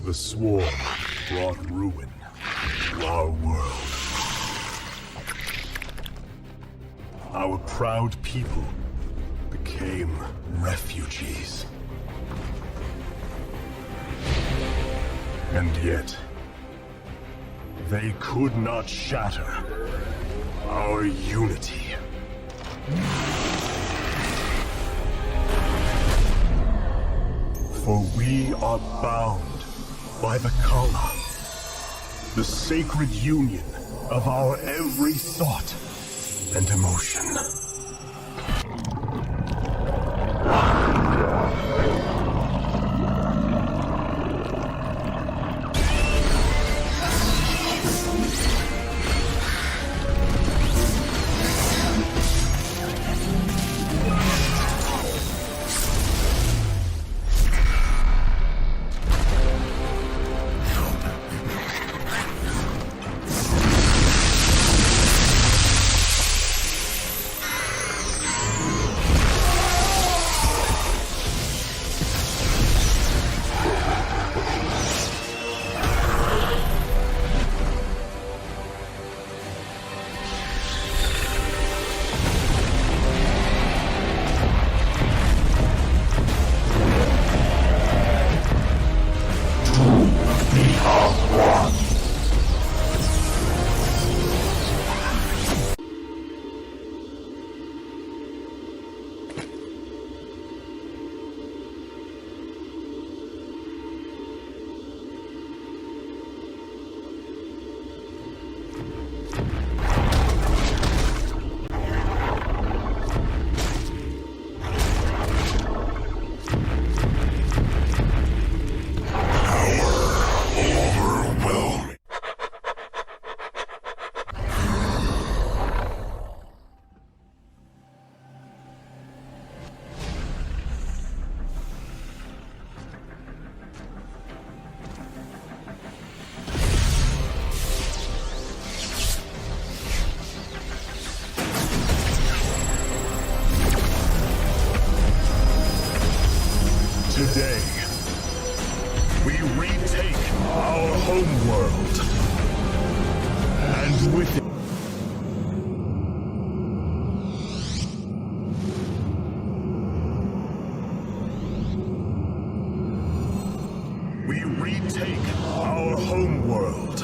The swarm brought ruin to our world. Our proud people became refugees. And yet, they could not shatter our unity. For we are bound by the Kala, the sacred union of our every thought and emotion. Today, we retake our homeworld, and with it, we retake our homeworld.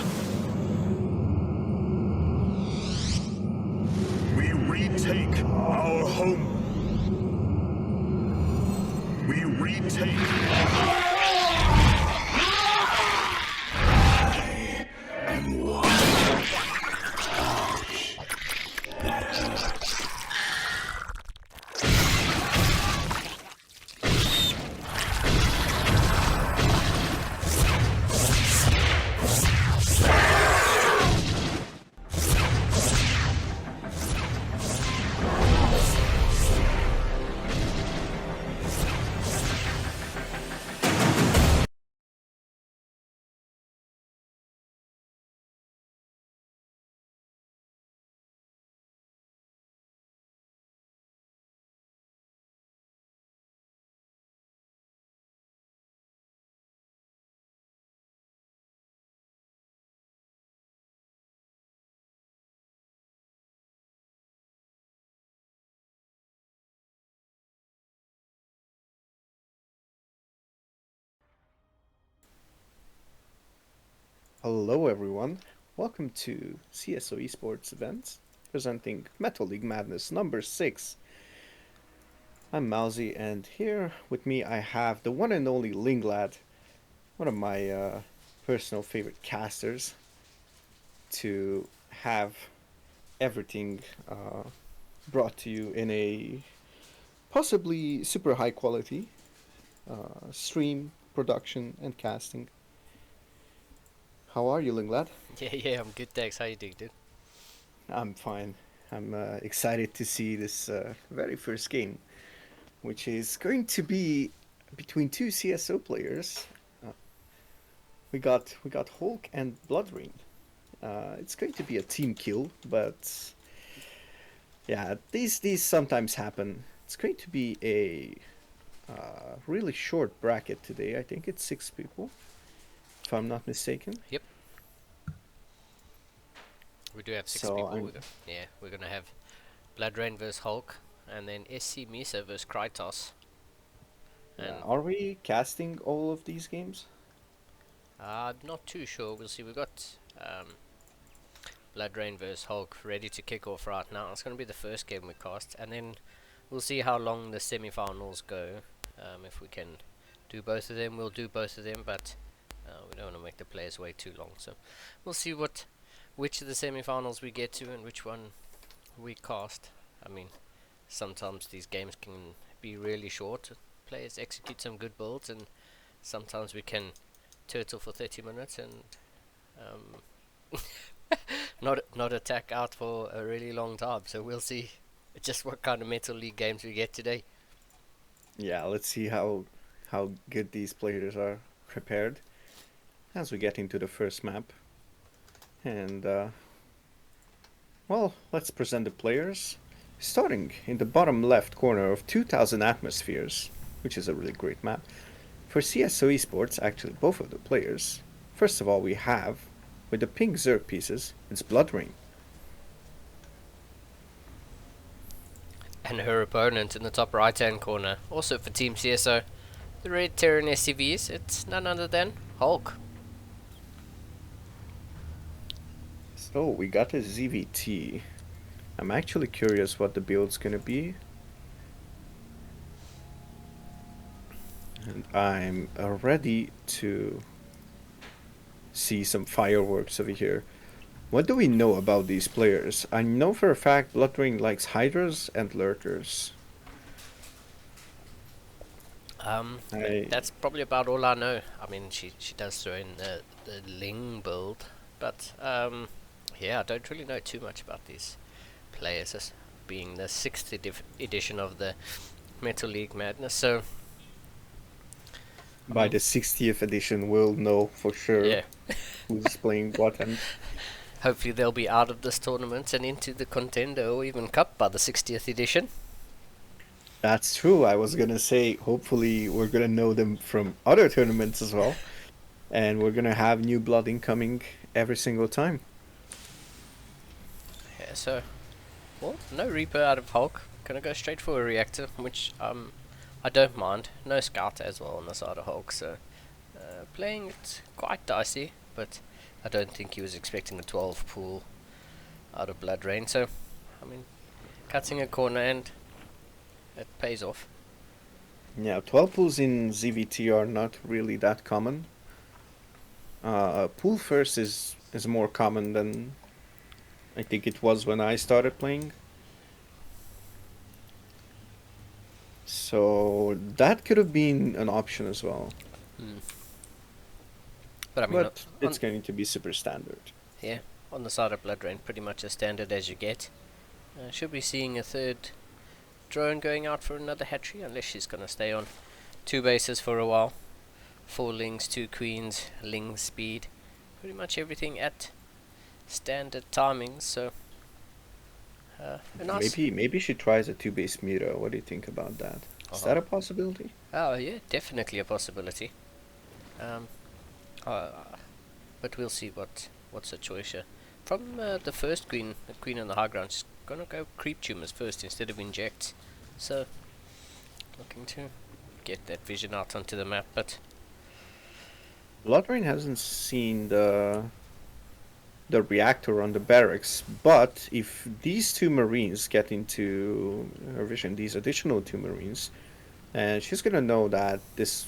We retake our home. We retake. I am one. Hello everyone, welcome to CSO Esports events presenting Metal League Madness number 6. I'm Mousy and here with me I have the one and only Linglad, one of my personal favorite casters, to have everything brought to you in a possibly super high quality stream, production and casting. How are you, Linglad? Yeah, I'm good, thanks. How you doing, dude? I'm fine. I'm excited to see this very first game, which is going to be between two CSO players. Uh, we got Hulk and Bloodrain. It's going to be a team kill, but yeah, these sometimes happen. It's going to be a really short bracket today. I think it's 6 people. if I'm not mistaken. Yep. We do have 6 So people. I'm- We're gonna have Blood Rain versus Hulk, and then SC Misa versus Krytos. And Are we casting all of these games? I'm not too sure. We'll see. We've got Blood Rain versus Hulk ready to kick off right now. It's gonna be the first game we cast, and then we'll see how long the semi-finals go. If we can do both of them, we'll do both of them. But we don't want to make the players wait too long. So we'll see which of the semi-finals we get to and which one we cast. I mean, sometimes these games can be really short. Players execute some good builds, and sometimes we can turtle for 30 minutes and not attack out for a really long time. So we'll see just what kind of Metal League games we get today. Yeah, let's see how good these players are prepared as we get into the first map. And well, let's present the players. Starting in the bottom left corner of 2000 Atmospheres, which is a really great map. For CSO Esports, actually both of the players. First of all, we have, with the pink Zerg pieces, it's Blood Rain. And her opponent in the top right hand corner, also for Team CSO, the red Terran SCVs, it's none other than Hulk. So we got a ZVT. I'm actually curious what the build's gonna be. And I'm ready to see some fireworks over here. What do we know about these players? I know for a fact Bloodring likes Hydras and Lurkers. That's probably about all I know. I mean, she does throw in the Ling build, but yeah, I don't really know too much about these players, as being the 6th edition of the Metal League Madness. So By the 60th edition, we'll know for sure yeah, who's playing what. And hopefully they'll be out of this tournament and into the Contender or even Cup by the 60th edition. that's true. I was gonna say, hopefully we're gonna know them from other tournaments as well, and we're gonna have new blood incoming every single time. Yeah, so well, no Reaper out of Hulk. Gonna go straight for a reactor, which I don't mind. No scout as well on the side of Hulk, so playing it quite dicey, but I don't think he was expecting a 12 pool out of Blood Rain. So I mean, cutting a corner and it pays off. Yeah, 12 pools in ZVT are not really that common. Pool first is more common than I think it was when I started playing. So that could have been an option as well. But I mean, But it's going to be super standard. yeah, on the side of Blood Rain, pretty much as standard as you get. Should be seeing a third drone going out for another hatchery, unless she's gonna stay on 2 bases for a while. 4 Lings, 2 Queens, Ling speed, pretty much everything at standard timings. So a nice. Maybe she tries a 2-base Mira. What do you think about that? Is that a possibility? Oh yeah, definitely a possibility. But we'll see what situation. From the first queen, the queen on the high ground, she's gonna go creep tumors first instead of inject. So looking to get that vision out onto the map, but Bloodbrain hasn't seen the reactor on the barracks, but if these 2 Marines get into her vision, these additional 2 Marines, and she's gonna know that this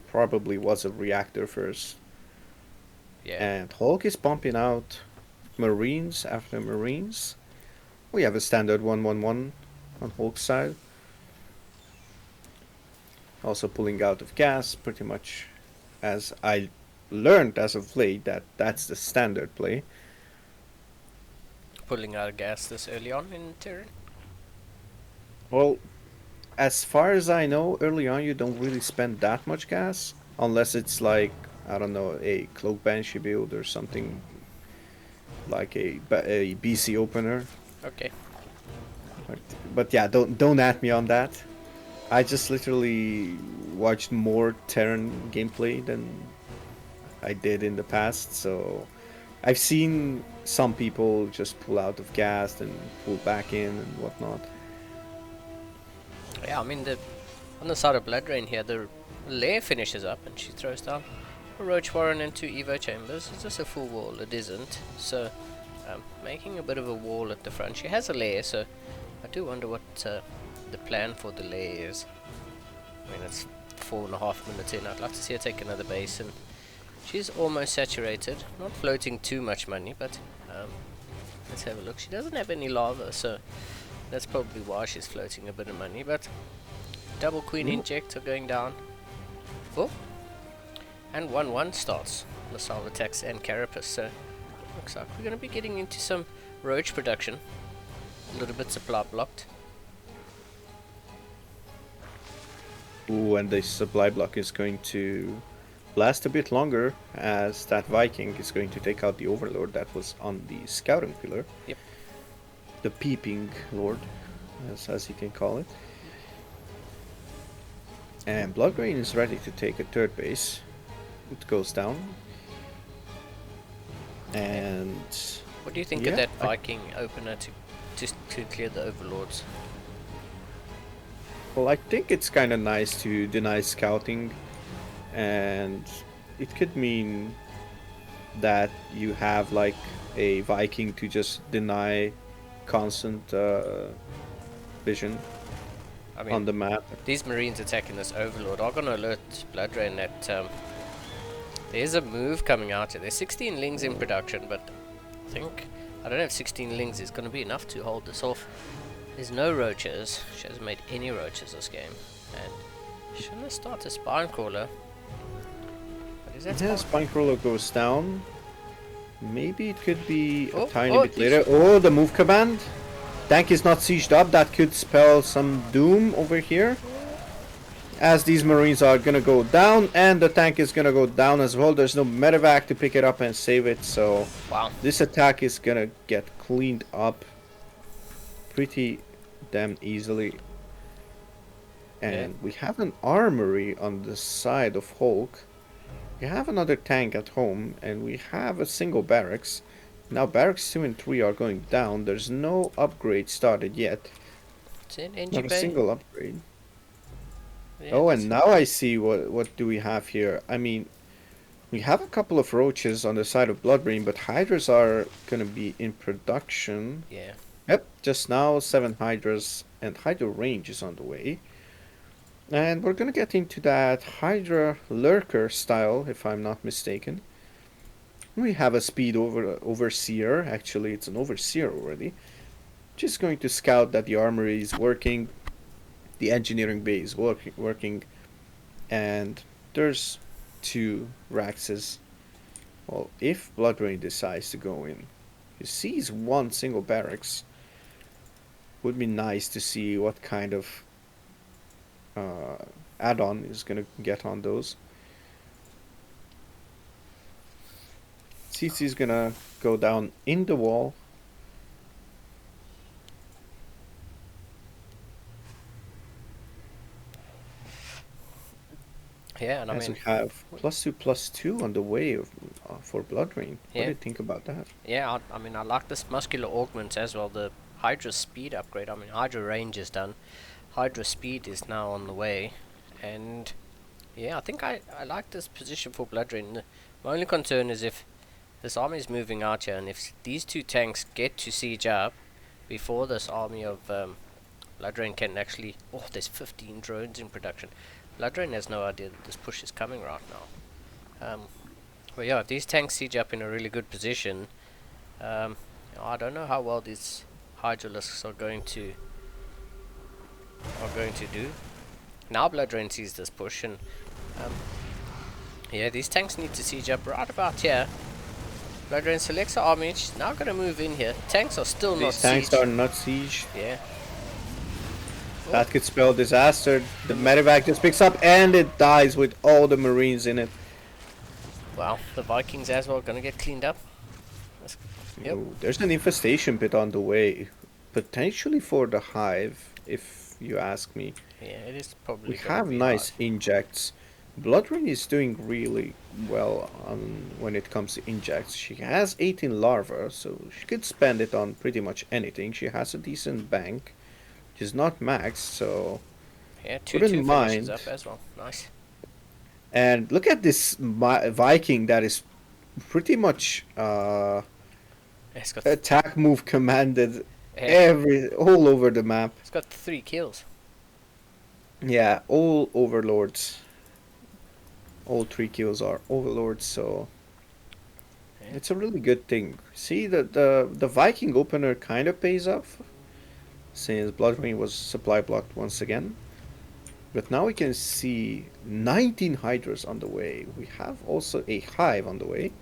probably was a reactor first. yeah, And Hulk is pumping out Marines after Marines. We have a standard 1-1-1 on Hulk's side. Also pulling out of gas, pretty much as I learned as of late that that's the standard play. pulling out of gas this early on in Terran. Well, as far as I know, early on you don't really spend that much gas unless it's like, I don't know, a Cloak Banshee build or something like a BC opener. Okay. But yeah, don't at me on that. I just literally watched more Terran gameplay than I did in the past. So I've seen some people just pull out of gas and pull back in and whatnot. Yeah, I mean, on the side of Blood Rain here, the lair finishes up and she throws down a Roach Warren and 2 Evo Chambers. Is this a full wall? It isn't. So, making a bit of a wall at the front. She has a lair, so I do wonder what the plan for the lair is. I mean, it's 4.5 minutes in. I'd like to see her take another base, and she's almost saturated. Not floating too much money, but let's have a look. She doesn't have any lava, so that's probably why she's floating a bit of money. But double queen inject are going down. Oh, and 1-1 starts. LaSalle attacks and Carapace. So looks like we're going to be getting into some roach production. A little bit supply blocked. Ooh, and the supply block is going to last a bit longer, as that Viking is going to take out the Overlord that was on the scouting pillar. Yep. The Peeping Lord, as you can call it. And Bloodbrain is ready to take a third base. It goes down. And What do you think yeah, of that Viking opener to clear the Overlords? well, I think it's kind of nice to deny scouting, and it could mean that you have like a Viking to just deny constant vision I mean, on the map. these Marines attacking this Overlord are going to alert Bloodrain that there's a move coming out here. There's 16 Lings in production, but I don't know if 16 Lings is going to be enough to hold this off. There's no roaches. She hasn't made any roaches this game. And she's going to start a Spine Crawler. What is that? Yeah, Spine Crawler goes down. Maybe it could be a Oh, tiny oh, bit later. Oh, the move command. Tank is not sieged up. That could spell some doom over here. As these Marines are gonna go down, and the tank is gonna go down as well. There's no medevac to pick it up and save it, so Wow. this attack is gonna get cleaned up pretty damn easily. And we have an armory on the side of Hulk. We have another tank at home, and we have a single barracks. Now barracks 2 and 3 are going down. There's no upgrade started yet. It's in Not engine a bay. single upgrade. Yeah, Oh, that's- and now I see what do we have here. I mean, we have a couple of roaches on the side of Bloodbrain, but Hydras are gonna be in production. yeah. Yep, just now 7 Hydras, and Hydra range is on the way. And we're gonna get into that Hydra Lurker style, if I'm not mistaken. We have a speed overseer. Actually, it's an overseer already. Just going to scout that the armory is working, the engineering bay is working, and there's 2 Raxes. Well, if Bloodrain decides to go in, he sees 1 single barracks. Would be nice to see what kind of add-on is gonna get on those. CC is gonna go down in the wall. Yeah, and I As mean, we have +2/+2 on the way for Bloodrain. What Yeah. do you think about that? yeah, I mean, I like this muscular augment as well. The Hydra speed upgrade. I mean, Hydra range is done. Hydra speed is now on the way, and yeah, I think I like this position for Bloodrain. My only concern is if this army is moving out here, and if these 2 tanks get to siege up before this army of Bloodrain can actually. Oh, there's 15 drones in production. Bloodrain has no idea that this push is coming right now. Well, yeah, if these tanks siege up in a really good position, I don't know how well these Hydralisks are going to do. Now Bloodrain sees this push, and yeah, these tanks need to siege up right about here. Bloodrain selects her army. She's now going to move in here. Tanks are still not These tanks sieged. are not sieged. Yeah. That could spell disaster. The medevac just picks up and it dies with all the Marines in it. Wow, the Vikings as well going to get cleaned up. Yep. Ooh, there's an infestation pit on the way. Potentially for the hive, if you ask me. Yeah, it is probably. We gonna have be nice hard. injects. Bloodrain is doing really well on when it comes to injects. She has 18 larvae, so she could spend it on pretty much anything. She has a decent bank. She's not maxed, so Yeah, 2-2 wouldn't finishes mind. up as well. Nice. And look at this Viking that is pretty much It's got attack move commanded yeah, all over the map. it's got 3 kills. Yeah, all overlords. All 3 kills are overlords, so Yeah. it's a really good thing. See, the Viking opener kind of pays off since Bloodrain was supply blocked once again. But now we can see 19 Hydras on the way. We have also a Hive on the way.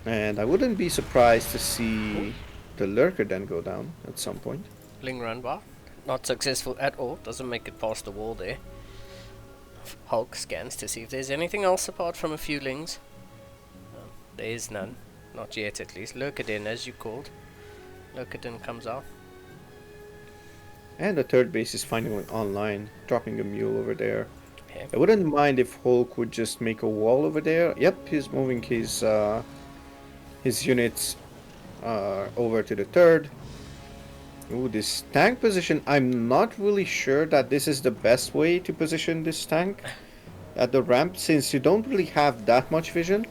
And I wouldn't be surprised to see the Lurker then go down at some point. Ling run bar. Not successful at all. Doesn't make it past the wall there. Hulk scans to see if there's anything else apart from a few lings. There is none. Not yet at least. Lurkadin as you called. Lurkadin comes out. And the third base is finally online, dropping a mule over there. Yeah. I wouldn't mind if Hulk would just make a wall over there. Yep, he's moving his units over to the third. Ooh, this tank position, I'm not really sure that this is the best way to position this tank at the ramp, since you don't really have that much vision.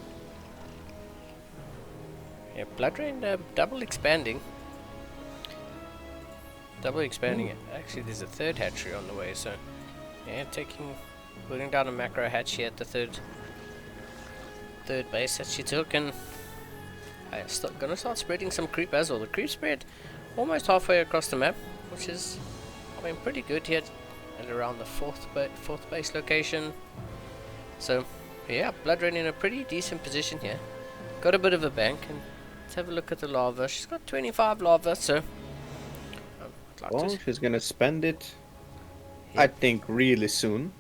Yeah, Bloodrain double expanding. Double expanding it. Actually, there's a third hatchery on the way, so yeah, putting down a macro hatch here at the third base that she took, and I'm gonna start spreading some creep as well. The creep spread almost halfway across the map, which is, I mean, pretty good here at around the fourth base location. So yeah, Bloodrain in a pretty decent position here. Got a bit of a bank, and let's have a look at the larva. She's got 25 larva, so I'd like Well, to she's gonna spend it, Yeah. I think, really soon.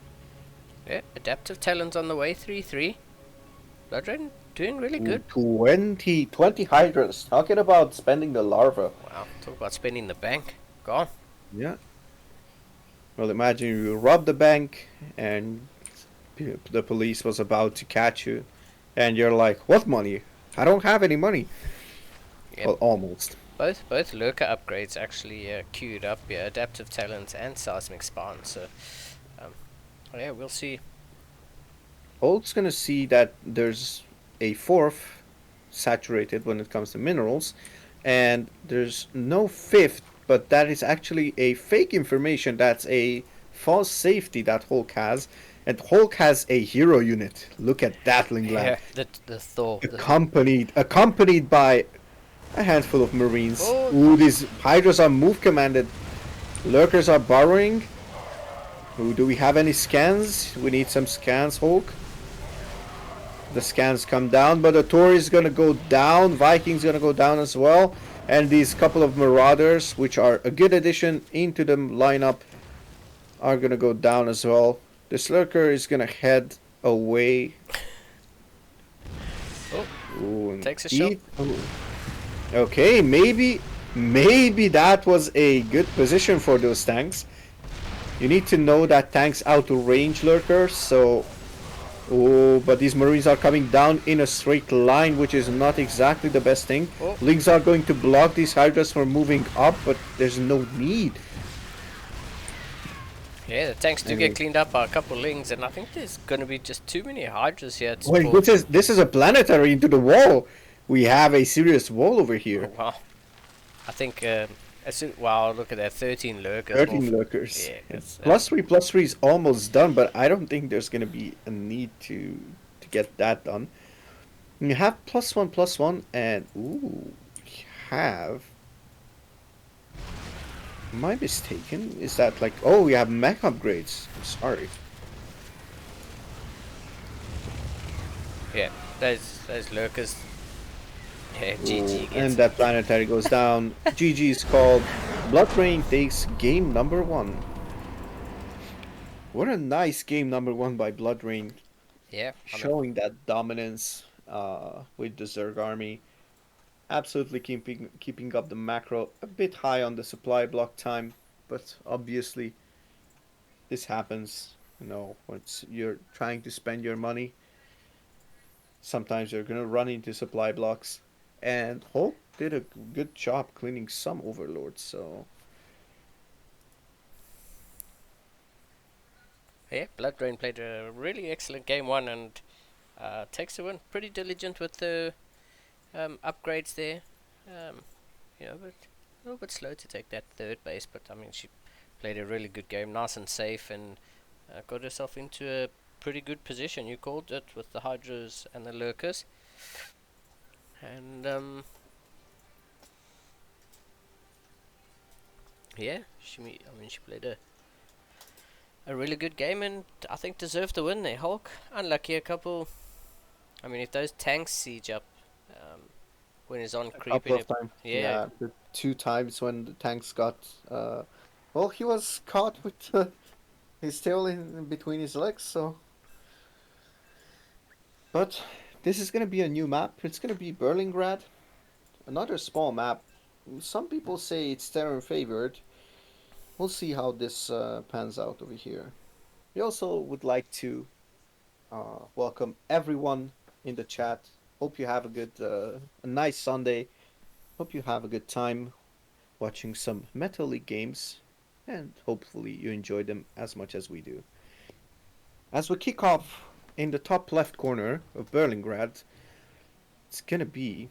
yeah, adaptive talents on the way, 3-3. Bloodrain doing really good. Ooh, 20 Hydras. Talking about spending the larva. Wow, talk about spending the bank. Gone. Yeah. Well, imagine you rob the bank and the police was about to catch you, and you're like, "What money? I don't have any money." Yep. Well, almost. Both lurker upgrades actually queued up. Yeah, adaptive talents and seismic spawn. So, yeah, we'll see. Hulk's gonna see that there's a fourth saturated when it comes to minerals, and there's no fifth, but that is actually a fake information. That's a false safety that Hulk has, and Hulk has a hero unit. Look at that, Lingland. Yeah, the Thor. Accompanied by a handful of Marines. Oh. Ooh, these Hydras are move commanded. Lurkers are burrowing. Ooh, do we have any scans? We need some scans, Hulk. The scans come down, but the Tor is gonna go down. Viking's gonna go down as well. And these couple of Marauders, which are a good addition into the lineup, are gonna go down as well. This Lurker is gonna head away. Oh, Ooh, and takes a shot. ooh. Okay, maybe that was a good position for those tanks. You need to know that tanks out to range Lurkers, so... Oh, but these Marines are coming down in a straight line, which is not exactly the best thing. Oh. Lings are going to block these Hydras from moving up, but there's no need. Yeah, the tanks do Anyway. get cleaned up by a couple lings, and I think there's going to be just too many Hydras here to Wait, support. this is a planetary into the wall. We have a serious wall over Oh, here. wow. I think, wow, look at that, 13 lurkers. 13 Well, Lurkers. Yeah, that's, Plus three is almost done, but I don't think there's gonna be a need to get that done. You have +1/+1, and ooh, we have. Am I mistaken? Is that like, oh, we have mech upgrades? I'm sorry. yeah, those lurkers. Yeah, GG Ooh, gets and that planetary goes down. GG is called. Bloodrain takes game number 1. What a nice game number 1 by Bloodrain. Yeah, I mean, Showing that dominance with the Zerg army. Absolutely keeping up the macro. A bit high on the supply block time, but obviously this happens. Once you're trying to spend your money, sometimes you're gonna run into supply blocks. And Hulk did a good job cleaning some overlords, so Yeah, Blood Rain played a really excellent game one, and takes the win. Pretty diligent with the upgrades there. But a little bit slow to take that third base, but I mean, she played a really good game, nice and safe, and got herself into a pretty good position. You called it with the Hydras and the Lurkers, and yeah, she played a really good game, and I think deserved the win there. Hulk, unlucky a couple. I mean, if those tanks siege up when he's on a couple creeping, of times. yeah, Yeah, the 2 times when the tanks got. Well, he was caught with his tail in between his legs, so. But this is gonna be a new map. It's gonna be Berlingrad, another small map. Some people say it's Terran favored. We'll see how this pans out over here. We also would like to welcome everyone in the chat. Hope you have a nice Sunday. Hope you have a good time watching some Metal League games, and hopefully you enjoy them as much as we do. As we kick off in the top left corner of Berlingrad, it's gonna be.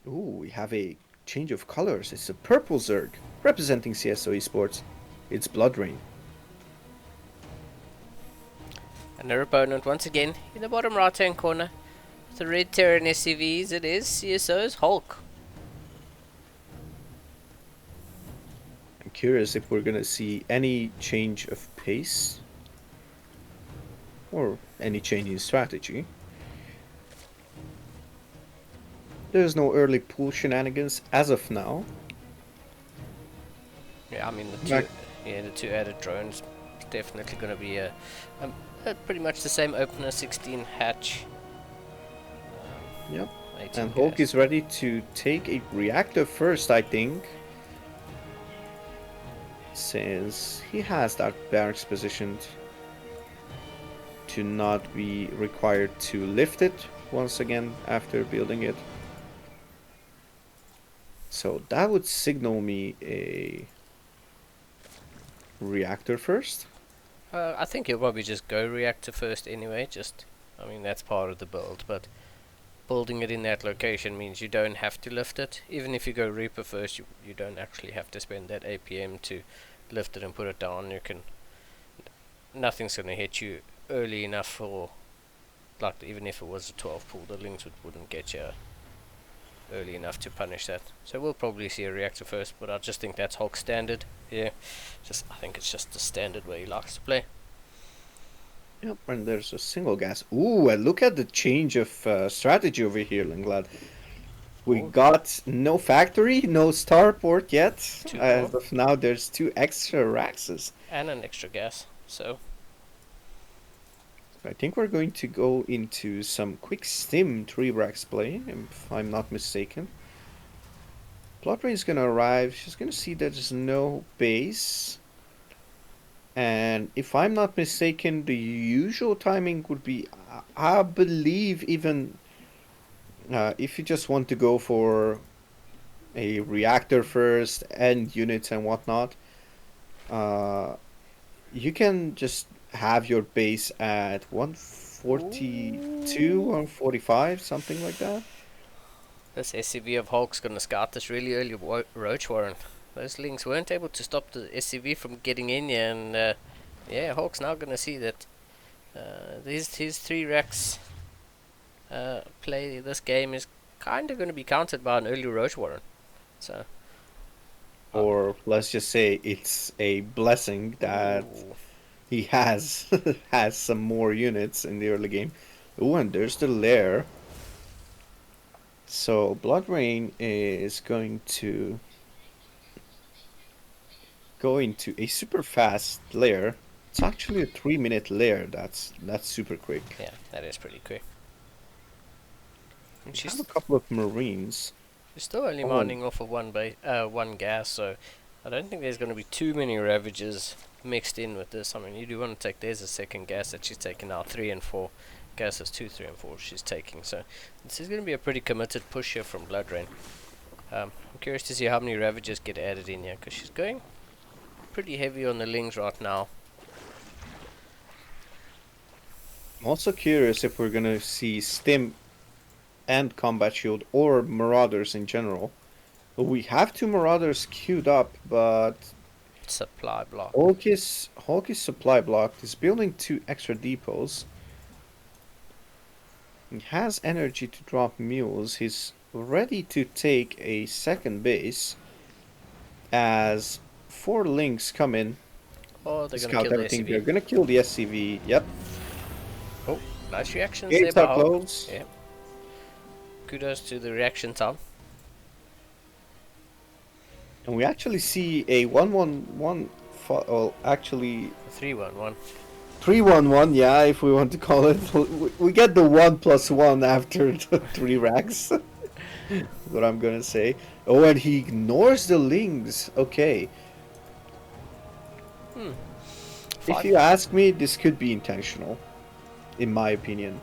Ooh, we have a change of colors. It's a purple Zerg representing CSO Esports. It's Blood Rain. and their opponent once again in the bottom right hand corner. With the red Terran SCVs, it is CSO's Hulk. I'm curious if we're gonna see any change of pace or any change in strategy. There's no early pool shenanigans as of now. Yeah, I mean Right. the two added drones definitely going to be a pretty much the same opener 16 hatch. Yep. 18 And Hulk gas. is ready to take a reactor first, I think. Since he has that barracks positioned to not be required to lift it once again after building it. So that would signal me a reactor first. I think he'll probably just go reactor first anyway. I mean, that's part of the build, but building it in that location means you don't have to lift it. Even if you go Reaper first, you don't actually have to spend that APM to lift it and put it down. Nothing's gonna hit you early enough for, like, even if it was a 12 pool, the links wouldn't get you early enough to punish that. So we'll probably see a reactor first, but I just think that's Hulk standard. Yeah, I think it's just the standard way he likes to play. Yep, and there's a single gas. Ooh, and look at the change of strategy over here, Linglad. We Oh. got no factory, no starport yet. Two As more. of now, there's 2 extra Raxes. And an extra gas. So I think we're going to go into some quick stim 3-Rax play, if I'm not mistaken. Bloodrain's gonna arrive. She's gonna see that there's no base. And if I'm not mistaken, the usual timing would be, I believe, even if you just want to go for a reactor first and units and whatnot, you can just have your base at 142 or 45, something like that. this SCV of Hulk's gonna scout this really early Roach Warren. Those links weren't able to stop the SCV from getting in here, and yeah, Hulk's now gonna see that his 3 racks play this game is kind of gonna be countered by an early Roach Warren. So Or let's just say it's a blessing that ooh. he has has some more units in the early game. Oh, and there's the lair. So Blood Rain is going to go into a super fast lair. It's actually a 3-minute lair. That's super quick. Yeah, that is pretty quick. And We have she's a couple of Marines. still only Oh. mining off of one gas, so I don't think there's going to be too many Ravagers mixed in with this. I mean, you do want to take, there's a second gas that she's taking now, 3 and 4. Gas is 2, 3 and 4 she's taking. So this is going to be a pretty committed push here from Blood Rain. I'm curious to see how many Ravagers get added in here, because she's going pretty heavy on the Lings right now. I'm also curious if we're gonna see Stim and Combat Shield or Marauders in general. We have 2 Marauders queued up, but Supply block. Hulk is supply blocked. He's building 2 extra depots. He has energy to drop mules. He's ready to take a second base as 4 links come in. Oh, they're going to Scout kill the everything. They're SCV. gonna kill the SCV. Yep. Oh, nice reactions Gates there are by Hulk. closed. Yeah. Kudos to the reaction time. And we actually see a 1-1-1. Well, actually 3-1-1. 3-1-1. Yeah, if we want to call it. We get the 1+1 after the 3 racks. What I'm gonna say. Oh, and he ignores the lings. Okay. If 5. you ask me, this could be intentional, in my opinion.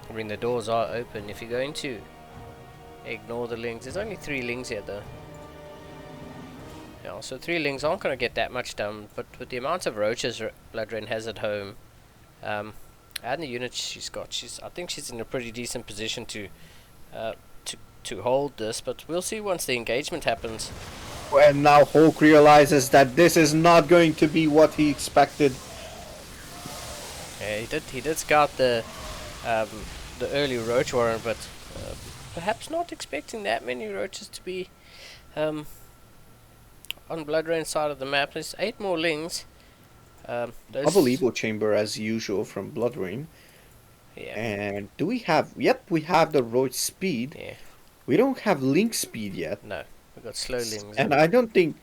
I mean, the doors are open. If you're going to ignore the lings, there's only 3 lings here though. Yeah, so 3 lings aren't going to get that much done, but with the amount of roaches Blood Rain has at home, and the units she's got, I think she's in a pretty decent position to hold this. But we'll see once the engagement happens. And now Hulk realizes that this is not going to be what he expected. Yeah, he did scout the early roach warren, but perhaps not expecting that many roaches to be on Blood Rain's side of the map. There's 8 more lings. Double Evo Chamber as usual from Blood Rain. Yeah. And do we have... Yep, we have the roach speed. Yeah. We don't have link speed yet. No, we got slow lings. And I don't think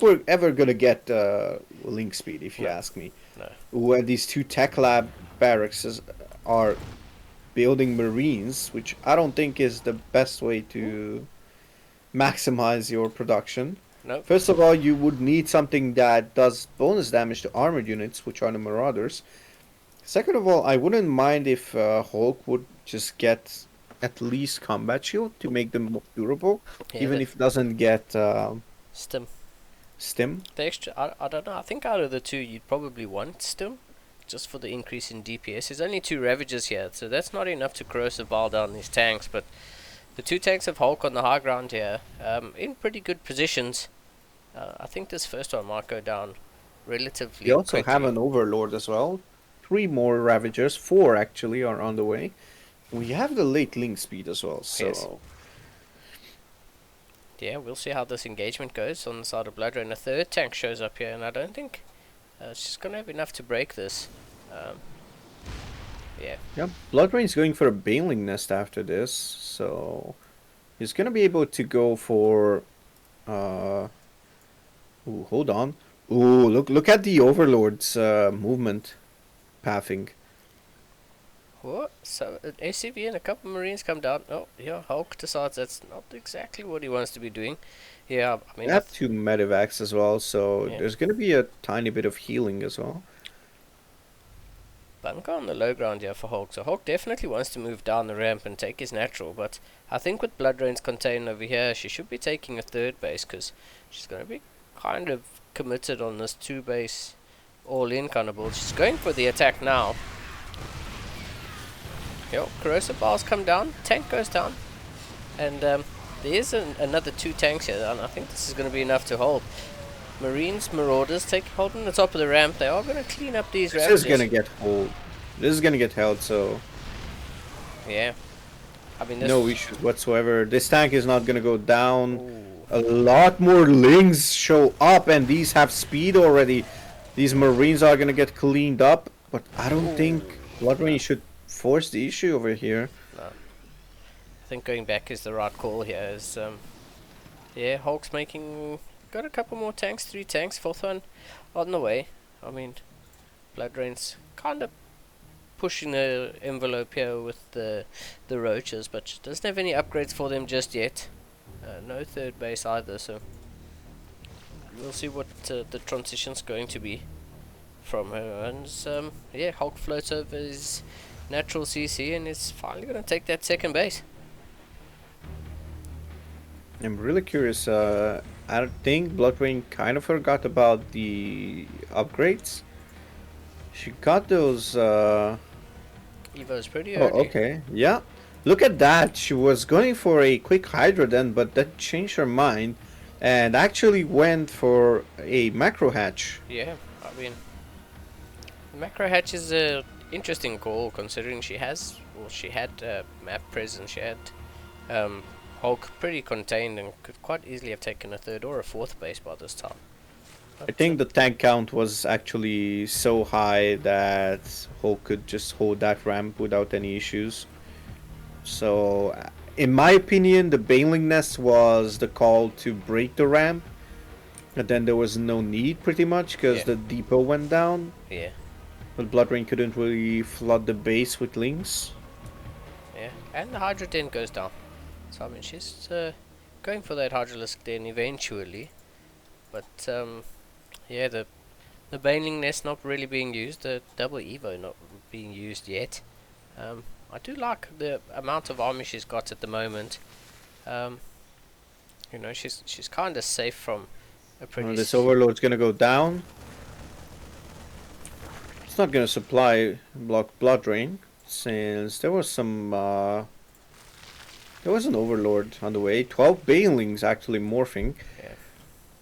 we're ever gonna get link speed, if you No. ask me. No. When these 2 tech lab barracks are building marines, which I don't think is the best way to maximize your production. Nope. First of all, you would need something that does bonus damage to armored units, which are the Marauders. Second of all, I wouldn't mind if Hulk would just get at least Combat Shield to make them more durable, Yeah, even if it doesn't get Stim. Stim. The extra, I don't know. I think out of the 2, you'd probably want Stim, just for the increase in DPS. There's only 2 Ravagers here, so that's not enough to corrosive bile down these tanks. But the 2 tanks of Hulk on the high ground here, in pretty good positions. I think this first one might go down relatively We also quickly. have an Overlord as well. 3 more Ravagers, 4 actually are on the way. We have the late link speed as well, so... Yes. Yeah, we'll see how this engagement goes on the side of Blood Rain. A 3rd tank shows up here, and I don't think she's going to have enough to break this. Yeah. Yeah, Blood Rain's going for a Baneling Nest after this, so... He's gonna be able to go for... Ooh, hold on. Ooh, look at the Overlord's movement pathing. What? So an SCV and a couple Marines come down. Oh, yeah, Hulk decides that's not exactly what he wants to be doing. Yeah, I We mean, have 2 Medivacs as well, so Yeah. there's gonna be a tiny bit of healing as well. bunker on the low ground here for Hulk. So Hulk definitely wants to move down the ramp and take his natural, but I think with Blood Rain's contained over here, she should be taking a 3rd base, because she's going to be kind of committed on this 2 base all-in kind of build. She's going for the attack now. Yo, corrosive biles come down, tank goes down, and there is another 2 tanks here, and I think this is going to be enough to hold. Marines, Marauders, holding the top of the ramp. They are going to clean up these This Ravagers. is gonna get hold. This is gonna get held, so Yeah. I mean, this no issues whatsoever. This tank is not gonna go down. Ooh. A lot more lings show up, and these have speed already. These Marines are gonna get cleaned up, but I don't think Blood Rain should force the issue over here. I think going back is the right call here. Is yeah, Hulk's got a couple more tanks, 3 tanks, 4th one on the way. I mean, Blood Rain's kind of pushing the envelope here with the roaches, but she doesn't have any upgrades for them just yet. No 3rd base either, so we'll see what the transition's going to be from her. And yeah, Hulk floats over his natural CC and is finally going to take that second base. I'm really curious. I think Bloodrain kind of forgot about the upgrades. She got those. Evo's pretty Oh, early. okay. Yeah. Look at that. She was going for a quick Hydra then, but that changed her mind and actually went for a macro hatch. Yeah, I mean, Macro Hatch is a interesting call considering she had map presence. She had Hulk pretty contained and could quite easily have taken a third or a fourth base by this time. I think the tank count was actually so high that Hulk could just hold that ramp without any issues. So, in my opinion, the Baneling Nest was the call to break the ramp. And then there was no need pretty much because Yeah. the depot went down. Yeah, But Bloodrain couldn't really flood the base with links. yeah, and the Hydra Den goes down. So I mean, she's going for that Hydralisk Den eventually, but yeah, the Baneling Nest not really being used, the double Evo not being used yet. I do like the amount of army she's got at the moment. You know, she's kind of safe from a pretty. This Overlord's gonna go down. It's not gonna supply block Bloodrain since there was some. There was an Overlord on the way. 12 Banelings actually morphing. Yeah.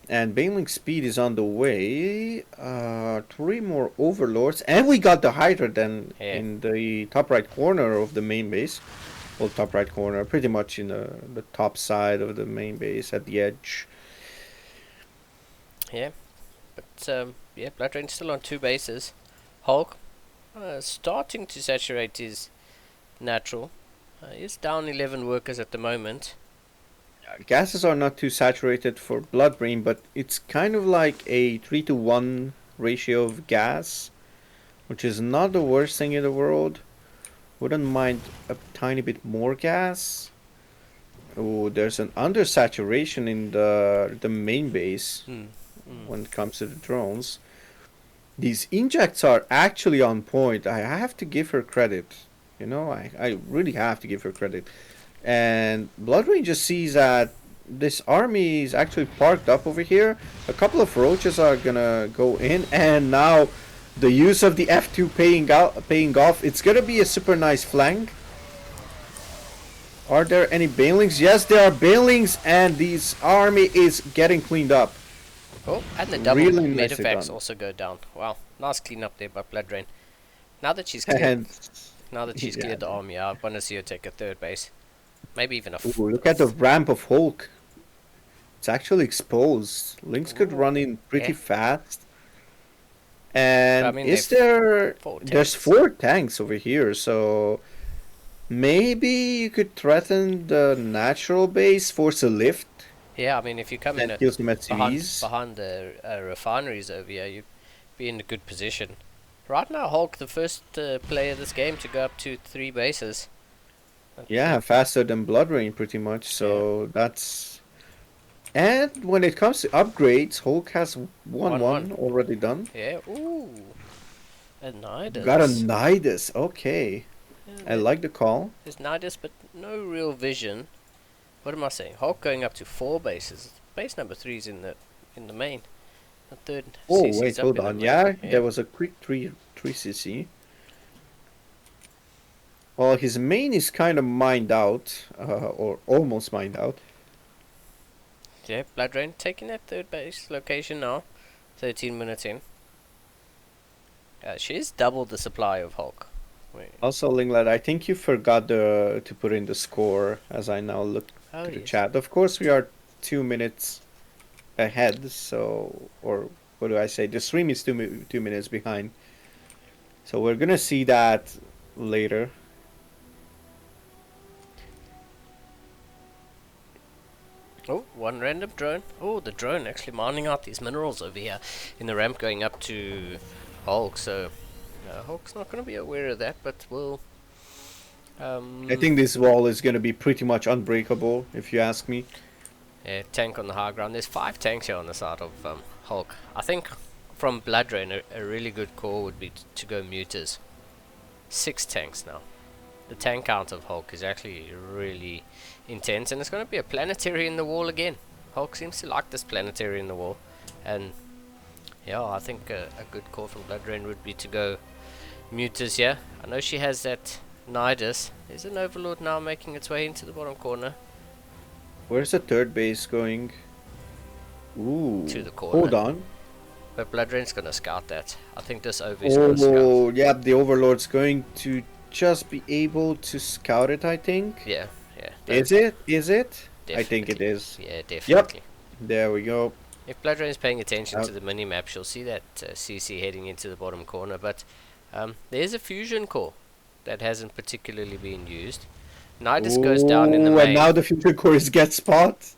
And Baneling speed is on the way. 3 more Overlords. And we got the Hydra then in the top right corner of the main base. Well, top right corner, pretty much in the top side of the main base at the edge. Yeah, but yeah, Bloodrain's still on 2 bases. Hulk starting to saturate his natural. He's down 11 workers at the moment. Gases are not too saturated for Bloodbrain, but it's kind of like a 3-to-1 ratio of gas, which is not the worst thing in the world. Wouldn't mind a tiny bit more gas. Oh, there's an undersaturation in the main base when it comes to the drones. These injects are actually on point. I have to give her credit. You know, I really have to give her credit. And Bloodrain just sees that this army is actually parked up over here. A couple of roaches are gonna go in, and now the use of the F2 paying off. It's gonna be a super nice flank. Are there any Banelings? Yes, there are Banelings, and this army is getting cleaned up. Oh, and the double Really nicely medevacts done. also go down. Wow, nice cleanup there by Bloodrain. Now that she's cleared, And now that she's yeah. cleared the army, I want to see her take a third base, maybe even a. ooh, look at the ramp of Hulk. It's actually exposed. Lynx could run in pretty Yeah. fast. And I mean, is they've there? 4 There's tanks. 4 tanks over here, so maybe you could threaten the natural base, force a lift, Yeah, I mean, if you come in and kill some behind SCVs. the refineries over here, you'd be in a good position. Right now, Hulk, the first player of this game to go up to 3 bases. Yeah, faster than Bloodrain pretty much. So that's. And when it comes to upgrades, Hulk has 1-1 already done. Yeah. Ooh. A Nidus. Got a Nidus. Okay, Yeah, I like the call. There's Nidus, but no real vision. What am I saying? Hulk going up to 4 bases. Base number 3 is in the main. The third. Oh CC 's wait, up hold in the on. main. Yeah, there was a quick 3 CC. Well, his main is kind of mined out, or almost mined out. Yeah, Bloodrain taking that third base location now. 13 minutes in. She's doubled the supply of Hulk. Wait. Also, Linglet, I think you forgot to put in the score as I now look Oh, to the yes. chat. Of course, we are 2 minutes ahead, so, or what do I say? The stream is 2 minutes behind. So we're gonna see that later. Oh, one random drone. Oh, the drone actually mining out these minerals over here in the ramp going up to Hulk. So Hulk's not going to be aware of that, but we'll. I think this wall is gonna be pretty much unbreakable, if you ask me. Yeah, tank on the high ground. There's 5 tanks here on the side of Hulk. I think from Blood Rain, a really good call would be to go Mutas. 6 tanks now. The tank count of Hulk is actually really intense, and it's going to be a planetary in the wall again. Hulk seems to like this planetary in the wall, and yeah, I think a good call from Blood Rain would be to go Mutas here. I know she has that Nidus. There's an Overlord now making its way into the bottom corner. Where's the third base going? Ooh. To the corner. Hold on. But Blood Rain's going to scout that. I think this Over is going to scout. Oh, yeah, the Overlord's going to just be able to scout it, I think. Yeah, yeah. Is it? Is it? Definitely. I think it is. Yeah, definitely. There we go. If Blood Rain is paying attention to the mini-map, she'll see that CC heading into the bottom corner. But there's a fusion core that hasn't particularly been used. Nidus goes down in the main. And now the fusion core is get spot.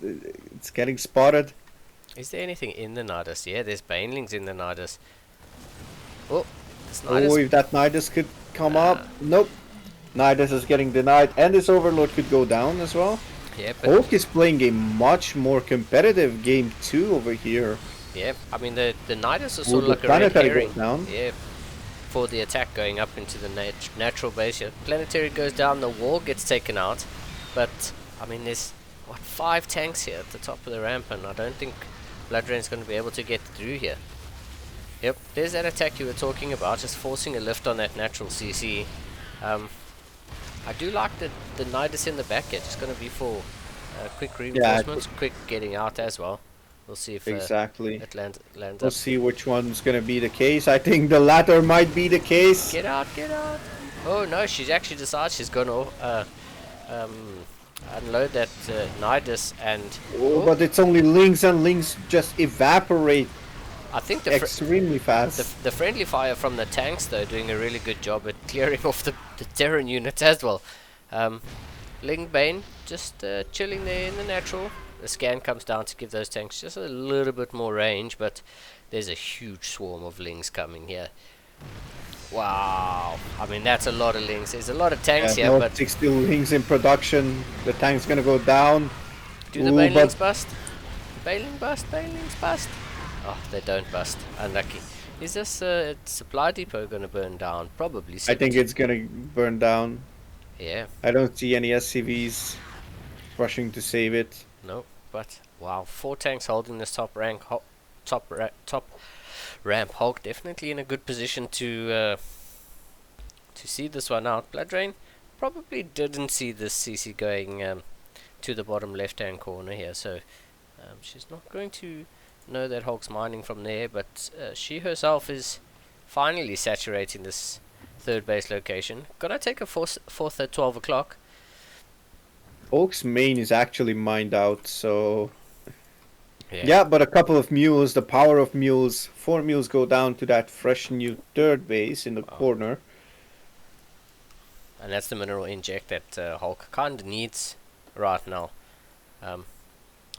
It's getting spotted. Is there anything in the Nidus? Yeah, there's Banelings in the Nidus. Oh, this Nidus. Oh, if that Nidus could come up. Nope. Nidus is getting denied. And this Overlord could go down as well. Yeah, but Hulk is playing a much more competitive game 2 over here. yeah, I mean the Nidus is sort of The like a red planetary herring. goes down. Yeah, for the attack going up into the natural base here. Planetary goes down, the wall gets taken out. But, I mean, there's, 5 tanks here at the top of the ramp, and I don't think Blood Rain's going to be able to get through here. Yep, there's that attack you were talking about, just forcing a lift on that natural CC. I do like the Nidus in the back here, just going to be for quick reinforcements, quick getting out as well. We'll see if Exactly. it lands We'll up. see which one's going to be the case. I think the latter might be the case. Get out, get out! Oh no, she's actually decided she's going to unload that Nidus and... Oh, but it's only Lings, and Lings just evaporate I think the extremely fast. the friendly fire from the tanks though doing a really good job at clearing off the Terran units as well. Ling Bane just chilling there in the natural. The scan comes down to give those tanks just a little bit more range, but there's a huge swarm of Lings coming here. Wow, I mean that's a lot of Lings. There's a lot of tanks here, but 60 Lings in production. The tank's gonna go down. do the Banelings bust? Baneling bust, Banelings bust. Oh, they don't bust. Unlucky. Is this supply depot gonna burn down? Probably. I think it's gonna burn down. Yeah. I don't see any SCVs rushing to save it. No, but wow, 4 tanks holding this top rank, top ramp. Hulk definitely in a good position to see this one out. Blood Rain probably didn't see this CC going to the bottom left-hand corner here, so she's not going to know that Hulk's mining from there. But she herself is finally saturating this third base location. Gonna take a fourth at 12 o'clock. Hulk's main is actually mined out, so yeah, but a couple of mules, the power of mules, 4 mules go down to that fresh new third base in the corner. And that's the mineral inject that Hulk kind of needs right now.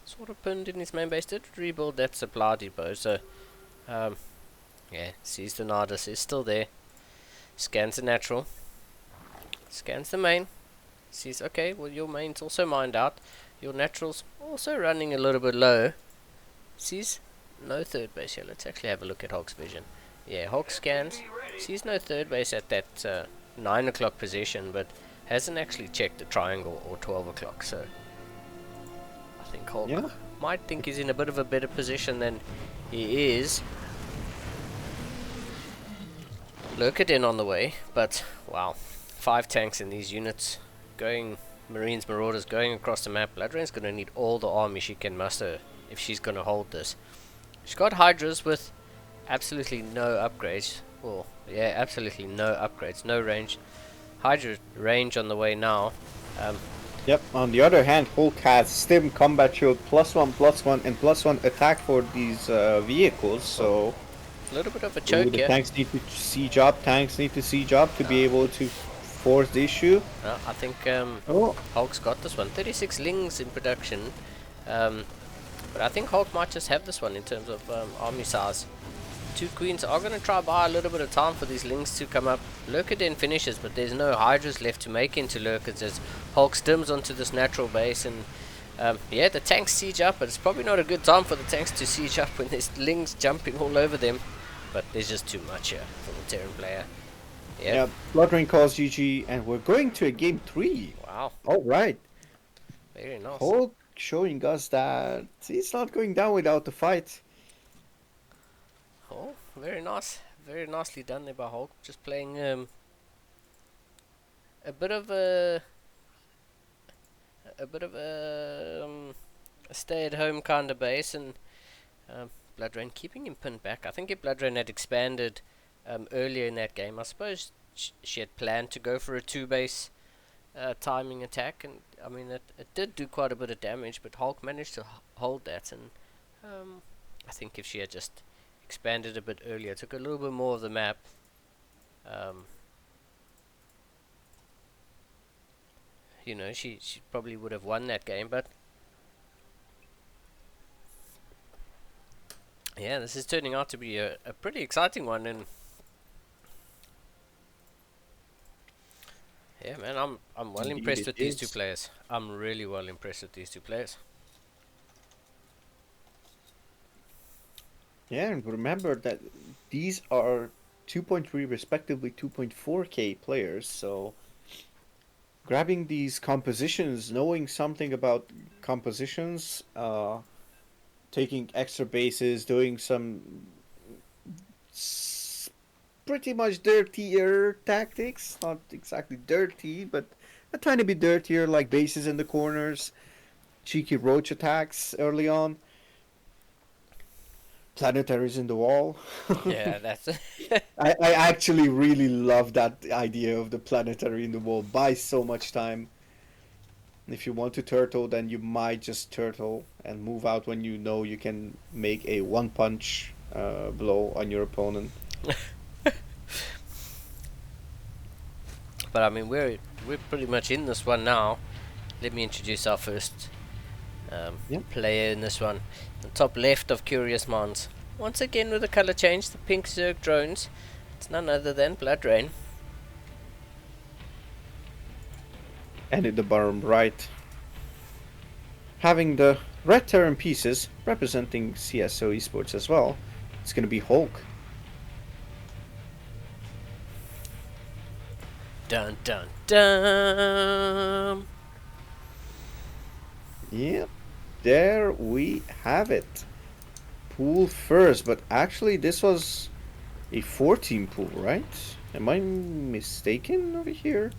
Sort of pinned in his main base, did rebuild that supply depot, so yeah, sees the Nidus is still there. Scans the natural, scans the main, sees, okay, well your main's also mined out, your natural's also running a little bit low. Sees no third base here. Let's actually have a look at Hulk's vision. Yeah, Hulk scans, sees no third base at that 9 o'clock position, but hasn't actually checked the triangle or 12 o'clock, so I think Hulk might think he's in a bit of a better position than he is. Lurkadin on the way, but wow, 5 tanks in these units going, Marines, Marauders going across the map. Blood Rain's going to need all the army she can muster if she's going to hold this. She's got Hydras with absolutely no upgrades. Well, yeah, absolutely no upgrades, no range. Hydra range on the way now. Yep, on the other hand, Hulk has Stim, Combat Shield, +1/+1, and +1 attack for these vehicles, so... A little bit of a choke the here. tanks need to siege up, to be able to force the issue. I think Hulk's got this one. 36 Lings in production. But I think Hulk might just have this one in terms of army size. 2 Queens are going to try buy a little bit of time for these Lings to come up. Lurkadin finishes, but there's no Hydras left to make into Lurkers as Hulk stims onto this natural base, and Yeah, the tanks siege up, but it's probably not a good time for the tanks to siege up when there's lings jumping all over them. But there's just too much here for the Terran player. Yep. Yeah, Blood Rain calls GG, and we're going to a game 3. Wow. All right. Very nice. Hulk showing us that he's not going down without the fight. Oh, very nice. Very nicely done there by Hulk. Just playing a bit of a stay-at-home kind of base, and Blood Rain keeping him pinned back. I think if Blood Rain had expanded earlier in that game, I suppose she had planned to go for a 2-base timing attack, and I mean it did do quite a bit of damage, but Hulk managed to hold that, and I think if she had just expanded a bit earlier, took a little bit more of the map, you know, she probably would have won that game. But yeah, this is turning out to be a pretty exciting one, and yeah, man, I'm well Indeed impressed it with these two is. players. I'm really well impressed with these two players. Yeah, and remember that these are 2.3 respectively 2.4k players, so grabbing these compositions, knowing something about compositions, taking extra bases, doing some pretty much dirtier tactics, not exactly dirty, but a tiny bit dirtier, like bases in the corners, cheeky roach attacks early on. Planetaries in the wall. Yeah, that's I actually really love that idea of the planetary in the wall. Buys so much time. If you want to turtle, then you might just turtle and move out when you know you can make a one punch blow on your opponent. But I mean, we're pretty much in this one now. Let me introduce our first Yep. player in this one. The top left of Curious Minds. Once again with a color change, the pink Zerg drones. It's none other than Blood Rain. And in the bottom right, having the red Terran pieces representing CSO Esports as well, it's going to be Hulk. Dun dun dun. Yep, there we have it. Pool first, but actually this was a 14 pool, right? Am I mistaken over here?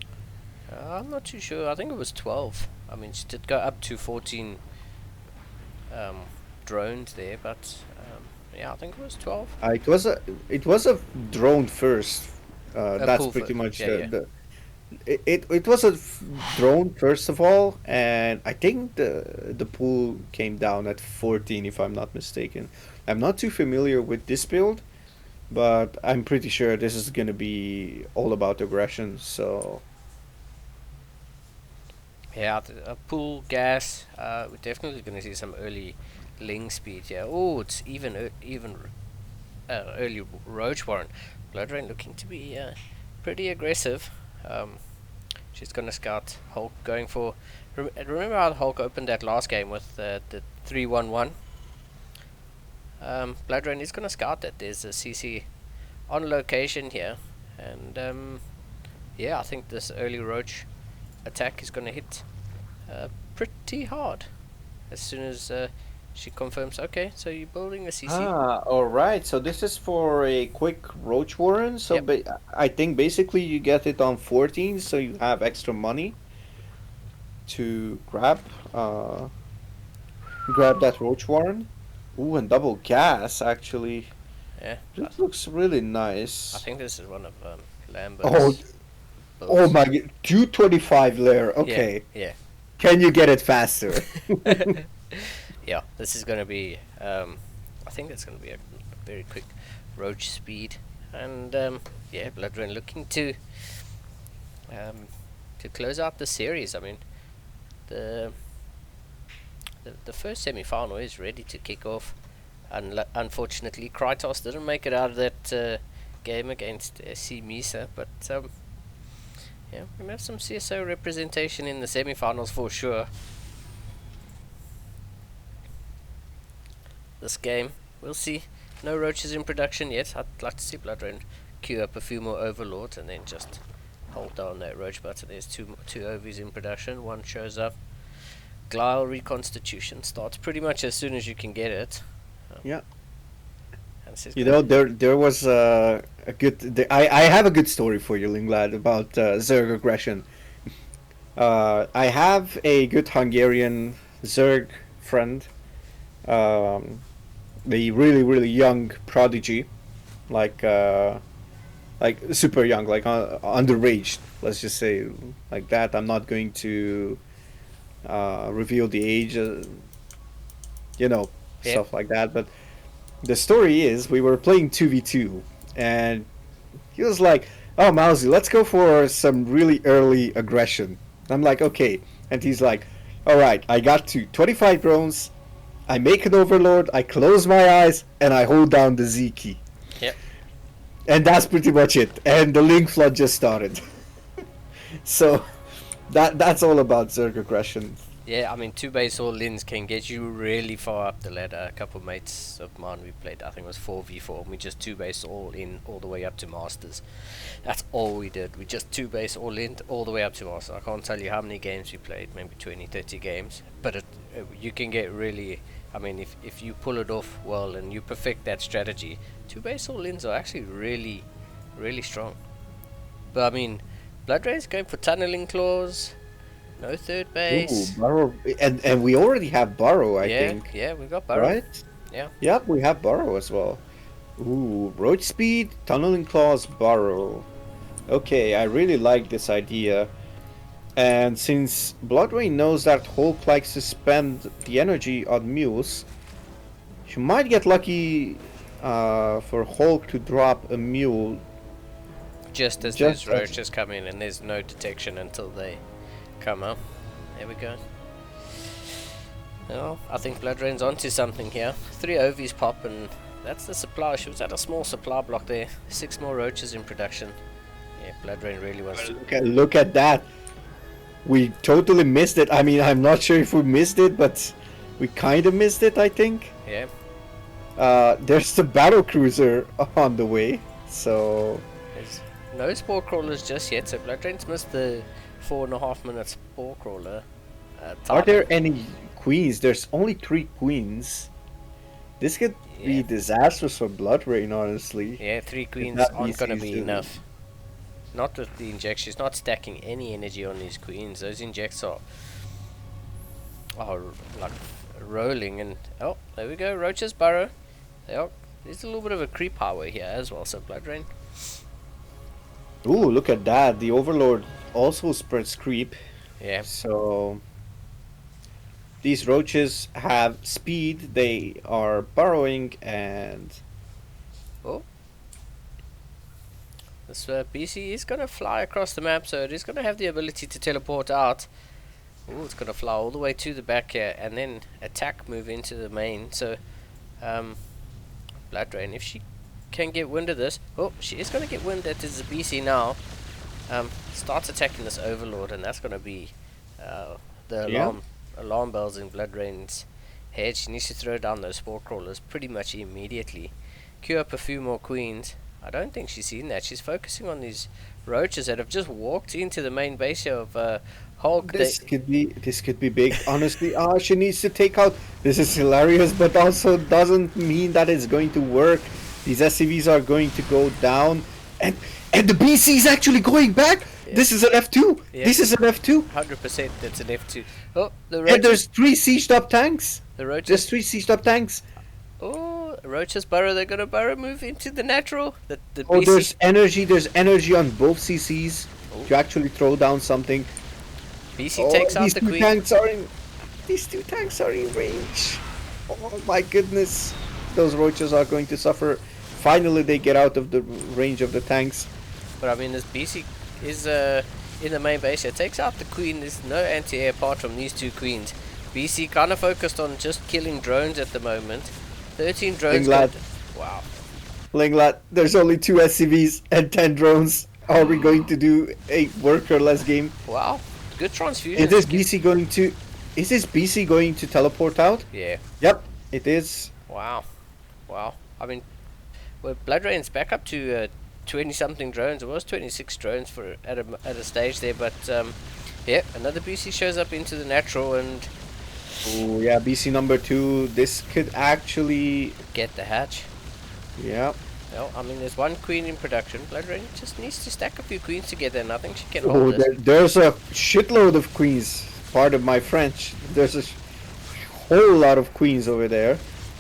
I'm not too sure. I think it was 12. I mean, she did go up to 14 drones there, but yeah, I think it was 12. It was a drone first. That's pool pretty first, much yeah, yeah. the it was a drone first of all, and I think the pool came down at 14 if I'm not mistaken. I'm not too familiar with this build, but I'm pretty sure this is gonna be all about aggression. So Yeah, a pool gas. We're definitely going to see some early ling speed here. Oh, it's even early Roach Warren. Blood Rain looking to be pretty aggressive. She's going to scout Hulk, going for. Remember how Hulk opened that last game with the 3-1-1? Blood Rain is going to scout that. There's a CC on location here, and yeah, I think this early Roach attack is going to hit pretty hard as soon as she confirms. Okay, so you're building a CC. all right. So this is for a quick Roach Warren. So Yep. I think basically you get it on 14, so you have extra money to grab that Roach Warren. Ooh, and double gas actually. Yeah, This looks really nice. I think this is one of Lambert's. Oh, oh builds. my god, 225 layer. Okay, Yeah, can you get it faster? yeah. This is going to be. I think it's going to be a very quick Roach speed, and yeah, Blood Rain looking to close out the series. I mean, the first semi-final is ready to kick off. Unfortunately, Krytos didn't make it out of that game against SC Misa, but yeah, we have some CSO representation in the semi-finals for sure. this game. We'll see. No roaches in production yet. I'd like to see Bloodrain queue up a few more overlords and then just hold down that roach button. There's two OVs in production. One shows up. Glial reconstitution starts pretty much as soon as you can get it. Yeah. And this is You know, there was a good. I have a good story for you, Linglad, about Zerg aggression. I have a good Hungarian Zerg friend. The really young prodigy, like super young, like underage. Let's just say like that. I'm not going to reveal the age, you know, Yeah. stuff like that. But the story is, we were playing 2v2, and he was like, "Oh, Mousy, let's go for some really early aggression." I'm like, "Okay," and he's like, "All right, I got to 25 drones. I make an overlord. I close my eyes, and I hold down the Z key." Yep. And that's pretty much it. And the link flood just started. So that's all about Zerg aggression. Yeah, I mean, 2 base all-ins can get you really far up the ladder. A couple of mates of mine, we played, I think it was 4v4, and we just 2 base all-in all the way up to Masters. That's all we did. We just 2 base all-in all the way up to Masters. I can't tell you how many games we played, maybe 20, 30 games. But you can get really, I mean, if you pull it off well and you perfect that strategy, 2 base all-ins are actually really, really strong. But I mean, Bloodrain's going for tunneling claws. No third base. Ooh, Burrow, and we already have Burrow, I yeah, think. yeah, we got Burrow. Right? Yeah. Yep, we have Burrow as well. Ooh, roach speed, tunneling claws, Burrow. Okay, I really like this idea. And since Bloodrain knows that Hulk likes to spend the energy on mules, she might get lucky for Hulk to drop a mule. Just as Just those as- roaches come in, and there's no detection until they come up. There we go. Well, I think Bloodrain's onto something here. 3 OVs pop, and that's the supply. She was at a small supply block there. 6 more roaches in production. Yeah, Bloodrain really wants to. Look at that. We totally missed it. I mean, I'm not sure if we missed it, but we kind of missed it, I think. Yeah. There's the battle cruiser on the way, so There's no spore crawlers just yet, so Bloodrain's missed the 4.5 minute spore crawler. are there any queens? There's only 3 queens. This could be Yeah. disastrous for Bloodrain, honestly. Yeah, 3 queens not aren't going to easy be to- enough. Not with the injects. She's not stacking any energy on these queens. Those injects are like rolling, and oh, there we go. Roaches burrow. There's a little bit of a creep highway here as well. So Bloodrain. Ooh, look at that. The Overlord also spreads creep. Yeah. So these roaches have speed. They are burrowing, and This BC is going to fly across the map, so it is going to have the ability to teleport out. Ooh, it's going to fly all the way to the back here and then attack, move into the main. So, Bloodrain, if she can get wind of this. Oh, she is going to get wind that there's a BC now. Starts attacking this Overlord, and that's going to be the Yeah. alarm bells in Bloodrain's head. She needs to throw down those spore crawlers pretty much immediately. Queue up a few more queens. I don't think she's seen that. She's focusing on these roaches that have just walked into the main base here of Hulk. this could be big. Honestly, she needs to take out. This is hilarious, but also doesn't mean that it's going to work. These SCVs are going to go down, and the BC is actually going back. Yeah. This is an F2. Yeah. This is an F2. 100% that's an F2. Oh, the And roaches. there's 3 sieged up tanks. The roaches. There's 3 sieged up tanks. Oh, roaches burrow. They're gonna burrow move into the natural. The Oh, BC. there's energy. There's energy on both CCs Oh. to actually throw down something. BC takes out these the two queen. tanks are in. These 2 tanks are in range. Oh my goodness, those roaches are going to suffer. Finally, they get out of the range of the tanks. But I mean, this BC is in the main base. It takes out the queen. There's no anti-air apart from these 2 queens. BC kind of focused on just killing drones at the moment. 13 drones. Linglad. Wow. Linglat, there's only 2 SCVs and 10 drones. Are we going to do a worker-less game? Wow. Good transfusion. Is this BC going to teleport out? Yeah. Yep, it is. Wow. Wow. I mean, well, Blood Rain's back up to 20 something drones. It was 26 drones for at a stage there, but yeah, another BC shows up into the natural and Oh yeah, BC number 2. This could actually, get the hatch. yeah. Well, I mean, there's one queen in production. Blood Rain just needs to stack a few queens together, and I think she can Oh, hold this. there's a shitload of queens. Pardon my French. There's a whole lot of queens over there.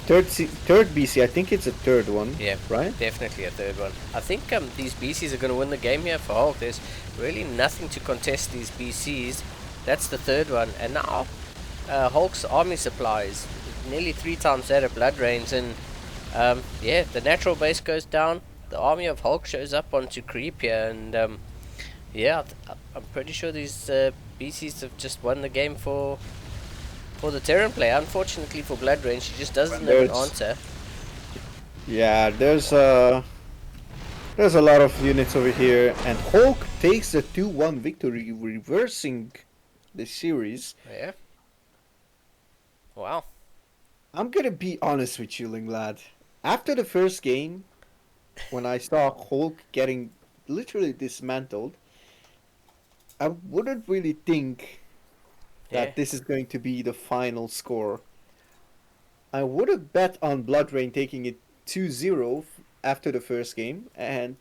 Third BC. I think it's a third one. Yeah, Right? definitely a third one. I think these BCs are going to win the game here for Hulk. There's really nothing to contest these BCs. That's the third one, and now Hulk's army supplies nearly 3 times that of Blood Rain's, and yeah, the natural base goes down. The army of Hulk shows up onto creep here, and yeah, I'm pretty sure these BCs have just won the game for the Terran player. Unfortunately for Blood Rain, she just doesn't have an answer. Yeah, there's a lot of units over here, and Hulk takes the 2-1 victory, reversing the series. Yeah. Wow. I'm gonna be honest with you, Linglad. After the first game, when I saw Hulk getting literally dismantled, I wouldn't really think that Yeah. this is going to be the final score. I would have bet on Blood Rain taking it 2-0 after the first game, and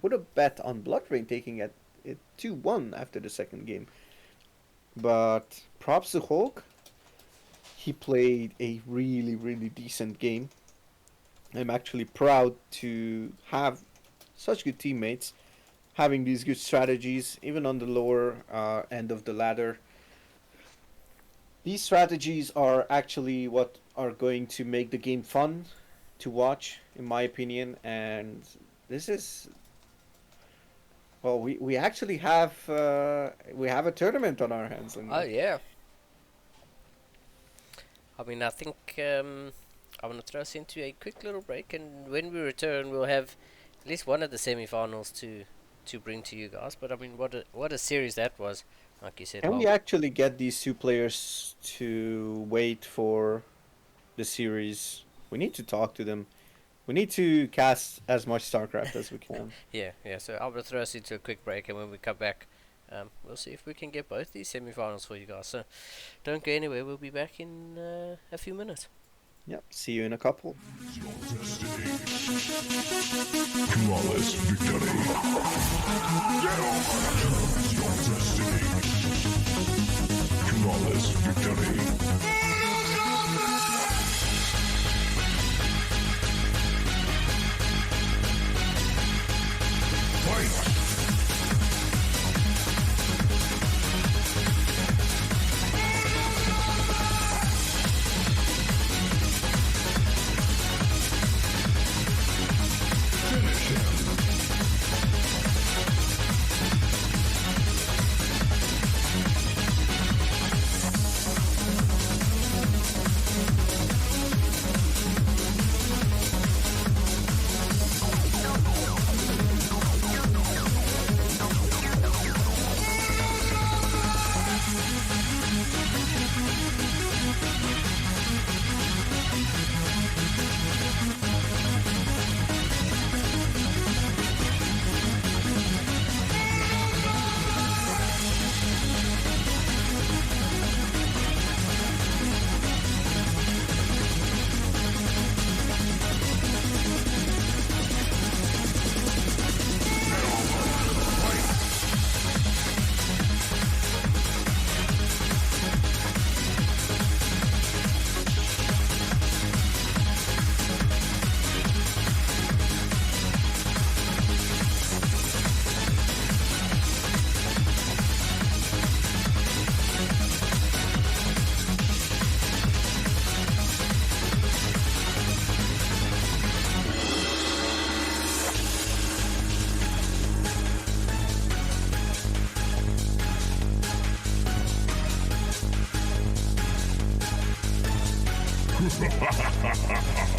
would have bet on Blood Rain taking it 2-1 after the second game. But props to Hulk. He played a really, really decent game. I'm actually proud to have such good teammates, having these good strategies, even on the lower end of the ladder. These strategies are actually what are going to make the game fun to watch, in my opinion. And this is, well, we actually have a tournament on our hands. Oh yeah. I mean, I think I'm gonna throw us into a quick little break, and when we return, we'll have at least one of the semi-finals to bring to you guys. But I mean, what a series that was, like you said. Can we Hulk. actually get these two players to wait for the series? We need to talk to them. We need to cast as much StarCraft as we can. Yeah. So I'm gonna throw us into a quick break, and when we come back, we'll see if we can get both these semi-finals for you guys. So don't go anywhere. We'll be back in a few minutes. Yep, see you in a couple. Flawless victory. Your destiny. Flawless victory.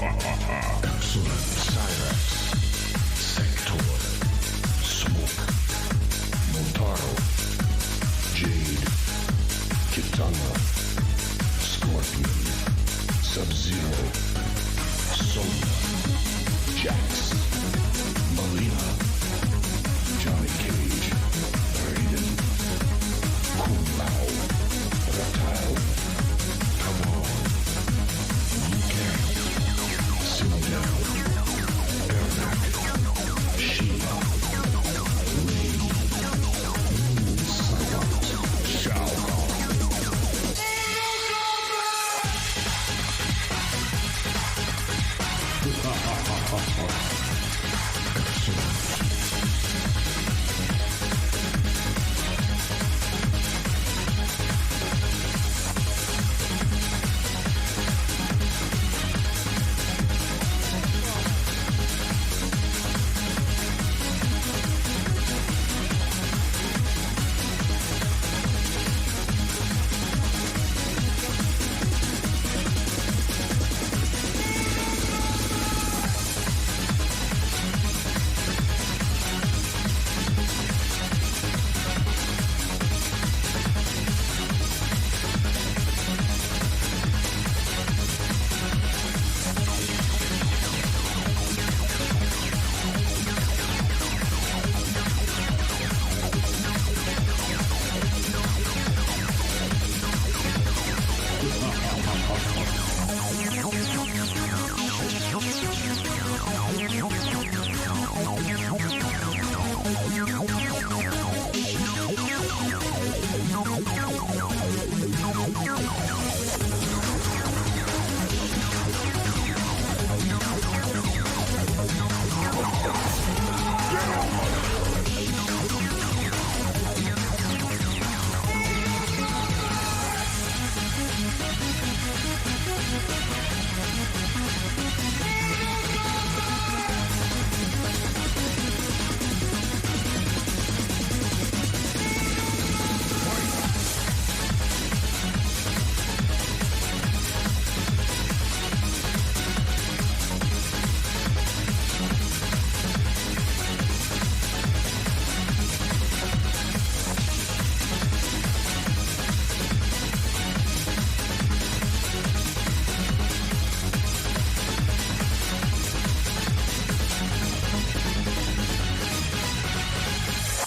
Excellent. Cyrax. Sector. Smoke. Motaro. Jade. Kitana. Scorpion. Sub-Zero.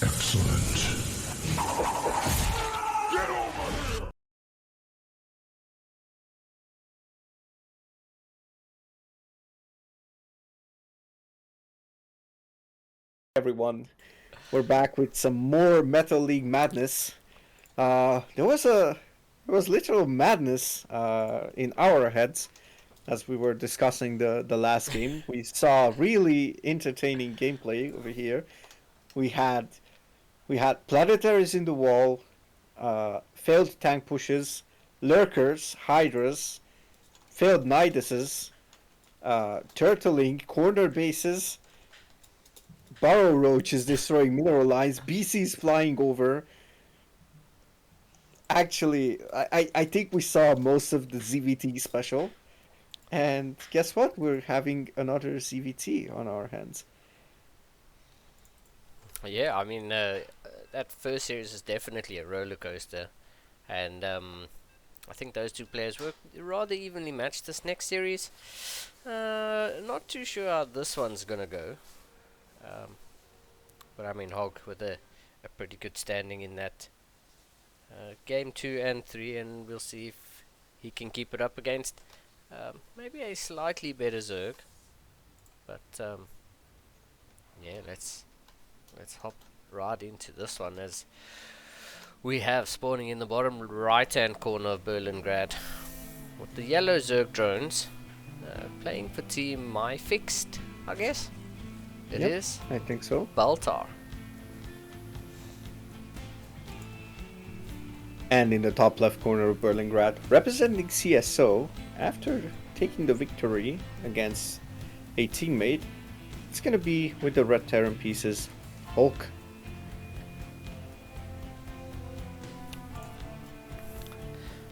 Excellent. Everyone, we're back with some more Metal League madness. There was literal madness in our heads as we were discussing the last game. We saw really entertaining gameplay over here. We had planetaries in the wall, failed tank pushes, lurkers, hydras, failed niduses, turtling, corner bases, burrow roaches destroying mineral lines, BCs flying over. Actually, I think we saw most of the ZVT special. And guess what? We're having another ZVT on our hands. Yeah, I mean, that first series is definitely a roller coaster, and I think those two players were rather evenly matched. This next series, not too sure how this one's gonna go. But I mean, Hog with a pretty good standing in that game 2 and 3, and we'll see if he can keep it up against maybe a slightly better Zerg. But yeah, let's hop right into this one, as we have spawning in the bottom right hand corner of Berlingrad with the yellow Zerg drones playing for team MyFixed, I guess it Yep, is I think so. Baltar. And in the top left corner of Berlingrad, representing CSO, after taking the victory against a teammate, it's gonna be with the red Terran pieces, Hulk.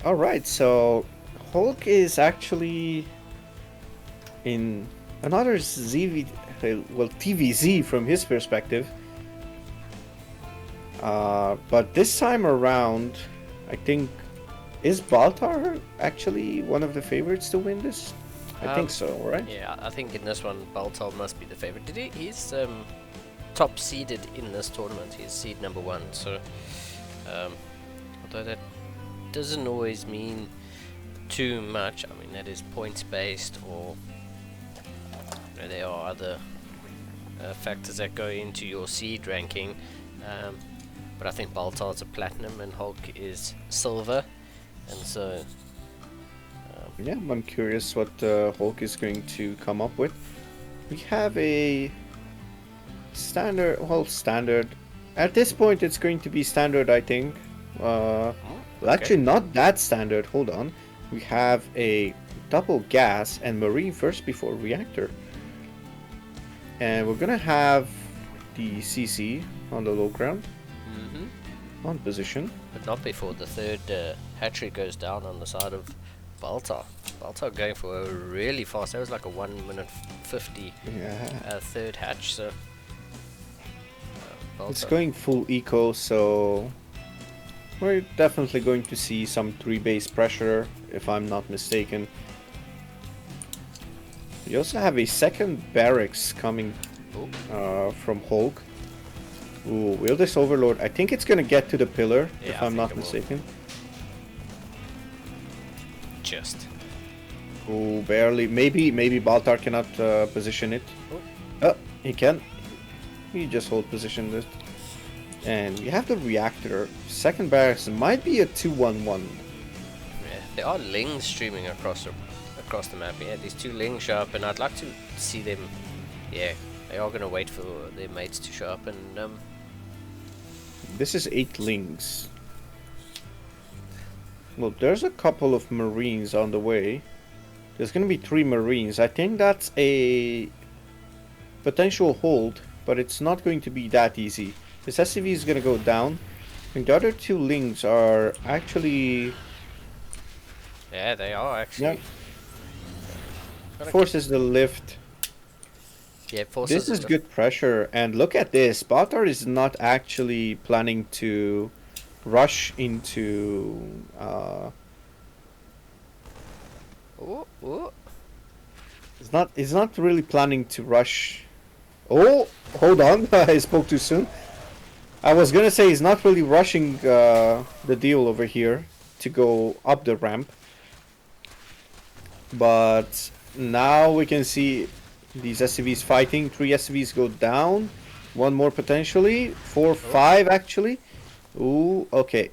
Alright, so Hulk is actually in another TVZ from his perspective. But this time around, I think, is Baltar actually one of the favorites to win this? I think so, right? Yeah, I think in this one Baltar must be the favorite. He's top seeded in this tournament. He's seed number 1, so although that doesn't always mean too much. I mean, that is points based, or there are other factors that go into your seed ranking. But I think Baltar's a platinum and Hulk is silver, and so yeah, I'm curious what Hulk is going to come up with. We have a standard, well, standard. At this point, it's going to be standard, I think. Well, actually, not that standard. Hold on. We have a double gas and marine first before reactor. And we're gonna have the CC on the low ground. On position. But not before the third hatchery goes down on the side of Baltar. Baltar going for a really fast. That was like a 1 minute 50 Yeah. third hatch. So It's Baltar. going full eco, so we're definitely going to see some 3 base pressure, if I'm not mistaken. We also have a second barracks coming from Hulk. Ooh, will this overload? I think it's gonna get to the pillar, Yeah, if I I'm think not it will. mistaken. Just. Ooh, barely. Maybe Baltar cannot position it. Oh, he can. You just hold position this. And you have the reactor. Second barracks might be a 2-1-1. Yeah, there are lings streaming across the map. Yeah, these two lings show up, and I'd like to see them. Yeah, they are gonna wait for their mates to show up, and This is 8 lings. Well, there's a couple of marines on the way. There's gonna be 3 marines. I think that's a potential hold, but it's not going to be that easy. This SCV is gonna go down, and the other 2 lings are actually yeah, they are actually. forces the lift. Yeah, forces. This is good pressure, and look at this. Baltar is not actually planning to rush into. Ooh, ooh. He's not really planning to rush. Oh, hold on! I spoke too soon. I was gonna say he's not really rushing the deal over here to go up the ramp, but now we can see these SCVs fighting. 3 SCVs go down. 1 more potentially. 4, 5 actually. Ooh, okay.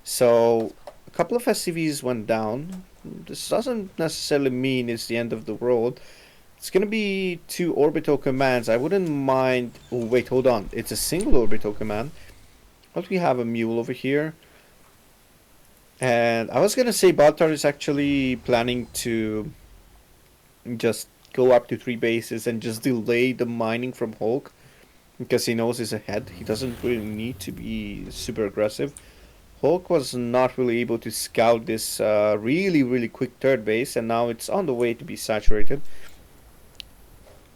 So a couple of SCVs went down. This doesn't necessarily mean it's the end of the world. It's gonna be 2 orbital commands. I wouldn't mind. Oh wait, hold on. It's a single orbital command. But we have a mule over here. And I was gonna say Baltar is actually planning to just go up to 3 bases and just delay the mining from Hulk, because he knows he's ahead. He doesn't really need to be super aggressive. Hulk was not really able to scout this really quick 3rd base, and now it's on the way to be saturated,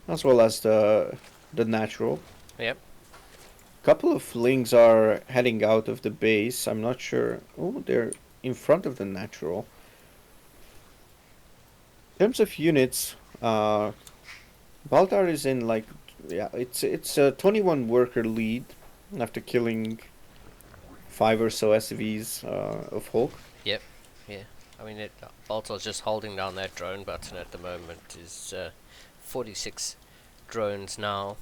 as well as the natural. Yep. Couple of lings are heading out of the base. I'm not sure. Oh, they're in front of the natural. In terms of units, Baltar is in like, yeah, it's a 21 worker lead after killing 5 or so SCVs of Hulk. Yep. Yeah. I mean, Baltar's just holding down that drone button at the moment. Is 46 drones now.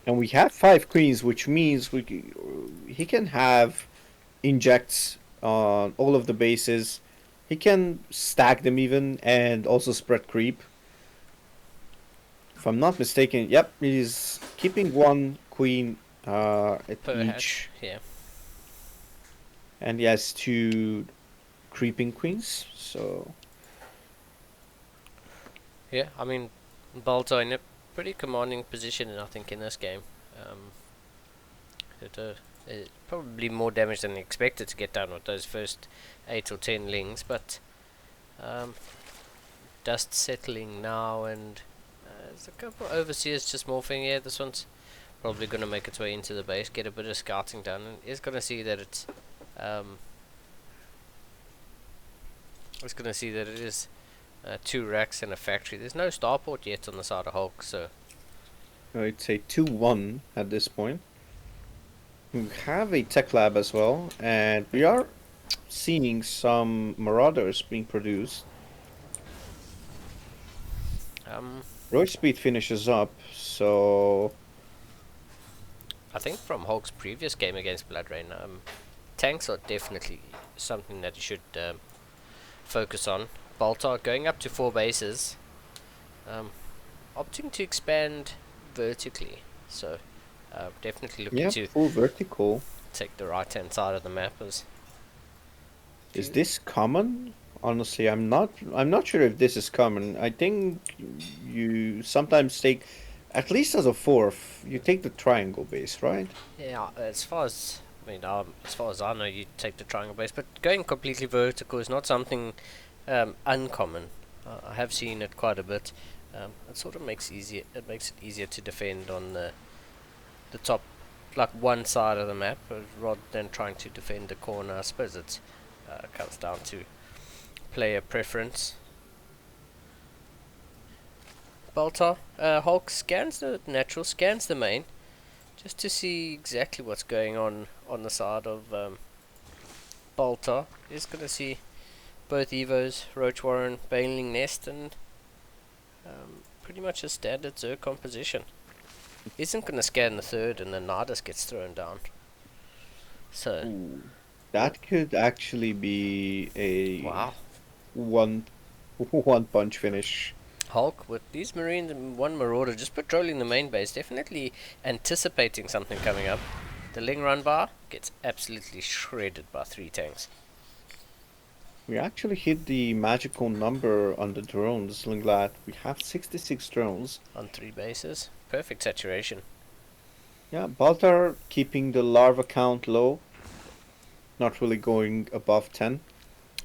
And we have 5 queens, which means he can have injects on all of the bases. He can stack them even, and also spread creep. If I'm not mistaken, yep, he's keeping 1 queen at Per each. hatch. Yeah. And he has 2 creeping queens, so... Yeah, I mean, Baltar in a pretty commanding position, I think, in this game. Probably more damage than expected to get done with those first 8 or 10 lings, but dust settling now, and there's a couple of overseers just morphing. Yeah, this one's probably going to make its way into the base, get a bit of scouting done, and is going to see that it's it is 2 racks and a factory. There's no starport yet on the side of Hulk, so I'd say 2-1 at this point. We have a tech lab as well, and we are seeing some marauders being produced. Road speed finishes up, so I think from Hulk's previous game against Bloodrain, tanks are definitely something that you should focus on. Baltar going up to 4 bases, opting to expand vertically, so definitely looking yeah, to full vertical. take the right hand side of the map. Is this common? Honestly, I'm not sure if this is common. I think you sometimes take, at least as a 4th, you take the triangle base, right? Yeah, as far as I know, you take the triangle base, but going completely vertical is not something uncommon. I have seen it quite a bit. It sort of makes it easier to defend on the top, like one side of the map, rather than trying to defend the corner. I suppose it comes down to player preference. Baltar, Hulk scans the natural, scans the main, just to see exactly what's going on the side of Baltar. He's going to see both Evos, Roach Warren, Baneling Nest, and pretty much a standard Zerg composition. Isn't gonna scan the third, and then Nidus gets thrown down. So Ooh, that could actually be a wow, one one punch finish. Hulk with these Marines and one Marauder just patrolling the main base, definitely anticipating something coming up. The Ling run bar gets absolutely shredded by 3 tanks We actually hit the magical number on the drones, Linglat. We have 66 drones. on 3 bases. Perfect saturation. Yeah, Baltar keeping the larva count low. Not really going above 10.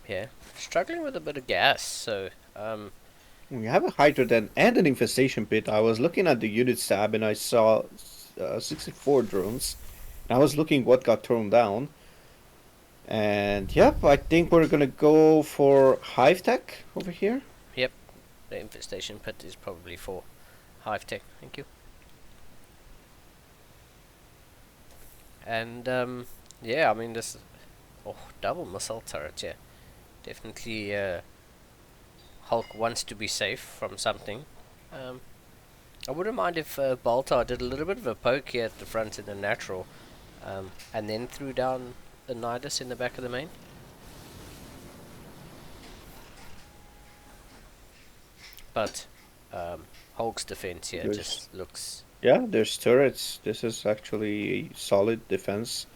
Yeah, struggling with a bit of gas. So We have a Hydroden and an infestation pit. I was looking at the unit tab and I saw 64 drones. I was looking what got thrown down. And yep, I think we're gonna go for Hive Tech over here. the infestation pit is probably for Hive Tech. Thank you. And yeah, I mean this. Oh, double missile turret. Yeah, definitely. Hulk wants to be safe from something. I wouldn't mind if Baltar did a little bit of a poke here at the front in the natural, and then threw down the Nidus in the back of the main. But Hulk's defense here There's- just looks. Yeah, there's turrets. This is actually a solid defense.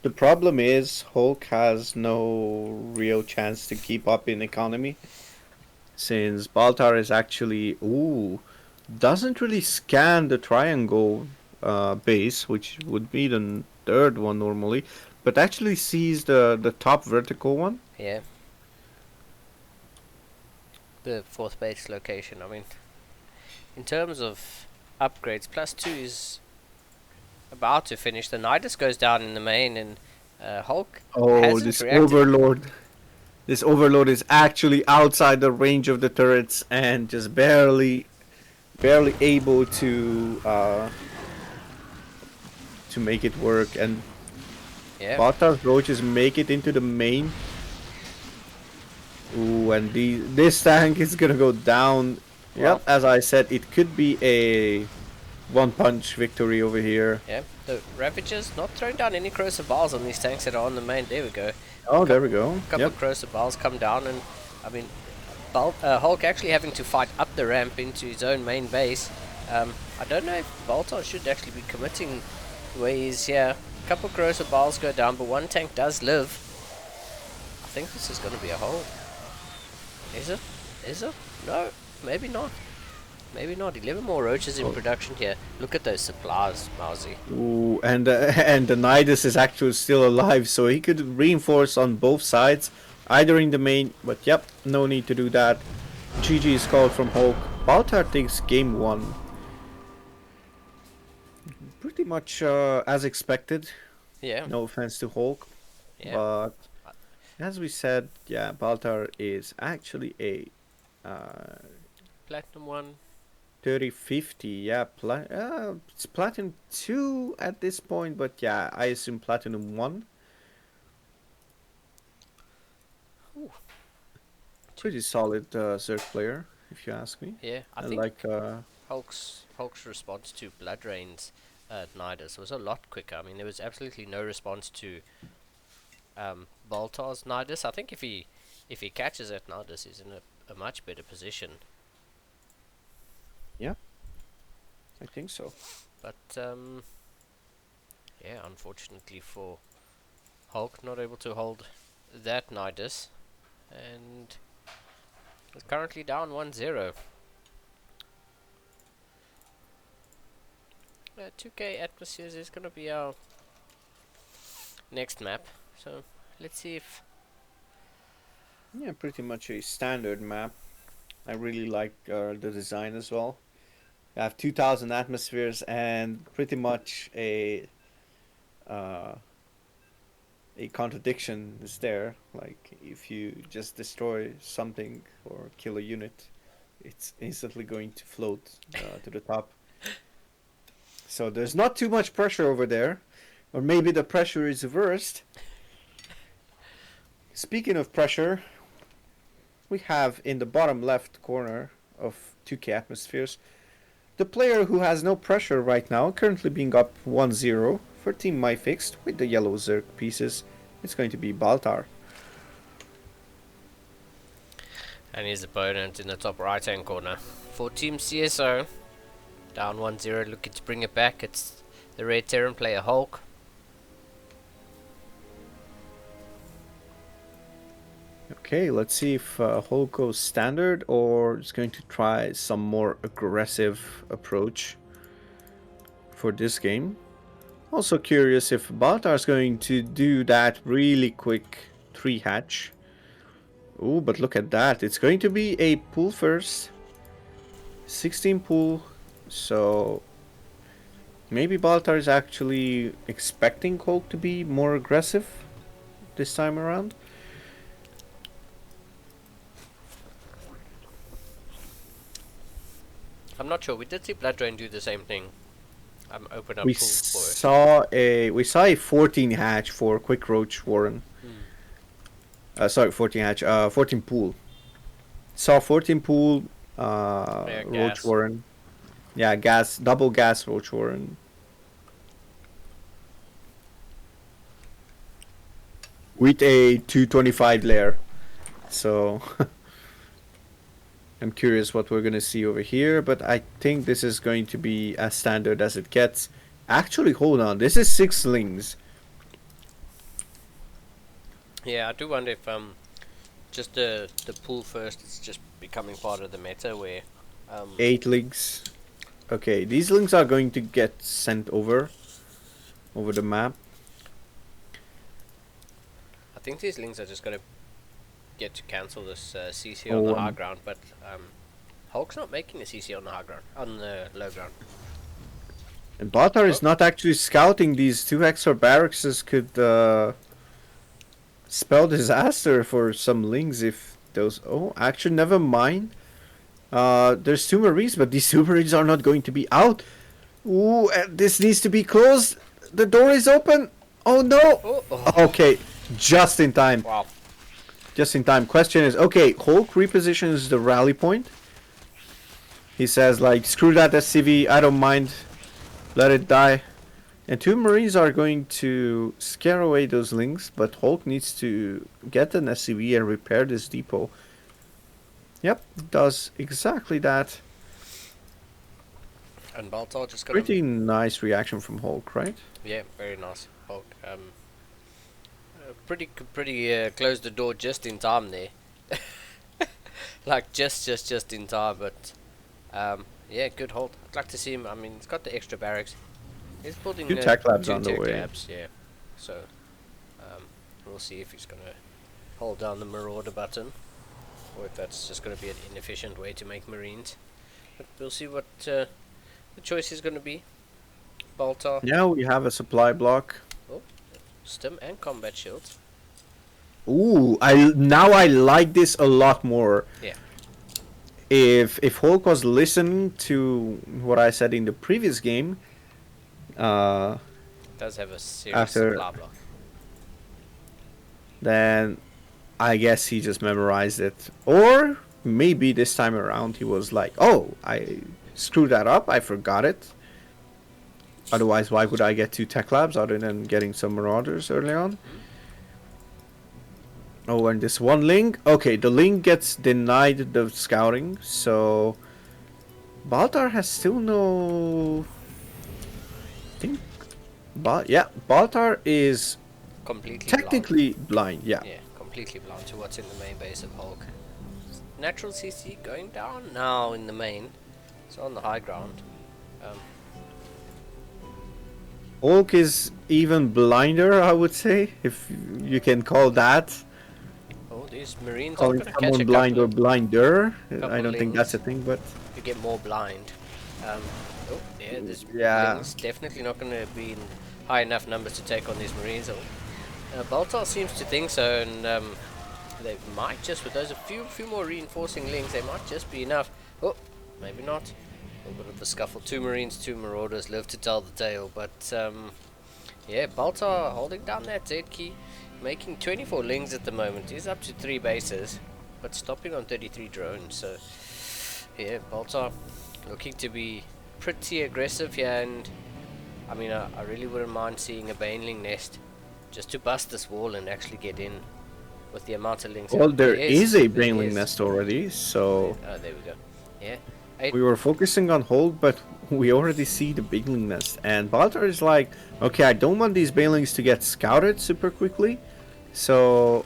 The problem is Hulk has no real chance to keep up in economy. Since Baltar is actually doesn't really scan the triangle base, which would be the third one normally, but actually sees the top vertical one. Yeah. The 4th base location. I mean, in terms of upgrades, +2 is about to finish. The Nidus goes down in the main, and Hulk Oh, hasn't this reacted. overlord. This overload is actually outside the range of the turrets and just barely able to make it work. And Yeah. Baltar's roaches make it into the main. Ooh, and this tank is gonna go down. Well. Yep, as I said, it could be a one-punch victory over here. Yeah, the Ravagers not throwing down any corrosive balls on these tanks that are on the main. There we go. Oh, there we go. Couple Yep. of corrosive balls come down, and I mean, Hulk actually having to fight up the ramp into his own main base. I don't know if Baltar should actually be committing the way he's here. A couple of corrosive balls go down, but one tank does live. I think this is going to be a hold. Is it? Is it? No, maybe not. Maybe not. 11 more roaches in production here. Look at those supplies, Mousy. Ooh, and and the Nidus is actually still alive, so he could reinforce on both sides, either in the main. But yep, no need to do that. GG is called from Hulk. Baltar takes game 1. Pretty much as expected. Yeah. No offense to Hulk, Yeah. but as we said, yeah, Baltar is actually a Platinum 1. 3050, yeah, it's Platinum 2 at this point, but yeah, I assume Platinum 1. Ooh. Pretty solid Zerg player, if you ask me. Yeah, I And think like, Hulk's response to Blood Rain's Nidus was a lot quicker. I mean, there was absolutely no response to Baltar's Nidus. I think if he catches that Nidus, he's in a much better position. I think so. But yeah, unfortunately for Hulk, not able to hold that Nidus, and is currently down 1-0. 2K Atmospheres is going to be our next map. So let's see if. Yeah, pretty much a standard map. I really like the design as well. I have 2000 atmospheres and pretty much a contradiction is there. Like if you just destroy something or kill a unit, it's instantly going to float to the top. So there's not too much pressure over there, or maybe the pressure is reversed. Speaking of pressure, we have in the bottom left corner of 2K atmospheres the player who has no pressure right now, currently being up 1-0 for Team MyFixed with the yellow Zerg pieces, it's going to be Baltar. And his opponent in the top right hand corner. For Team CSO, down 1-0, looking to bring it back. It's the Red Terran player Hulk. Okay, let's see if Hulk goes standard or is going to try some more aggressive approach for this game. Also curious if Baltar is going to do that really quick 3-hatch. Oh, but look at that. It's going to be a pool first. 16 pool. So maybe Baltar is actually expecting Hulk to be more aggressive this time around. I'm not sure. We did see Blood Drain do the same thing. Open up We pool for it. saw a 14 hatch for Quick Roach Warren. Sorry, 14 hatch. 14 pool. Saw 14 pool. Yeah, Roach gas. Warren. Yeah, gas. Double gas Roach Warren. With a 225 layer. So I'm curious what we're gonna see over here, but I think this is going to be as standard as it gets. Actually, hold on. This is 6 lings. Yeah, I do wonder if just the pool first is just becoming part of the meta where 8 links. Okay, these links are going to get sent over the map. I think these links are just gonna get to cancel this CC on the high ground, but Hulk's not making a CC on the high ground, on the low ground. And Baltar is not actually scouting. These 2 extra barracks could spell disaster for some links if those... Oh, actually, never mind. There's 2 Marines, but these 2 Marines are not going to be out. Ooh, and this needs to be closed. The door is open. Oh, no. Okay, just in time. Wow. Just in time. Question is, okay, Hulk repositions the rally point. He says, like, screw that SCV, I don't mind. Let it die. And 2 Marines are going to scare away those links, but Hulk needs to get an SCV and repair this depot. Yep, does exactly that. And Baltar just got Pretty nice reaction from Hulk, right? yeah, very nice. Hulk pretty closed the door just in time there. Like just in time, but yeah, good hold. I'd like to see him. I mean, he's got the extra barracks. He's building 2 tech labs 2 on the tech way. labs, yeah. So we'll see if he's gonna hold down the Marauder button, or if that's just gonna be an inefficient way to make Marines. But we'll see what the choice is gonna be. Baltar, Now we have a supply block. stim, and combat shields. Ooh, now I like this a lot more. Yeah. If Hulk was listening to what I said in the previous game, Does have a serious After- supply block. then I guess he just memorized it. Or maybe this time around he was like, oh, I screwed that up, I forgot it. Otherwise, why would I get 2 tech labs other than getting some marauders early on? Oh, and this one link. Okay, the link gets denied the scouting, so Baltar has still no... I think... yeah, Baltar is Completely technically blind, yeah. blind. Yeah, completely blind to what's in the main base of Hulk. Natural CC going down now in the main. It's on the high ground. Hulk is even blinder, I would say, if you can call that. Oh, these Marines are Calling going to catch someone a blind couple or blinder. couple I don't think links. that's a thing, but... You get more blind. Oh, yeah, this Yeah. is definitely not going to be in high enough numbers to take on these Marines. Baltar seems to think so, and they might just, with those a few more reinforcing links, they might just be enough. Oh, maybe not. A little bit of a scuffle. 2 Marines, 2 Marauders live to tell the tale, but yeah, Baltar holding down that Z key, making 24 lings at the moment. He's up to 3 bases, but stopping on 33 drones. So yeah, Baltar looking to be pretty aggressive here, and I mean, I really wouldn't mind seeing a Baneling nest just to bust this wall and actually get in with the amount of lings. Well, there is a there Baneling is. nest already, so Oh, there we go. Yeah. Eight, we were focusing on hold, but we already see the Baneling nest. And Baltar is like, okay, I don't want these Banelings to get scouted super quickly, so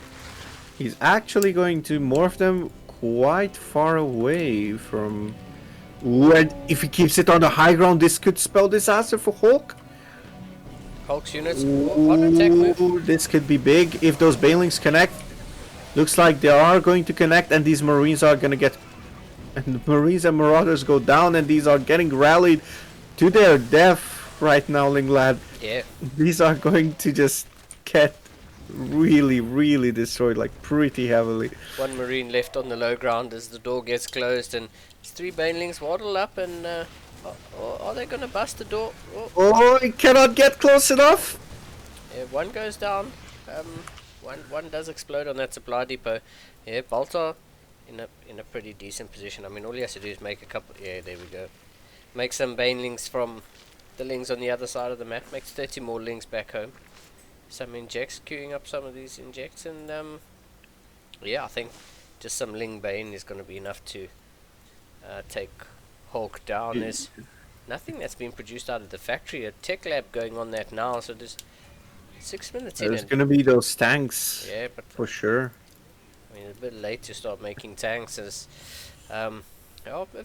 he's actually going to morph them quite far away from... Ooh, and if he keeps it on the high ground, this could spell disaster for Hulk. Hulk's units on attack move. Ooh, this could be big if those Banelings connect. Looks like they are going to connect, and these Marines are going to get... And the Marines and Marauders go down, and these are getting rallied to their death right now, Linglad. Yeah. These are going to just get really, really destroyed, like pretty heavily. One Marine left on the low ground as the door gets closed, and there's 3 Banelings waddle up, and are they going to bust the door? Oh, it cannot get close enough! Yeah, one goes down. One does explode on that supply depot. Yeah, Baltar in a pretty decent position. I mean, all he has to do is make a couple. Yeah, there we go. Make some Banelings from the lings on the other side of the map. Makes 30 more lings back home. Some injects, queuing up some of these injects, and yeah, I think just some Ling Bane is going to be enough to take Hulk down. There's nothing that's been produced out of the factory. A tech lab going on that now, so there's 6 minutes in. There's and- gonna be those tanks, yeah, but for sure. I mean, a bit late to start making tanks. As a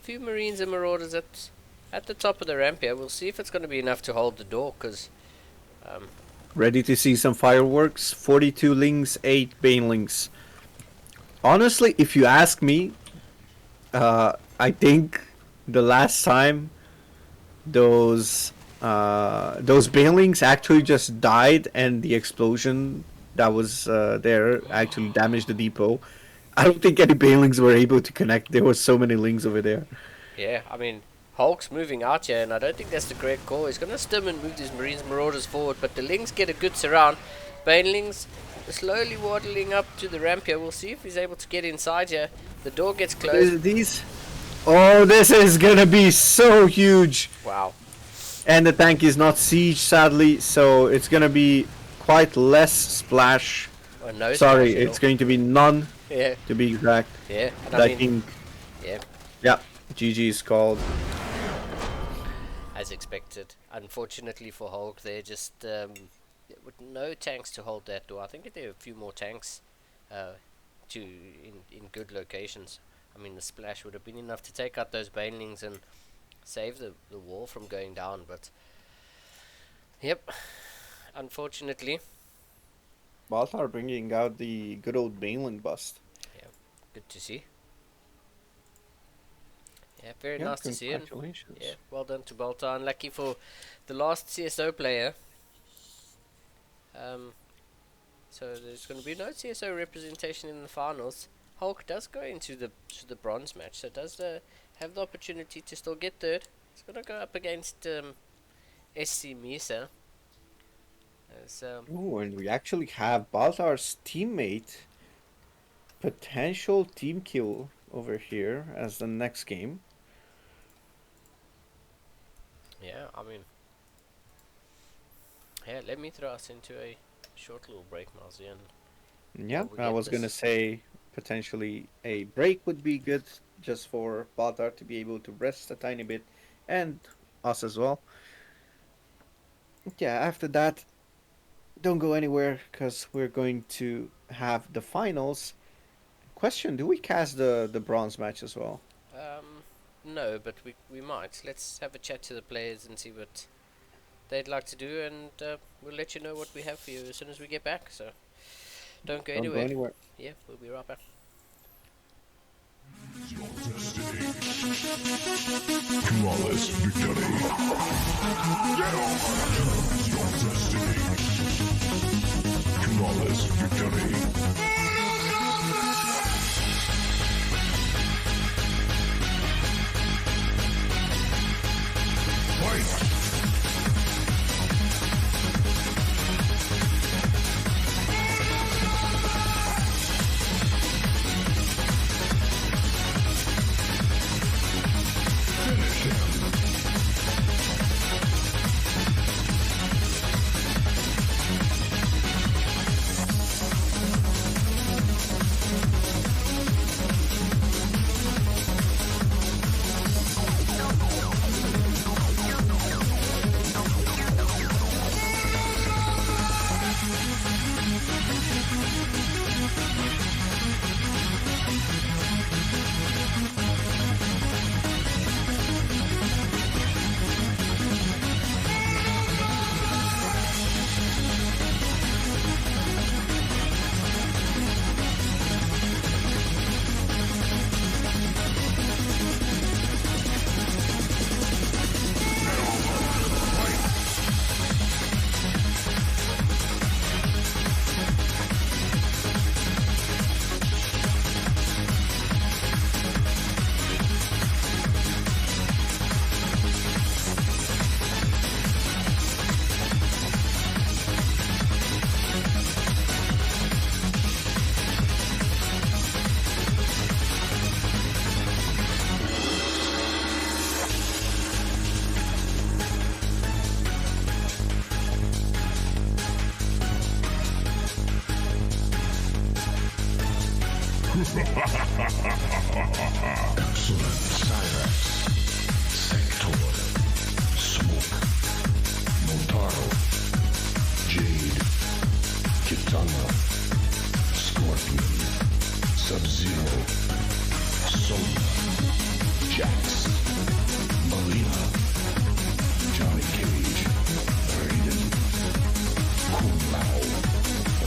few Marines and Marauders at the top of the ramp here. We'll see if it's going to be enough to hold the door, because Ready to see some fireworks. 42 lings, 8 banelings. Honestly, if you ask me, I think the last time those banelings actually just died, and the explosion that was there actually damaged the depot. I don't think any banelings were able to connect. There were so many lings over there. yeah, I mean, Hulk's moving out here, and I don't think that's the correct call. He's going to stim and move these Marines and Marauders forward, but the Lings get a good surround. Banelings slowly waddling up to the ramp here. We'll see if he's able to get inside here. The door gets closed. Oh, this is gonna be so huge. Wow. And the tank is not siege, sadly, so it's gonna be quite less splash. Oh, no Sorry, splash at it's all. going to be none, Yeah, to be exact. yeah. And I I mean, think, yeah, yeah, GG is called. as expected. Unfortunately for Hulk, they're just with no tanks to hold that door. I think if there are a few more tanks in good locations, I mean, the splash would have been enough to take out those banelings and save the wall from going down. But yep, unfortunately, Baltar bringing out the good old Baneling bust. good to see. Yeah, very Yeah, nice to see him. congratulations. Yeah, well done to Baltar. Unlucky for the last CSO player. So there's going to be no CSO representation in the finals. Hulk does go into the bronze match, so does have the opportunity to still get third. He's going to go up against SC Misa. Ooh, and we actually have Baltar's teammate, potential team kill over here as the next game. Yeah, I mean, yeah, let me throw us into a short little break, Marzi, and Yeah, we I get was gonna this. say potentially a break would be good just for Baltar to be able to rest a tiny bit, and us as well. Yeah, after that, don't go anywhere because we're going to have the finals. Question: do we cast the bronze match as well? no, but we might. Let's have a chat to the players and see what they'd like to do, and we'll let you know what we have for you as soon as we get back. So don't go Don't anywhere. go anywhere. Yeah, we'll be right back. Flawless victory. Flawless victory. Fight! Finish him. Cyrax, Sector, Smoke, Motaro, Jade, Kitana, Scorpion, Sub-Zero, Sonya, Jax, Melina, Johnny Cage, Raiden, Kung Lao,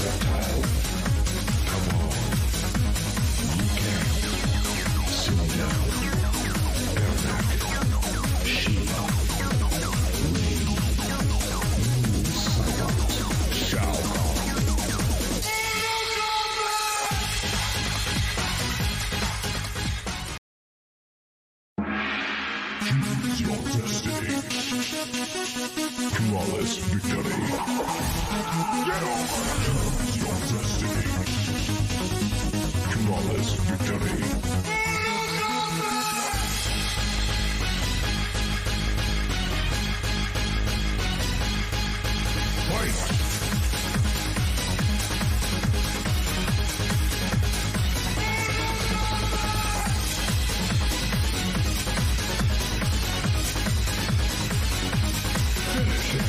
Reptile, Come On, Liu Kang, Simon Down, Ermac, Sheila, Lee, Psylocke, Shao Kahn. Choose your destiny. Flawless victory. Choose your destiny. Flawless victory. Fight! Finish him.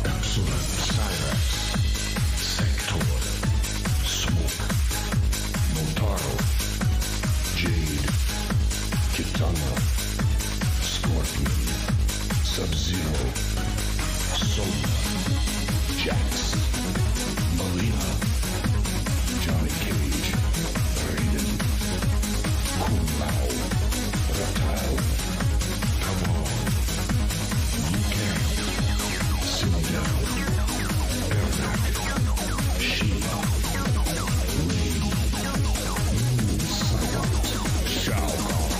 Excellent. Cyrax, Sector, Smoke, Motaro, Jade, Kitana, Scorpion, Sub-Zero, Sonya, Jax, Melina, Johnny Cage, Raiden, Kung Lao, Reptile, Come On, Liu Kang, Simon Down, Ermac, Sheila, Lee, Psylocke, Shao Kahn.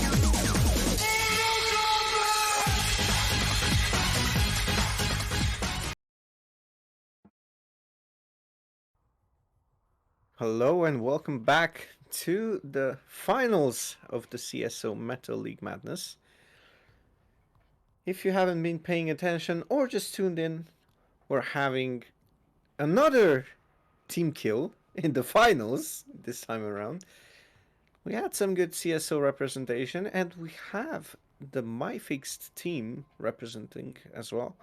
Hello and welcome back to the finals of the CSO Metal League Madness. If you haven't been paying attention or just tuned in, we're having another team kill in the finals this time around. We had some good CSO representation and we have the MyFixed team representing as well.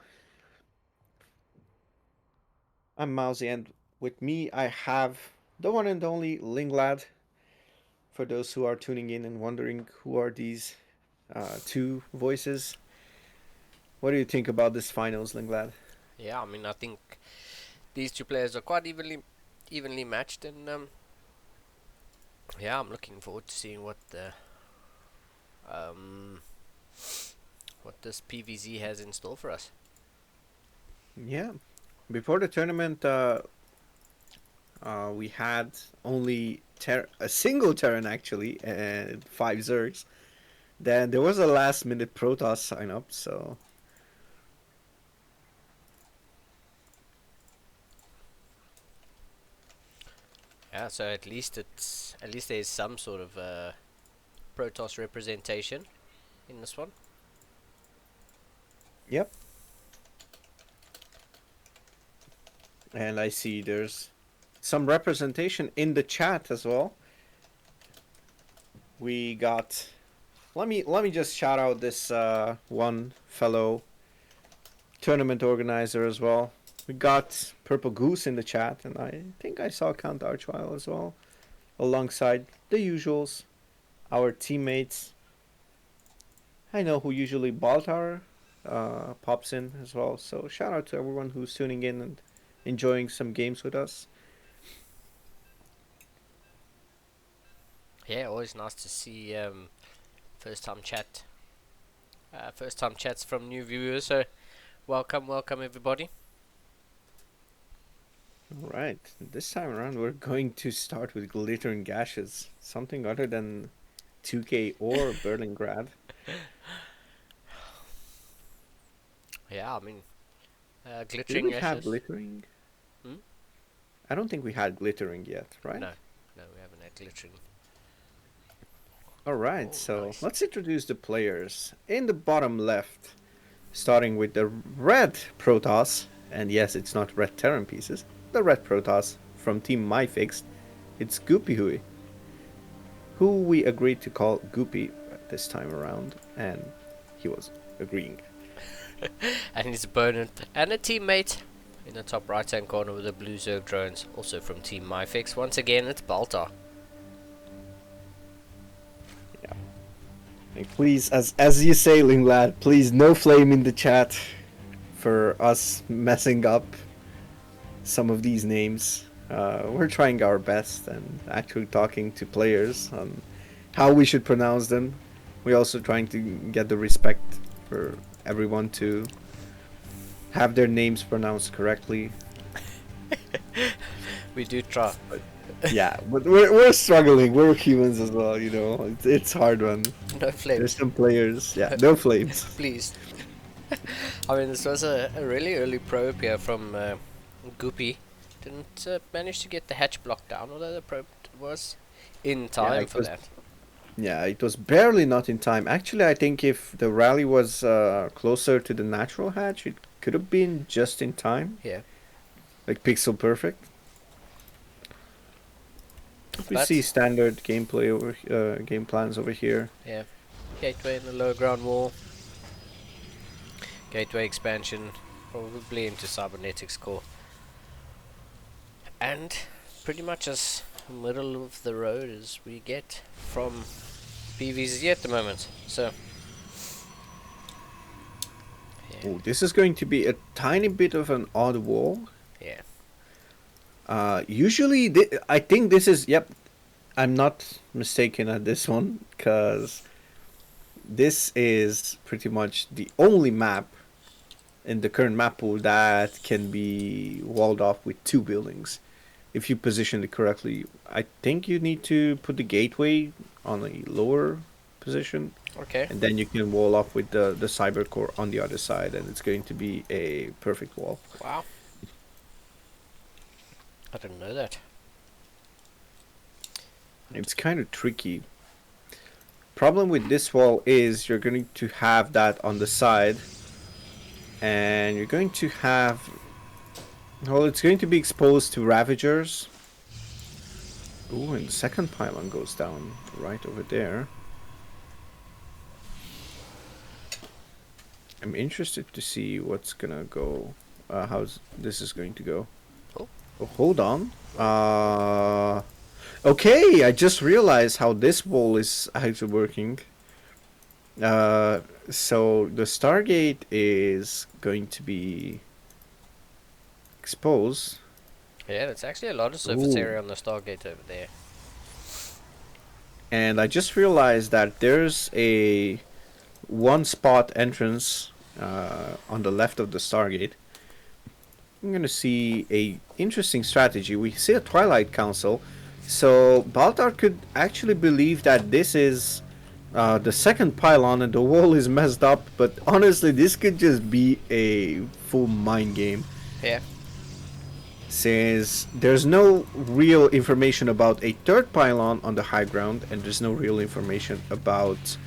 I'm Mousy and with me I have the one and only Linglad. For those who are tuning in and wondering who are these two voices, what do you think about this finals, Linglad? Yeah, I mean, I think these two players are quite evenly matched, and yeah, I'm looking forward to seeing what this PVZ has in store for us. Yeah, before the tournament, we had only a single Terran actually, and 5 Zergs. Then there was a last minute Protoss sign up, so Yeah, so at least there's some sort of Protoss representation. in this one. Yep. And I see there's some representation in the chat as well. We got. Let me just shout out this one fellow tournament organizer as well. We got Purple Goose in the chat, and I think I saw Count Archwile as well, alongside the usuals, our teammates. I know who usually Baltar pops in as well, so shout out to everyone who's tuning in and enjoying some games with us. Yeah, always nice to see first time chats from new viewers. So welcome everybody. Alright, this time around we're going to start with Glittering Gashes, something other than 2K or Berlingrad. Yeah, I mean, Did glittering we have ashes. Glittering? Hmm? I don't think we had Glittering yet, right? No, we haven't had glittering. Alright, Oh, so nice. let's introduce the players. In the bottom left, starting with the red Protoss, and yes, it's not red Terran pieces, the red Protoss from Team MyFixed, it's Goopy Hui, who we agreed to call Goopy this time around, and he was agreeing. And his opponent and a teammate in the top right hand corner with the blue Zerg drones, also from Team MyFix. Once again, it's Baltar. And please, as you say, Linglad, please no flame in the chat for us messing up some of these names. We're trying our best and actually talking to players on how we should pronounce them. We're also trying to get the respect for everyone to have their names pronounced correctly. We do try. Yeah, but we're struggling. We're humans as well, you know. It's hard one. No There's flames, some players, yeah, no flames. please. I mean, this was a really early probe here from Goopy. Didn't manage to get the hatch block down, although the probe was in time it for was- that. Yeah, it was barely not in time. Actually, I think if the rally was closer to the natural hatch, it could have been just in time. Yeah. Like pixel perfect. We But- see standard gameplay over game plans over here. Yeah. Gateway in the lower ground wall. Gateway expansion, probably into cybernetics core. And pretty much as middle of the road as we get from PVZ at the moment. So yeah. Oh, this is going to be a tiny bit of an odd wall. Yeah. Usually, I think this is, yep, I'm not mistaken at this one, because this is pretty much the only map in the current map pool that can be walled off with two buildings. If you position it correctly, I think you need to put the gateway on a lower position, Okay. and then you can wall off with the cyber core on the other side, and it's going to be a perfect wall. Wow. I didn't know that. It's kind of tricky. Problem with this wall is you're going to have that on the side, and you're going to have, well, it's going to be exposed to Ravagers. Ooh, and the second pylon goes down right over there. I'm interested to see what's gonna go, how this is going to go. Oh. Oh, hold on. Okay, I just realized how this wall is actually working. So the Stargate is going to be exposed. Yeah, there's actually a lot of surface Ooh. area on the Stargate over there. And I just realized that there's a one spot entrance on the left of the Stargate. I'm gonna see a interesting strategy. We see a Twilight Council, so Baltar could actually believe that this is the second pylon and the wall is messed up. But honestly, this could just be a full mind game, Yeah. since there's no real information about a third pylon on the high ground, and there's no real information about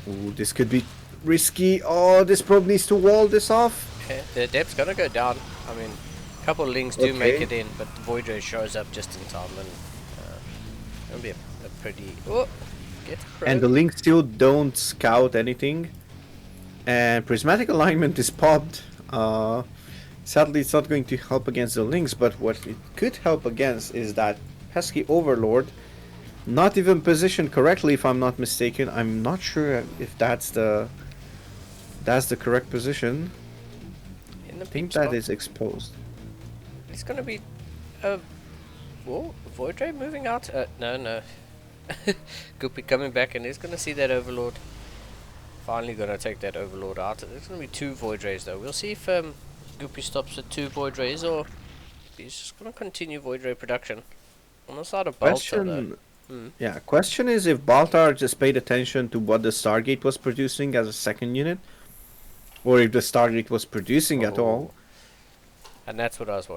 Ooh, this could be risky. Oh, this probe needs to wall this off. Okay, the depth's gonna go down. I mean, a couple of links do make Okay. it in, but the Void Ray shows up just in time, and it'll be a pretty. Oh, get And the probe. links still don't scout anything. And prismatic alignment is popped. Sadly, it's not going to help against the links, but what it could help against is that pesky overlord. Not even positioned correctly, if I'm not mistaken. I'm not sure if that's the correct position. In the I think peep that spot. is exposed. It's gonna be a Void Ray moving out. No. Goopy coming back, and he's gonna see that Overlord. Finally gonna take that Overlord out. There's gonna be 2 Void Rays though. We'll see if Goopy stops at 2 Void Rays, or he's just gonna continue Void Ray production. On the side of Baltar though. Question. Yeah, question is if Baltar just paid attention to what the Stargate was producing as a second unit, or if the Stargate was producing at all. And that's what I was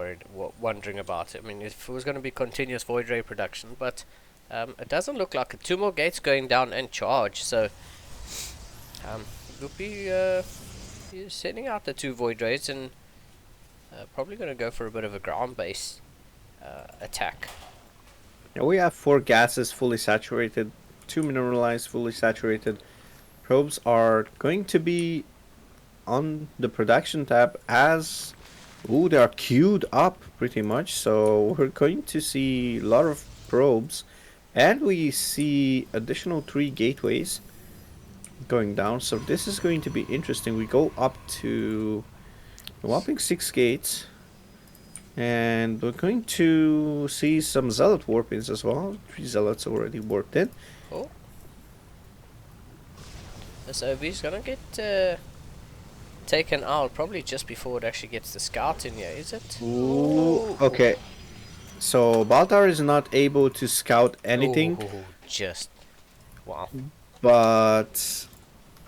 wondering about. I mean, if it was going to be continuous Void Ray production, but it doesn't look like it. 2 more gates going down and charge, so Goopy is sending out the 2 Void Rays and probably going to go for a bit of a ground base attack. Yeah, we have 4 gases fully saturated, 2 mineralized fully saturated. Probes are going to be on the production tab as... Ooh, they are queued up pretty much, so we're going to see a lot of probes. And we see additional 3 gateways going down, so this is going to be interesting. We go up to a whopping 6 gates. And we're going to see some Zealot warpings as well. 3 Zealots already warped in. Oh. This OB's going to get taken out probably just before it actually gets the scout in here, is it? Ooh, okay. So Baltar is not able to scout anything, Ooh, just wow. but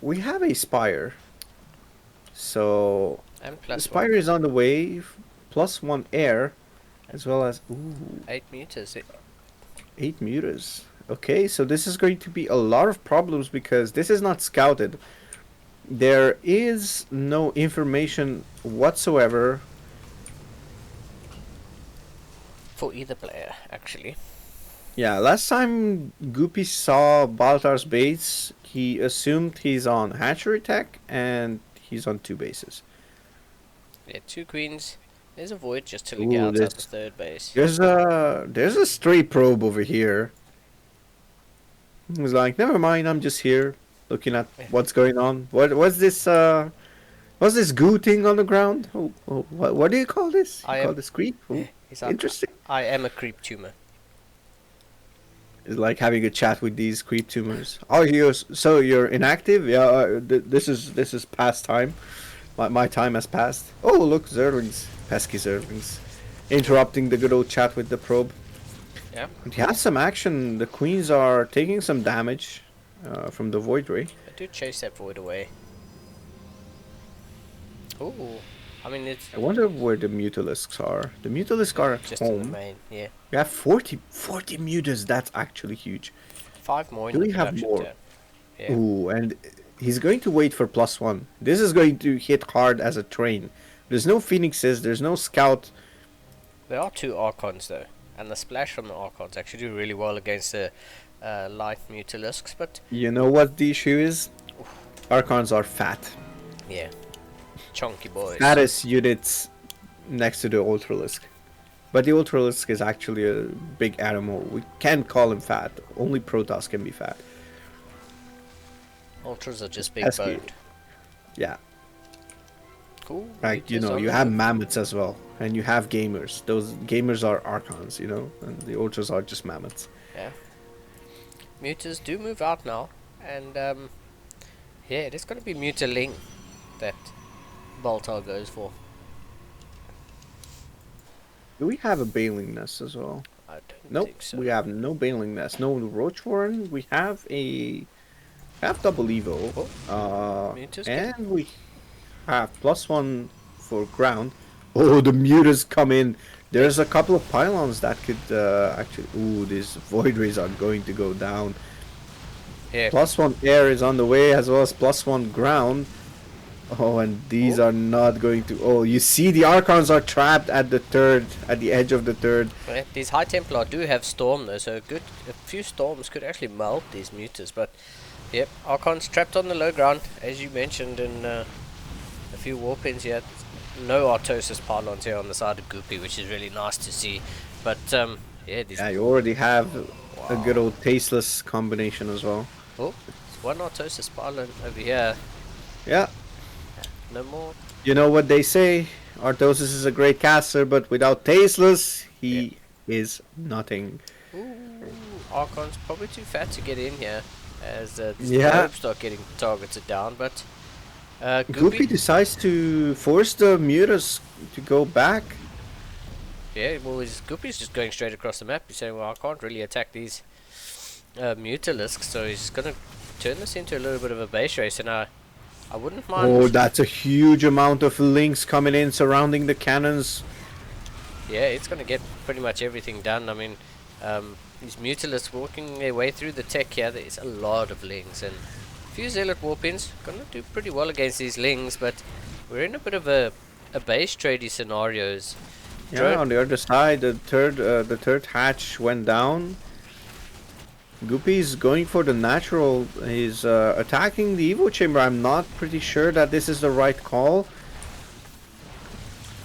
we have a Spire. So And the plus Spire is on the way, +1 air, as well as 8 meters. 8 mutas. Okay, so this is going to be a lot of problems because this is not scouted. There is no information whatsoever. For either player, actually. Yeah, last time Goopy saw Baltar's base, he assumed he's on hatchery tech and he's on 2 bases. Yeah, 2 queens. There's a void just to Ooh, out this- the 3rd base. There's a stray probe over here. He's like, never mind, I'm just here looking at what's going on. What's this goo thing on the ground? What do you call this? You I call am- this creep? Oh, He's like, interesting. I am a creep tumor. It's like having a chat with these creep tumors. Oh, you're inactive? Yeah, this is past time. My time has passed. Oh, look, Zerlings, pesky Zerlings, interrupting the good old chat with the probe. Yeah. We have some action. The queens are taking some damage from the Void Ray. I do chase that void away. Ooh. I mean, it's I wonder where the Mutalisks are. The Mutalisks are at just in the home. main. Yeah. We have 40 mutas. That's actually huge. 5 more in Do the we have production more? tab. Yeah. Ooh, and he's going to wait for +1. This is going to hit hard as a train. There's no Phoenixes, there's no Scout. There are 2 Archons though, and the splash from the Archons actually do really well against the light Mutalisks, but You know what the issue is? Archons are fat. yeah. Chunky boys. Fattest units next to the Ultralisk. But the Ultralisk is actually a big animal. We can't call him fat. Only Protoss can be fat. Ultras are just big Pesky. boned. Yeah. Cool. Like, you Mutas know, on you the have move. mammoths as well. And you have gamers. Those gamers are Archons, you know? And the Ultras are just mammoths. Yeah. Mutas do move out now, and yeah, it is going to be Mutaling that Baltar goes for. Do we have a Bailing Nest as well? I don't Nope, think so. we have no Bailing Nest. No Roach Warren. We have double Evo. Mutas And we have +1 for ground. Oh, the Mutas come in. There's a couple of pylons that could actually... Ooh, these Void Rays are going to go down. Yeah. +1 air is on the way, as well as +1 ground. Oh, and these are not going to. Oh, you see, the Archons are trapped at the edge of the third. Yeah, these High Templar do have Storm though, so a few Storms could actually melt these Mutas, but yep, Archon's trapped on the low ground, as you mentioned, and a few Warpins here. No Artosis Pylons here on the side of Goopy, which is really nice to see. But yeah, these Yeah, you already have a good old tasteless combination as well. oh, it's one Artosis Pylon over here. Yeah, No more. you know what they say. Artosis is a great caster, but without tasteless, he is nothing. Ooh, Archon's probably too fat to get in here, as these Yeah. probes start getting targeted down. But Goopy Goopy, decides to force the Mutas to go back. yeah, well, Goopy's just going straight across the map. He's saying, well, I can't really attack these Mutalisks, so he's gonna turn this into a little bit of a base race, and I wouldn't mind. Oh, that's a huge amount of links coming in, surrounding the cannons. Yeah, it's gonna get pretty much everything done. I mean, these Mutalisks working their way through the tech here. There's a lot of lings and a few Zealot Warpins. Gonna do pretty well against these lings, but we're in a bit of a base tradey scenarios. Yeah, on the other side, the third hatch went down. Goopy's going for the natural. He's attacking the Evo Chamber. I'm not pretty sure that this is the right call.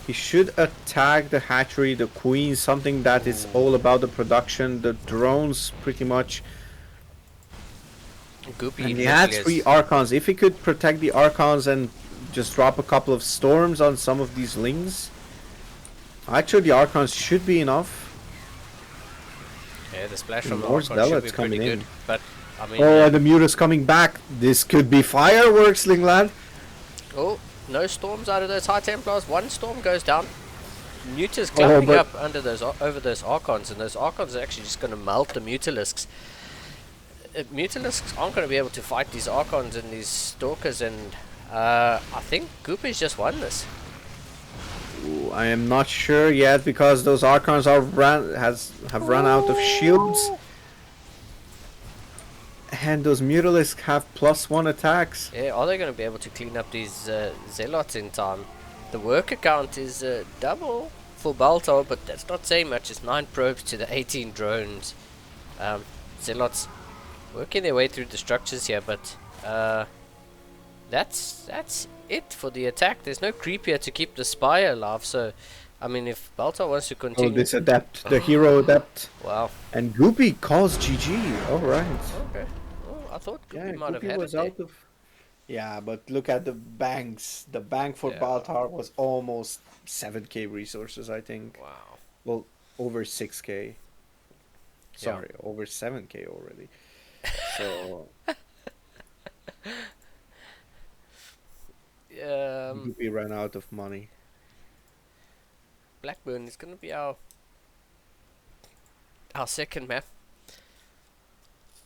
He should attack the hatchery, the queen, something that is all about the production. The drones, pretty much. Goopy And he has literally 3 Archons. If he could protect the Archons and just drop a couple of storms on some of these lings. Actually, the Archons should be enough. yeah, the splash from the More Archon should be zealots pretty coming good. in. But I mean, Oh, and the Muta's coming back. This could be fireworks, Linglad. oh, no storms out of those High Templars. One storm goes down. Muta's clamping but- up under those over those Archons, and those Archons are actually just going to melt the Mutalisks. Mutalisks aren't going to be able to fight these Archons and these Stalkers, and I think Goopy's just won this. Ooh, I am not sure yet because those Archons are have run out of shields. And those Mutalisks have +1 attacks. Yeah, are they going to be able to clean up these Zealots in time? The worker count is double for Baltar, but that's not saying much. It's 9 probes to the 18 drones. Zealots working their way through the structures here, but that's it for the attack. There's no creep here to keep the spy alive, so I mean, if Baltar wants to Oh, continue... this adept, the hero adept. Wow. And Goopy calls GG. Alright. Okay. Oh, I thought Yeah, Goopy might have Goopy had was it there. out of. Yeah, but look at the banks. The bank for Yeah. Baltar was almost 7k resources, I think. Wow. Well, over 6k. Sorry, over 7k already. So Goopy ran out of money. Blackburn is going to be our second map.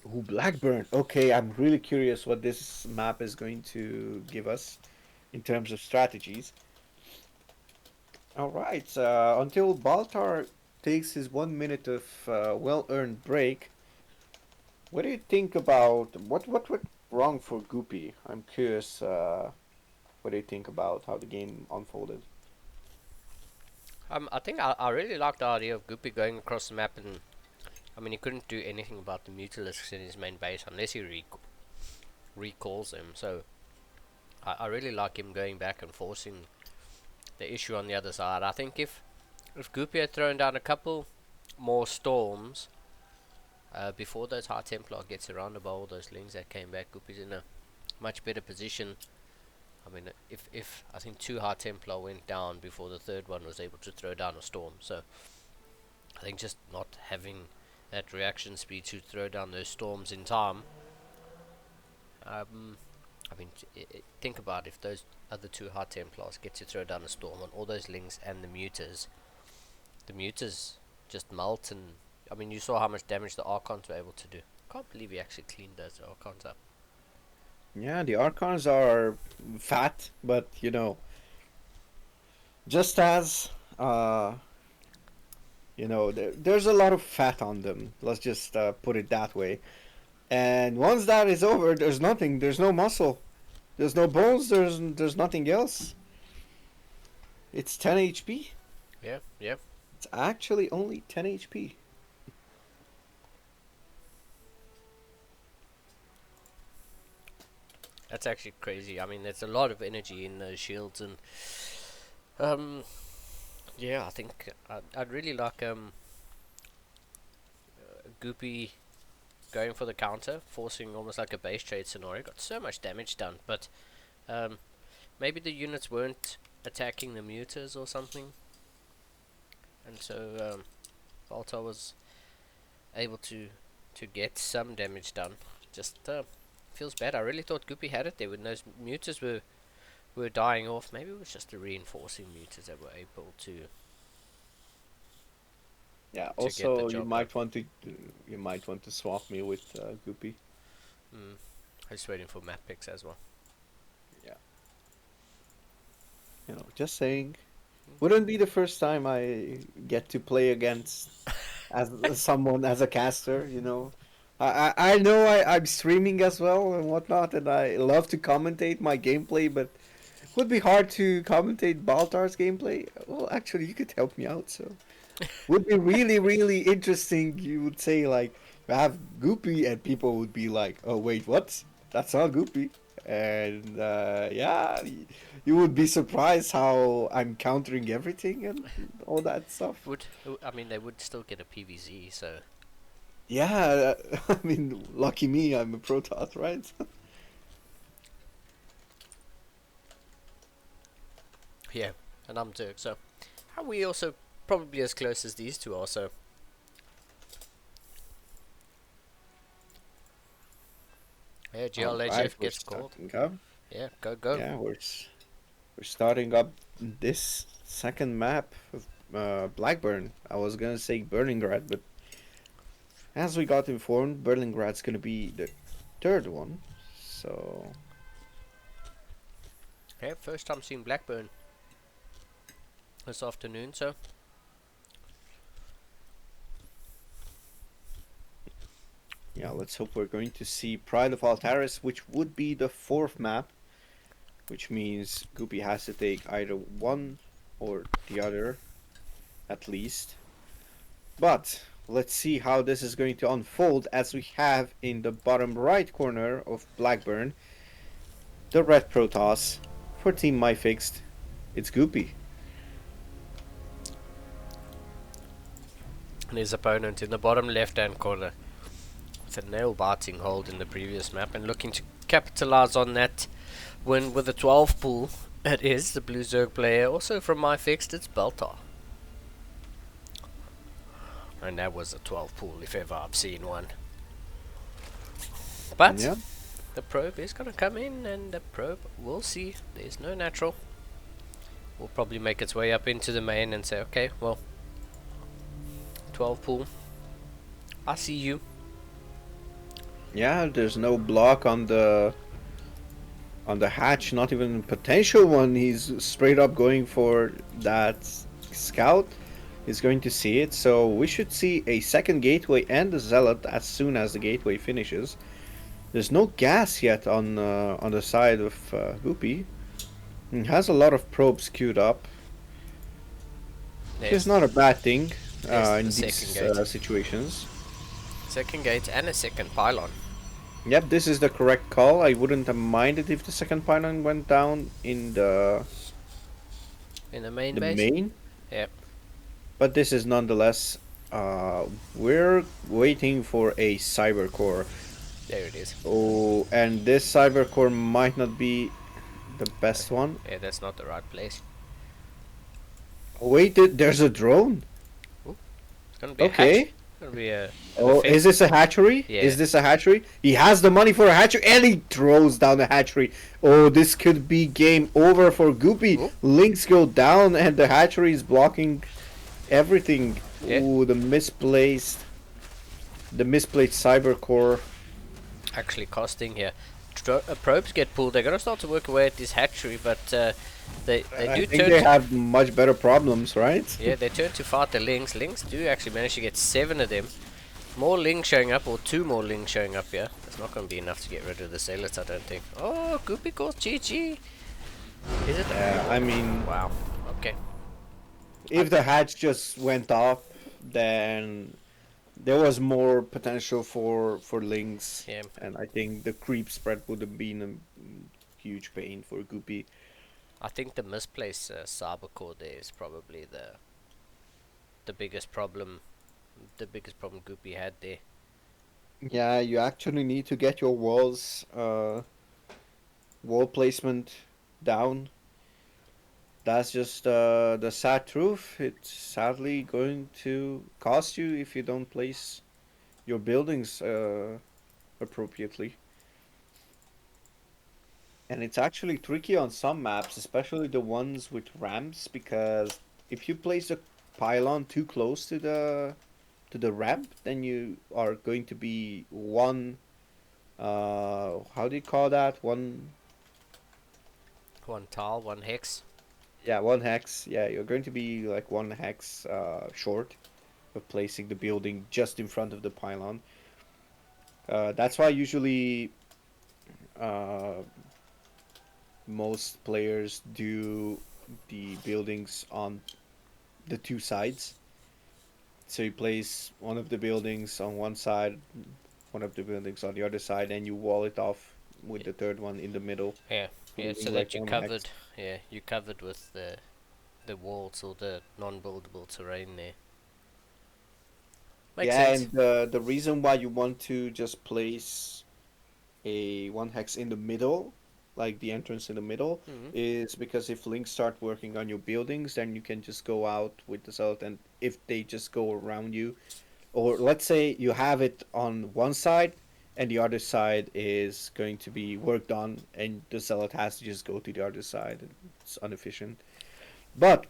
Ooh, Blackburn. Okay, I'm really curious what this map is going to give us in terms of strategies. Alright, until Baltar takes his 1 minute of well-earned break, what do you think about what went wrong for Goopy? I'm curious. What do you think about how the game unfolded? I think I really like the idea of Goopy going across the map, and I mean, he couldn't do anything about the Mutalisks in his main base unless he recalls them. So I really like him going back and forcing the issue on the other side. I think if Goopy had thrown down a couple more storms before those High Templar gets around about all those lings that came back, Goopy's in a much better position. I mean, if I think 2 High Templar went down before the third one was able to throw down a storm, so I think just not having that reaction speed to throw down those storms in time. I mean, think about if those other 2 High Templars get to throw down a storm on all those lings and the Mutas just melt, and I mean, you saw how much damage the Archons were able to do. Can't believe he actually cleaned those Archons up. Yeah, the Archons are fat, but you know, just as you know, there's a lot of fat on them. Let's just put it that way. And once that is over, there's nothing. There's no muscle. There's no bones. There's nothing else. It's 10 HP. Yeah, yeah. It's actually only 10 HP. That's actually crazy. I mean, there's a lot of energy in those shields, and yeah, I think I'd really like Goopy going for the counter, forcing almost like a base trade scenario. Got so much damage done, but maybe the units weren't attacking the muters or something, and so Baltar was able to get some damage done. Just feels bad. I really thought Goopy had it there when those muters were dying off. Maybe it was just the reinforcing muters that were able to. Yeah. get Also, the you job might want to swap me with Goopy. I'm just waiting for map picks as well. You know, just saying. Wouldn't be the first time I get to play against as someone as a caster. You know, I know I'm streaming as well and whatnot, and I love to commentate my gameplay, but it would be hard to commentate Baltar's gameplay. Well, actually, you could help me out. So, would be really really interesting. You would say like have Goopy, and people would be like, "Oh wait, what? That's not Goopy." And yeah, you would be surprised how I'm countering everything and all that stuff. I mean, they would still get a PVZ, so Yeah, I mean, lucky me, I'm a Protoss, right? yeah. And I'm Turk, so are we also probably as close as these two are? So yeah, GLHF Alright, we're gets called. starting up. Yeah, go. Yeah, we're starting up this second map of Blackburn. I was gonna say Berlingrad, but as we got informed, Berlingrad's gonna be the third one. So Yeah, first time seeing Blackburn this afternoon, so yeah, let's hope we're going to see Pride of Altaris, which would be the fourth map, which means Goopy has to take either one or the other, at least. But let's see how this is going to unfold, as we have in the bottom right corner of Blackburn the red Protoss for Team MyFixed. It's Goopy. and his opponent in the bottom left hand corner with a nail biting hold in the previous map and looking to capitalize on that win with a 12 pool. It is the Blue Zerg player, also from MyFixed, it's Baltar. And that was a 12 pool if ever I've seen one. But Yeah. the probe is going to come in, and the probe, we'll see. There's no natural. Will probably make its way up into the main and say, okay, well, 12 pool, I see you. Yeah, there's no block on the hatch, not even a potential one. He's straight up going for that scout. He's going to see it, so we should see a second gateway and a zealot as soon as the gateway finishes. There's no gas yet on the side of Goopy. He has a lot of probes queued up. It's not a bad thing there's in the these second gate. situations. Second gate and a second pylon. Yep, this is the correct call. I wouldn't have minded if the second pylon went down in the In the main the base? main. Yep. But this is nonetheless, we're waiting for a cyber core. There it is. Oh, and this cyber core might not be the best one. Yeah, that's not the right place. Oh, wait, there's a drone. It's gonna be a hatch. Okay. It's gonna be a Oh, defense. is this a hatchery? Yeah. Is this a hatchery? He has the money for a hatchery, and he throws down the hatchery. Oh, this could be game over for Goopy. Oh. Links go down, and the hatchery is blocking everything. Yeah. Ooh, the misplaced cyber core. actually costing here. Probes get pulled. They're gonna start to work away at this hatchery, but they I do think turn. they have much better problems, right? Yeah, they turn to fight the Lynx. Lynx do actually manage to get 7 of them. More Ling showing up, or 2 more Ling showing up here. That's not going to be enough to get rid of the Zealots, I don't think. Oh, Goopy calls GG. Is it? I mean, Wow. Okay. if the hatch just went off, then there was more potential for Lynx. Yeah. And I think the creep spread would have been a huge pain for Goopy. I think the misplaced cyber core there is probably the biggest problem. The biggest problem Goopy had there. Yeah, you actually need to get your wall placement down. That's just the sad truth. It's sadly going to cost you if you don't place your buildings appropriately. And it's actually tricky on some maps, especially the ones with ramps, because if you place a pylon too close to the ramp, then you are going to be one. How do you call that? One. 1 tile, 1 hex. Yeah, one hex. Yeah, you're going to be like one hex short of placing the building just in front of the pylon. That's why usually most players do the buildings on the 2 sides. So you place one of the buildings on one side, one of the buildings on the other side, and you wall it off with the third one in the middle. Yeah, yeah, so Leaving, that like, you one covered. hex. Yeah, you covered with the walls or the non-buildable terrain there. Makes Yeah, sense. and the reason why you want to just place a one hex in the middle, like the entrance in the middle, Mhm. is because if links start working on your buildings, then you can just go out with the zealot, and if they just go around you, or let's say you have it on one side and the other side is going to be worked on, and the zealot has to just go to the other side. It's inefficient. But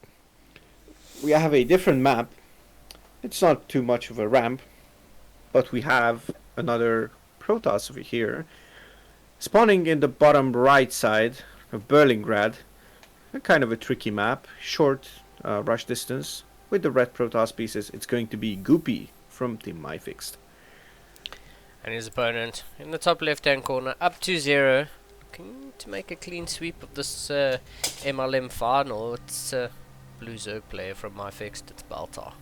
we have a different map. It's not too much of a ramp, but we have another Protoss over here, spawning in the bottom right side of Berlingrad. A kind of a tricky map, short rush distance. With the red Protoss pieces, it's going to be Goopy from Team MyFixed. And his opponent in the top left-hand corner, up to 0. Looking to make a clean sweep of this MLM final. It's Blue Zerg player from MyFixed. It's Baltar.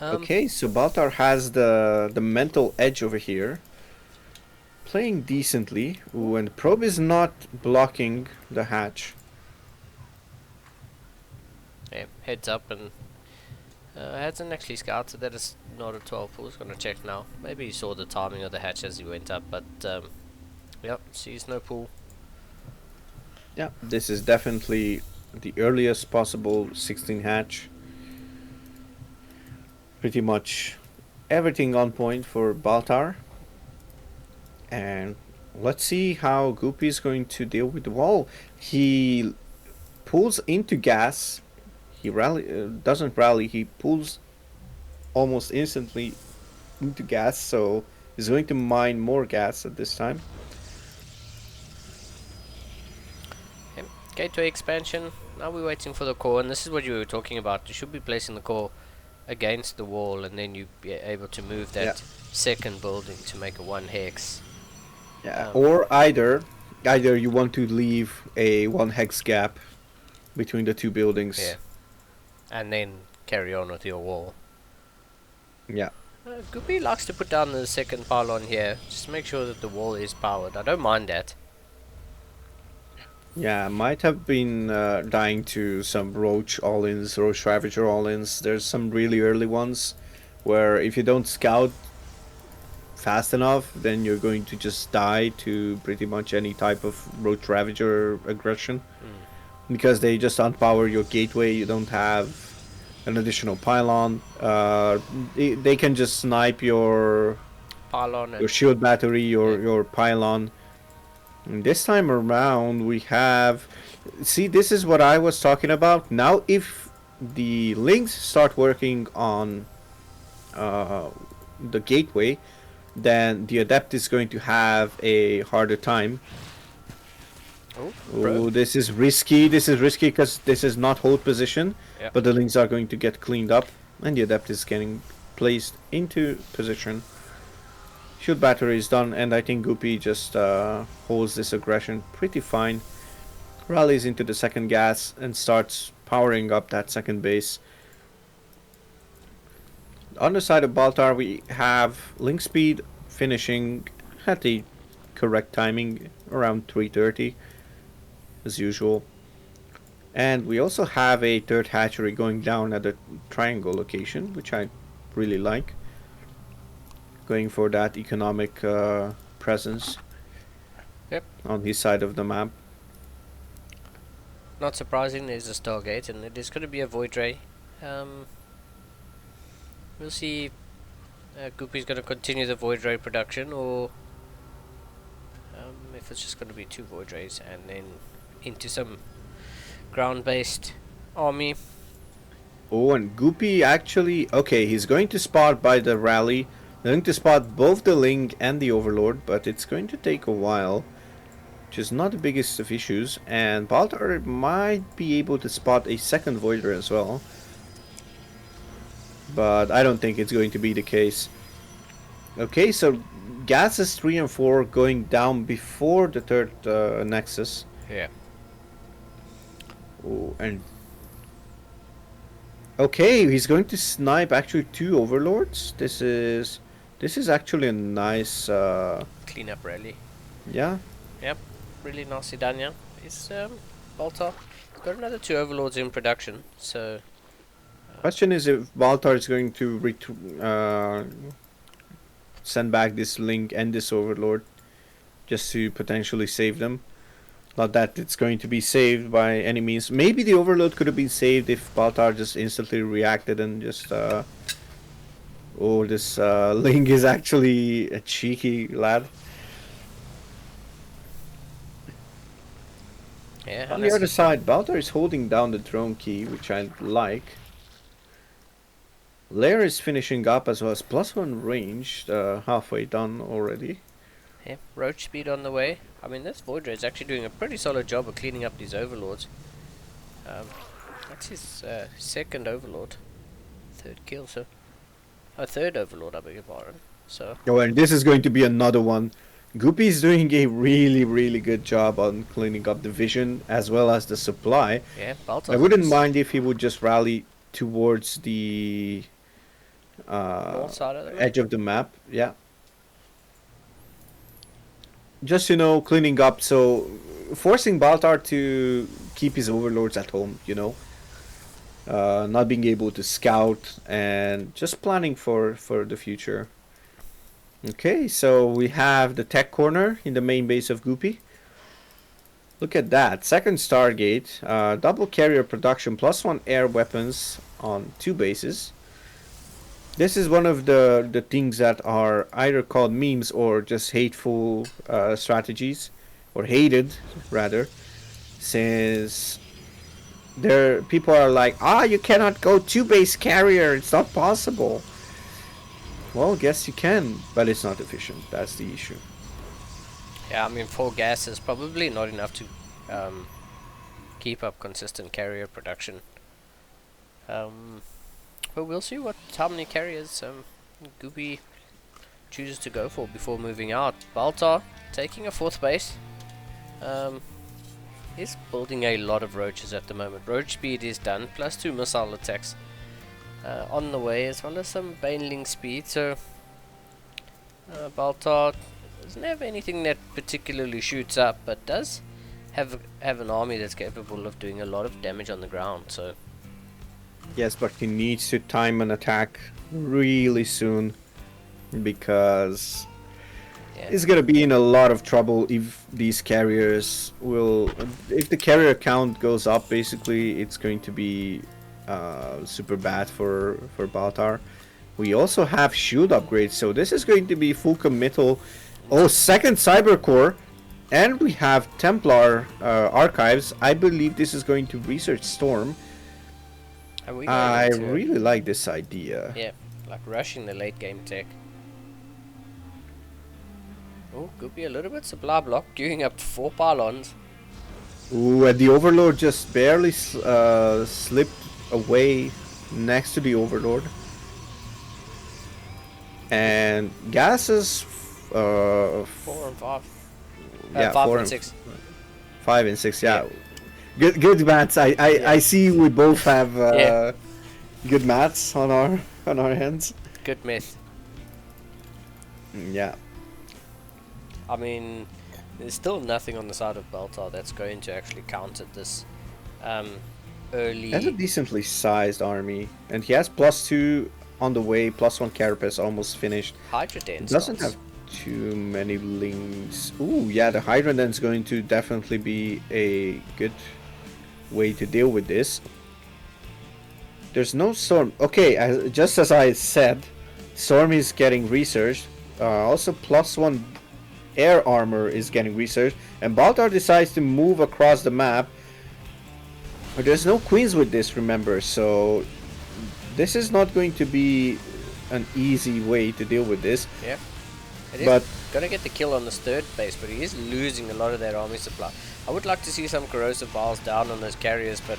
Okay, so Baltar has the mental edge over here. Playing decently. Ooh, and Probe is not blocking the hatch. Yeah, heads up and hasn't actually scouted that it's not a 12 pool. He's gonna check now. Maybe he saw the timing of the hatch as he went up, but yep, sees no pool. Yeah, this is definitely the earliest possible 16 hatch. Pretty much everything on point for Baltar. And let's see how Goopy is going to deal with the wall. He pulls into gas. He doesn't rally. He pulls almost instantly into gas. So he's going to mine more gas at this time. Okay. Gateway expansion. Now we're waiting for the core, and this is what you were talking about. You should be placing the core against the wall, and then you be able to move that second building to make a 1 hex. Yeah. Or either you want to leave a 1 hex gap between the 2 buildings. Yeah. And then carry on with your wall. Yeah. Goopy likes to put down the second pylon here. Just make sure that the wall is powered. I don't mind that. Yeah, might have been dying to some Roach all-ins, Roach Ravager all-ins. There's some really early ones where if you don't scout fast enough, then you're going to just die to pretty much any type of Roach Ravager aggression. Because they just unpower your gateway, you don't have an additional pylon. They can just snipe your Pylon and shield battery, your pylon. And this time around we have... See, this is what I was talking about. Now if the links start working on the gateway, then the Adept is going to have a harder time. Oh, Oh, bro. this is risky. This is risky because this is not hold position. Yeah. But the links are going to get cleaned up. And the adept is getting placed into position. Shoot battery is done. And I think Goopy just holds this aggression pretty fine. Rallies into the second gas and starts powering up that second base. On the side of Baltar, we have Link Speed finishing at the correct timing around 3:30 as usual. And we also have a third hatchery going down at the triangle location, which I really like. Going for that economic presence. Yep. On his side of the map. Not surprising, there's a Stargate, and it is going to be a Void Ray. We'll see if Goopy's going to continue the Void Ray production, or if it's just going to be 2 Void Rays, and then into some ground-based army. Oh, and Goopy actually... Okay, he's going to spot by the rally. Going to spot both the Link and the Overlord, but it's going to take a while. Which is not the biggest of issues. And Baltar might be able to spot a second Voider as well. But I don't think it's going to be the case. Okay, so gases 3 and 4 going down before the third Nexus. Yeah. Oh, and... Okay, he's going to snipe actually 2 Overlords. This is actually a nice... Clean up rally. Yeah. Yep. Really nasty done, yeah. Is Baltar got another 2 Overlords in production, so... Question is if Baltar is going to send back this Link and this Overlord just to potentially save them. Not that it's going to be saved by any means. Maybe the Overload could have been saved if Baltar just instantly reacted and just... Oh, this Link is actually a cheeky lad. Yeah, On the other side, Baltar is holding down the drone key, which I like. Lair is finishing up as well as +1 range, halfway done already. yeah, Roach speed on the way. I mean, this Void Ray is actually doing a pretty solid job of cleaning up these Overlords. That's his second Overlord. Third kill, so... third Overlord, I beg your pardon. So... Oh, and this is going to be another one. Goopy is doing a really good job on cleaning up the vision as well as the supply. yeah, Baltar. I wouldn't mind if he would just rally towards the North side of the map. edge of the map. Yeah. Just, you know, cleaning up, so forcing Baltar to keep his Overlords at home, you know. Not being able to scout and just planning for the future. Okay, so we have the tech corner in the main base of Goopy. Look at that. Second Stargate. Double carrier production +1 air weapons on 2 bases. This is one of the things that are either called memes or just hateful strategies. Or hated, rather. Since people are like, you cannot go 2 base carrier. It's not possible. Well, guess you can, but it's not efficient. That's the issue. Yeah, I mean, 4 gas is probably not enough to keep up consistent carrier production. But we'll see how many carriers Goopy chooses to go for before moving out. Baltar taking a 4th base. He's building a lot of roaches at the moment. Roach speed is done, +2 missile attacks on the way, as well as some baneling speed. So Baltar doesn't have anything that particularly shoots up, but does have an army that's capable of doing a lot of damage on the ground. So yes, but he needs to time an attack really soon, because yeah, he's gonna be in a lot of trouble if these carriers will... If the carrier count goes up, basically, it's going to be super bad for Baltar. We also have shield upgrades, so this is going to be full committal. Oh, second Cyber Core, and we have Templar archives. I believe this is going to research Storm. and we I really like this idea. yeah, like rushing the late game tech. Oh, could be a little bit supply block, queuing up 4 pylons. Ooh, and the Overlord just barely slipped away next to the Overlord. And gases, 4 and 5. yeah, 5 4 and and 6. 5 and 6, yeah. Yeah. Good maths. I see we both have Yeah. good maths on our hands. Good myth. Yeah. I mean, there's still nothing on the side of Baltar that's going to actually counter this He has a early decently sized army, and he has +2 on the way, +1 carapace almost finished. Hydra He Den doesn't starts. have too many links. Ooh, yeah, the Hydra Den's going to definitely be a good way to deal with this. There's no storm. Okay, just as I said, storm is getting researched. Also, +1 air armor is getting researched, and Baltar decides to move across the map. But there's no queens with this, remember, so this is not going to be an easy way to deal with this. Yeah. It is But gonna get the kill on this third base, but he is losing a lot of that army supply. I would like to see some corrosive vials down on those carriers, but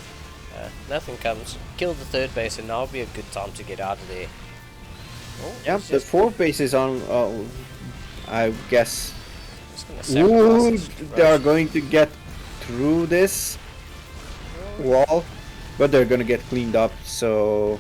nothing comes. Kill the third base, and now will be a good time to get out of there. Oh, yeah, he's the just, fourth base is on. I guess. just gonna Ooh, sacrifice his they are roach. going to get through this wall, but they're gonna get cleaned up. So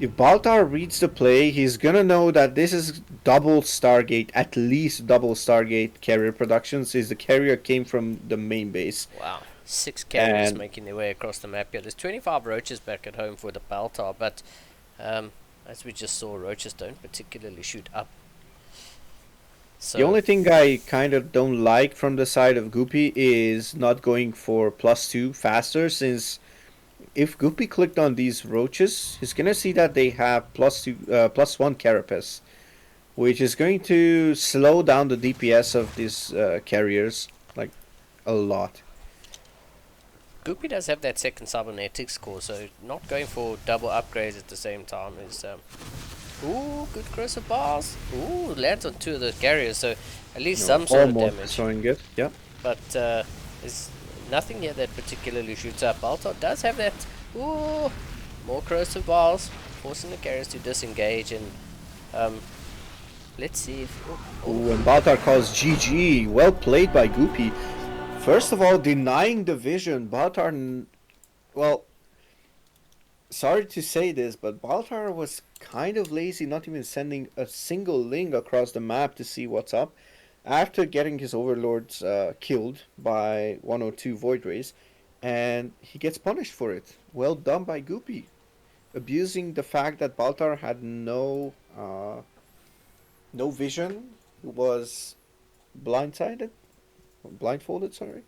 if Baltar reads the play, he's gonna know that this is double Stargate, at least double Stargate carrier productions. Is the carrier came from the main base. Wow. 6 carriers And- making their way across the map here. There's 25 roaches back at home for the Baltar, but as we just saw, roaches don't particularly shoot up. So The only thing I kind of don't like from the side of Goopy is not going for +2 faster, since if Goopy clicked on these roaches, he's gonna see that they have +2, +1 carapace, which is going to slow down the DPS of these carriers like a lot. Goopy does have that second cybernetics core, so not going for double upgrades at the same time is ooh, good corrosive bars. Ooh, lands on 2 of the carriers, so at least some sort of almost damage. showing it. Yeah. But there's nothing here that particularly shoots up. Baltar does have that. Ooh, more corrosive bars, forcing the carriers to disengage, and let's see if. Ooh, and Baltar calls GG. Well played by Goopy. First of all, denying the vision. Baltar, well, sorry to say this, but Baltar was kind of lazy, not even sending a single link across the map to see what's up. After getting his overlords killed by 102 Void Rays, and he gets punished for it. Well done by Goopy. Abusing the fact that Baltar had no vision, was blindfolded, sorry.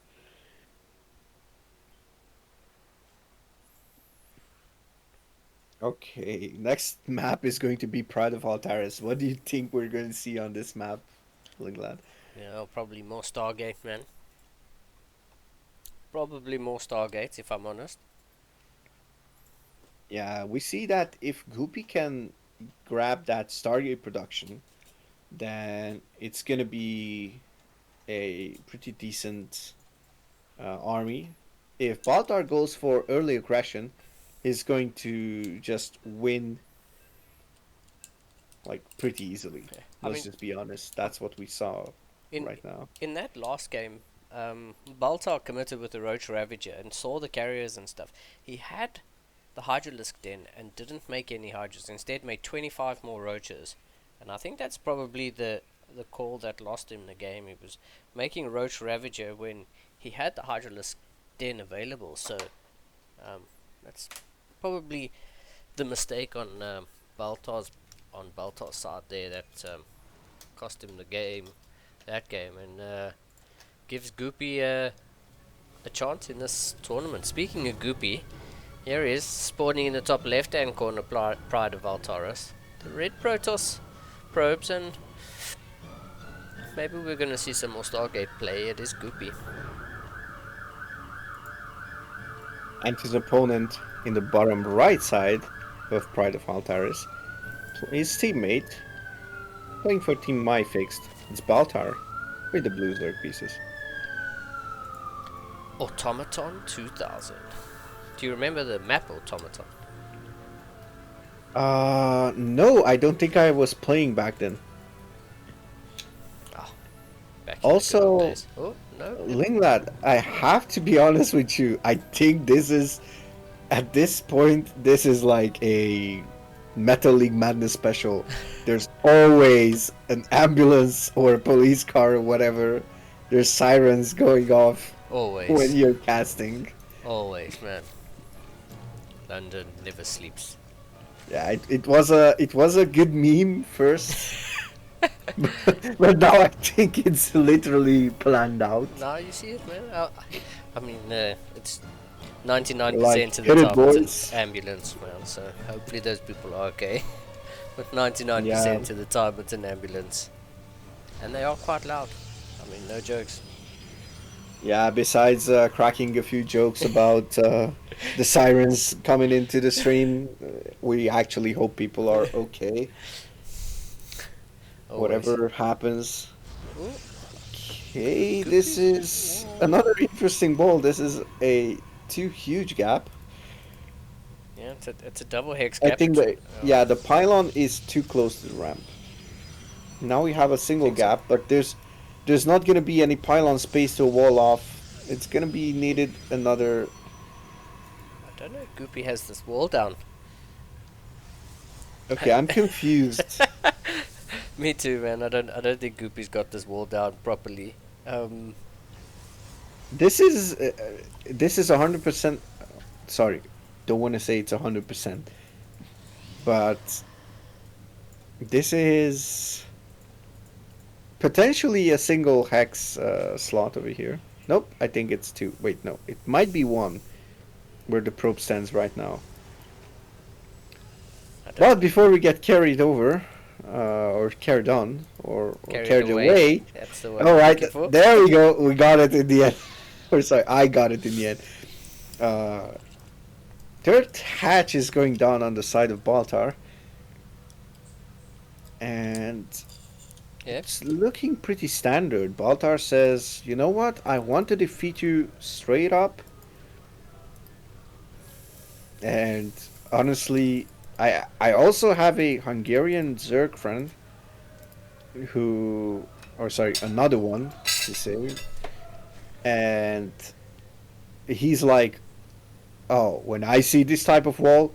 Okay, next map is going to be Pride of Altaris. What do you think we're going to see on this map, Lingland? Probably more Stargate, man. Probably more Stargates, if I'm honest. Yeah, we see that if Goopy can grab that Stargate production, then it's gonna be a pretty decent army. If Baltar goes for early aggression, he's going to just win like pretty easily. I Let's mean- just be honest. That's what we saw In right now. in that last game, Baltar committed with the Roach Ravager and saw the carriers and stuff. He had the Hydralisk Den and didn't make any Hydras. Instead, made 25 more Roaches. And I think that's probably the call that lost him the game. He was making Roach Ravager when he had the Hydralisk Den available. So that's probably the mistake on Baltar's side there that cost him the game. That game, and gives Goopy a chance in this tournament. Speaking of Goopy, here he is spawning in the top left hand corner, Pride of Altaris. The red Protoss probes, and maybe we're gonna see some more Stargate play. It is Goopy. And his opponent in the bottom right side of Pride of Altaris, his teammate, playing for Team My Fixed. It's Baltar with the blue Zerg pieces. Automaton 2000. Do you remember the map Automaton? No, I don't think I was playing back then. Back in the good Also, old days. Oh, no. Linglad, I have to be honest with you. I think this is, at this point, this is like a Metal League Madness special. There's always an ambulance or a police car or whatever. There's sirens going off Always. when you're casting. Always, man. London never sleeps. Yeah, it was a good meme first, but now I think it's literally planned out. Now you see it, man. I mean, it's 99% Like, of the hit it, time it's boys. an ambulance, man. So hopefully those people are okay. But 99% Yeah. of the time it's an ambulance, and they are quite loud. I mean, no jokes. Yeah, besides cracking a few jokes about the sirens coming into the stream, we actually hope people are okay. Always. Whatever happens. Ooh. Okay, this is another interesting ball. This is a two huge gap. Yeah, it's a double hex I gap. think that, yeah, the pylon is too close to the ramp. Now we have a single Think so. gap, but there's not going to be any pylon space to wall off. It's going to be needed another. I don't know if Goopy has this wall down. Okay, I'm confused. Me too, man. I don't think Goopy's got this wall down properly. This is 100%. Sorry, don't want to say it's 100%, but this is potentially a single hex slot over here. Nope, I think it's two. Wait, no, it might be one, where the probe stands right now. I don't But before we get carried over, or carried on, or carried away. That's the word All I'm right, looking for. there we go. We got it in the end. Or sorry, I got it in the end. Third hatch is going down on the side of Baltar, and Yeah. it's looking pretty standard. Baltar says, "You know what? I want to defeat you straight up." And honestly, I also have a Hungarian Zerg friend who, or sorry, another one to say, and he's like, "Oh, when I see this type of wall,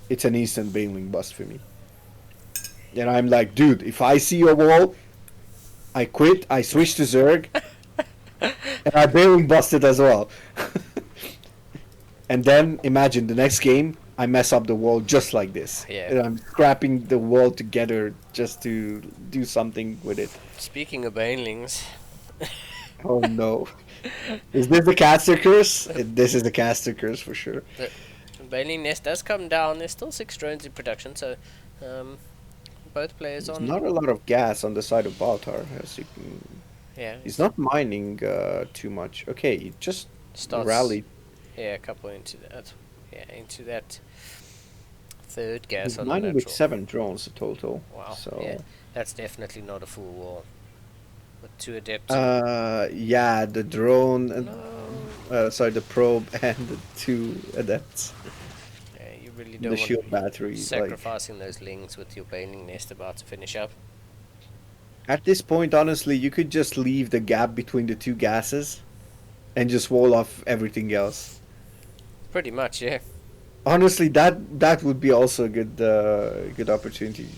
it's an instant Baneling bust for me." And I'm like, "Dude, if I see a wall, I quit, I switch to Zerg, and I Baneling bust it as well." And then imagine the next game, I mess up the wall just like this. Yeah. And I'm scrapping the wall together just to do something with it. Speaking of banelings, Oh no. Is this the caster curse? This is the caster curse for sure. the baneling nest does come down. There's still 6 drones in production, so both players There's on. not a lot of gas on the side of Baltar. As you can... Yeah, He's not mining too much. Okay, he just starts rallied. Yeah, a couple into that. Yeah, into that third gas He's on the mining with natural. 7 drones total. Wow. So Yeah, that's definitely not a full wall. With 2 adepts. yeah, the drone and No. sorry, the probe and the 2 adepts. Yeah, you really The don't want shield to be battery. Like, sacrificing those lings with your baneling nest about to finish up. at this point, honestly, you could just leave the gap between the 2 gases and just wall off everything else. Pretty much, yeah. Honestly, that would be also a good opportunity.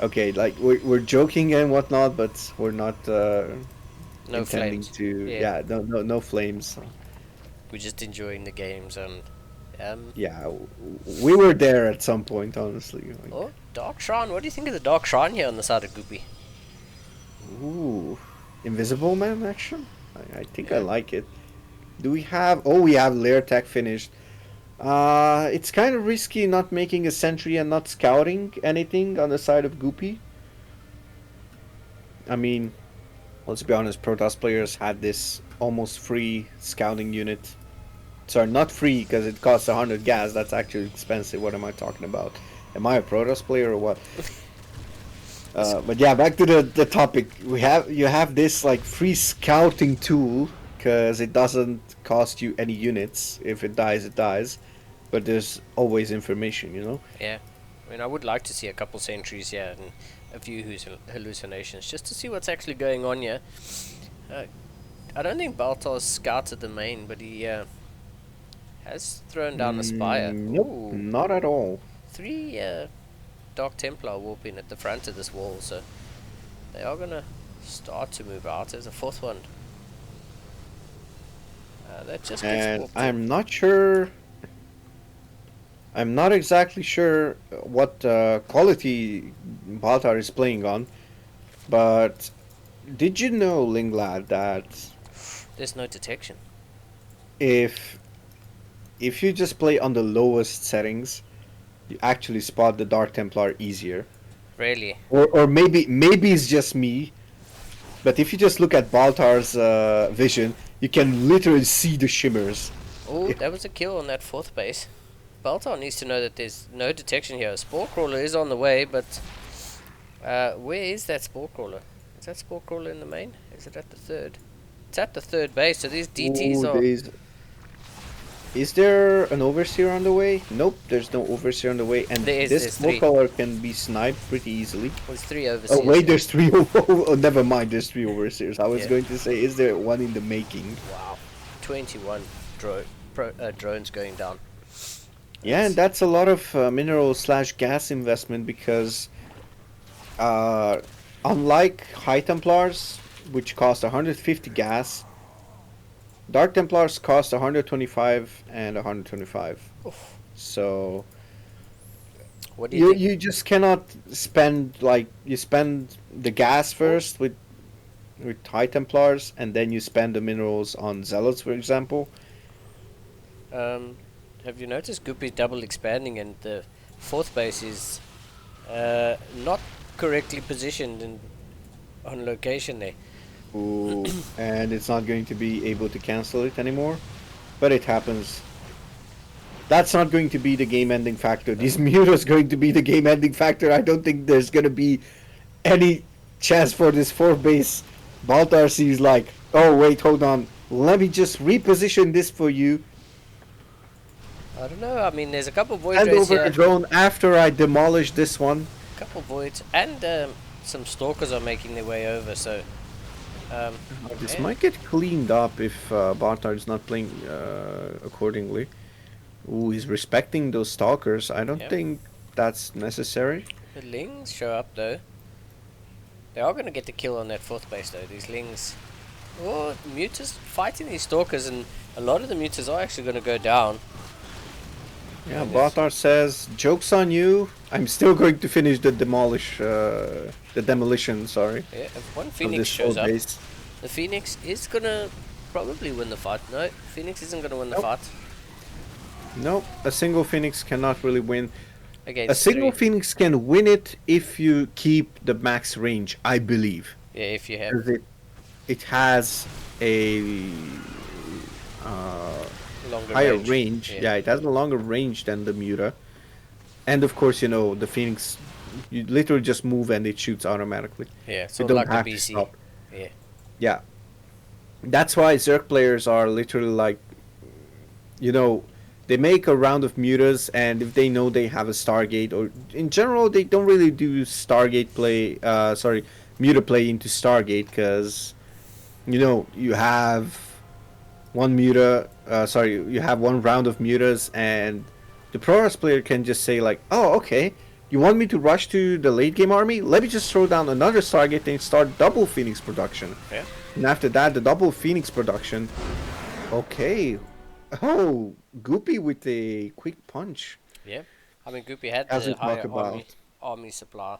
Okay, like we're joking and whatnot, but we're not No intending flames. to. Yeah. Yeah, no flames. We're just enjoying the games and Yeah, we were there at some point, honestly. Like, oh, Dark Shrine. What do you think of the Dark Shrine here on the side of Goopy? ooh, Invisible Man action. I think I like it. Do we have? Oh, we have Lair Tech finished. It's kind of risky not making a sentry and not scouting anything on the side of Goopy. I mean, let's be honest, Protoss players had this almost free scouting unit. Sorry, not free because it costs 100 gas. That's actually expensive. What am I talking about? Am I a Protoss player or what? But yeah, back to the topic. You have this like free scouting tool because it doesn't cost you any units. If it dies, it dies. But there's always information, you know. Yeah. I mean, I would like to see a couple sentries here and a few hallucinations just to see what's actually going on here. Uh, I don't think Baltar's scouted the main, but he has thrown down a spire. Nope, Ooh, not at all. 3 Dark Templar warping at the front of this wall, so they are gonna start to move out. There's a 4th one. That just gets And warped in. I'm not sure. I'm not exactly sure what quality Baltar is playing on, but did you know, Linglad, that There's no detection. if if you just play on the lowest settings, you actually spot the Dark Templar easier. Really? Or maybe it's just me, but if you just look at Baltar's vision, you can literally see the shimmers. Oh, that was a kill on that 4th base. Baltar needs to know that there's no detection here. Spore Crawler is on the way, but where is that Spore Crawler? Is that Spore Crawler in the main? Is it at the 3rd? It's at the 3rd base, so these DTs Ooh, are... is there an overseer on the way? Nope, there's no overseer on the way, and There's this three. smoke color can be sniped pretty easily. There's 3 overseers. Oh wait, there's three. Oh, never mind. There's 3 overseers. I was Yeah. going to say, is there one in the making? Wow. 21 drones going down. Yeah, and that's a lot of mineral slash gas investment because, unlike High Templars, which cost 150 gas, Dark Templars cost 125 and 125. Oof. So What do you you think? you just cannot spend like you spend the gas first with High Templars, and then you spend the minerals on Zealots, for example. Have you noticed Guppy's double expanding and the 4th base is not correctly positioned on location there? Ooh, and it's not going to be able to cancel it anymore. But it happens. That's not going to be the game-ending factor. This Mute is going to be the game-ending factor. I don't think there's going to be any chance for this 4th base. Baltar sees like, oh wait, hold on. Let me just reposition this for you. I don't know. I mean, there's a couple void Hand rays over here. the drone after I demolish this one. Couple voids and some stalkers are making their way over. So This yeah. might get cleaned up if Baltar is not playing accordingly. Ooh, he's respecting those stalkers. I don't Yep. think that's necessary. The Lings show up though. They are going to get the kill on that 4th base though. These Lings. Oh, Mutas fighting these stalkers, and a lot of the Mutas are actually going to go down. Yeah, And it's- Baltar says, "Joke's on you. I'm still going to finish the demolition. Sorry, Yeah, if one of Phoenix this shows old up, base." the Phoenix is going to probably win the fight. No, Phoenix isn't going to win the Nope. fight. No, a single Phoenix cannot really win. Against A single 3. Phoenix can win it if you keep the max range, I believe. Yeah, if you have 'Cause it has a longer higher range. Yeah. Yeah, it has a longer range than the Muta. And of course, you know, the Phoenix, you literally just move and it shoots automatically. Yeah, You sort of don't like have the to BC. stop. Yeah. Yeah. That's why Zerg players are literally like, you know, they make a round of mutas, and if they know they have a Stargate, or in general, they don't really do Stargate play, muta play into Stargate, because, you know, you have you have one round of mutas, and the ProRes player can just say, like, oh, okay, you want me to rush to the late game army? Let me just throw down another Stargate and start double Phoenix production. Yeah. And after that, the double Phoenix production. Okay. Oh, Goopy with a quick punch. Yeah. I mean, Guppy had As the we talk higher about. army supply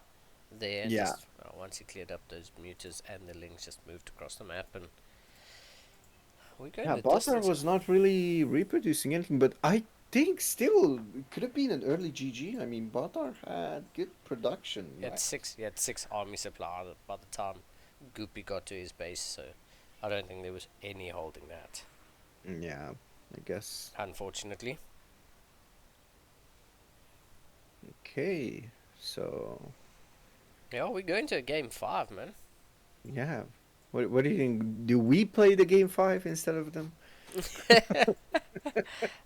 there. Yeah. Just, once he cleared up those mutas and the Lings just moved across the map, and we're going Yeah, the Baltar distance. was not really reproducing anything, but I think still it could have been an early GG. I mean, Baltar had good production. He had 6 army supply by the time Guppy got to his base, so I don't think there was any holding that, Yeah, I guess. unfortunately. Okay, so Yeah, we're going to a game 5, man. Yeah. What do you think? Do we play the game 5 instead of them?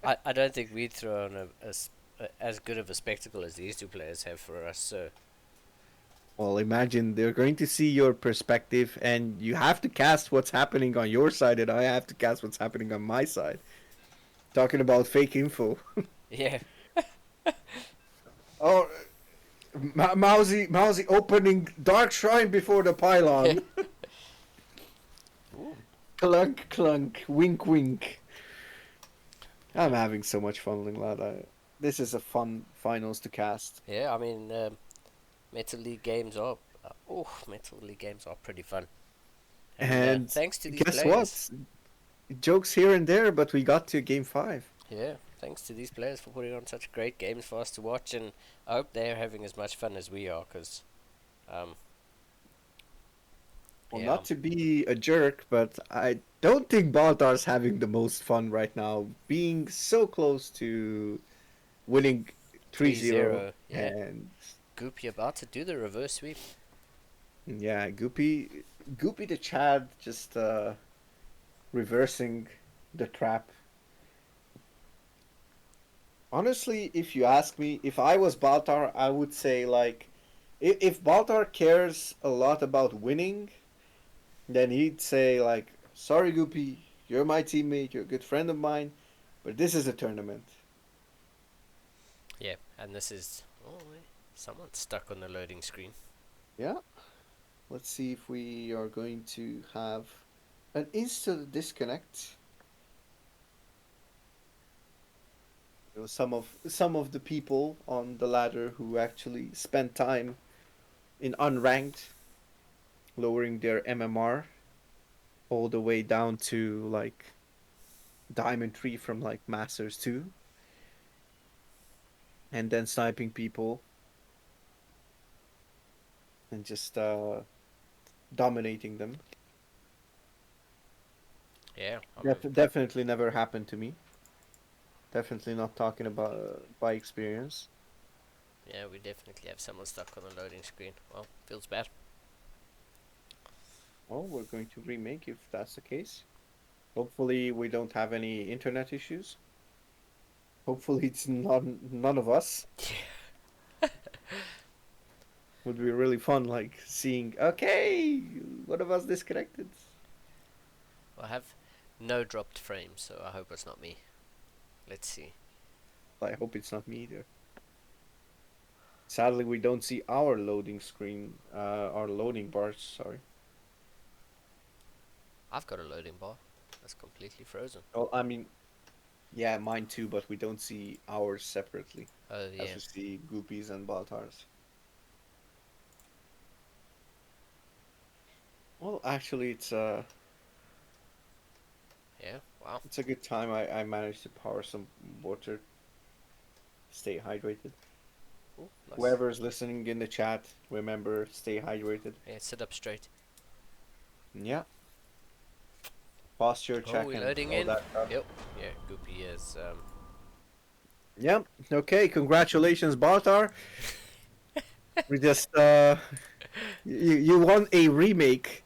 I don't think we'd throw on as good of a spectacle as these two players have for us. So Well, imagine they're going to see your perspective, and you have to cast what's happening on your side, and I have to cast what's happening on my side. Talking about fake info. yeah, Oh, Mousy opening Dark Shrine before the pylon. Clunk, clunk, wink, wink. I'm having so much fun, Linglad. This is a fun finals to cast. yeah. I mean, Metal League games are Metal League games are pretty fun. And thanks to these guess players. what? Jokes here and there, but we got to game 5. Yeah, thanks to these players for putting on such great games for us to watch, and I hope they're having as much fun as we are, because, Well, yeah, not to be a jerk, but I don't think Baltar's having the most fun right now, being so close to winning 3-0. 3-0, yeah. And Goopy about to do the reverse sweep. yeah, Goopy the Chad just reversing the trap. Honestly, if you ask me, if I was Baltar, I would say like, if Baltar cares a lot about winning, then he'd say like, sorry Goopy, you're my teammate, you're a good friend of mine, but this is a tournament. Yeah, and this is someone's stuck on the loading screen. Yeah. Let's see if we are going to have an instant disconnect. You know, some of the people on the ladder who actually spent time in unranked, lowering their MMR all the way down to like Diamond 3 from like Masters 2, and then sniping people and just dominating them. Yeah, I mean, Definitely never happened to me. Definitely not talking about by experience. yeah, we definitely have someone stuck on the loading screen. Well, feels bad. Well, we're going to remake if that's the case. Hopefully, we don't have any internet issues. Hopefully, it's none of us. Would be really fun, like seeing. Okay, one of us disconnected. I have no dropped frames, so I hope it's not me. Let's see. I hope it's not me either. Sadly, we don't see our loading screen, our loading bars. Sorry. I've got a loading bar. That's completely frozen. Well, I mean, yeah, mine too, but we don't see ours separately. Oh yeah. As we see Goopies and Baltars. Well, actually, Yeah. Wow. it's a good time. I managed to power some water. Stay hydrated. Ooh, nice. Whoever's listening in the chat, remember, stay hydrated. Yeah, sit up straight. Yeah. Posture check We're and loading all in. that stuff. Yep. Yeah, Goopy is Yep. Okay. Congratulations, Baltar. We just you won a remake.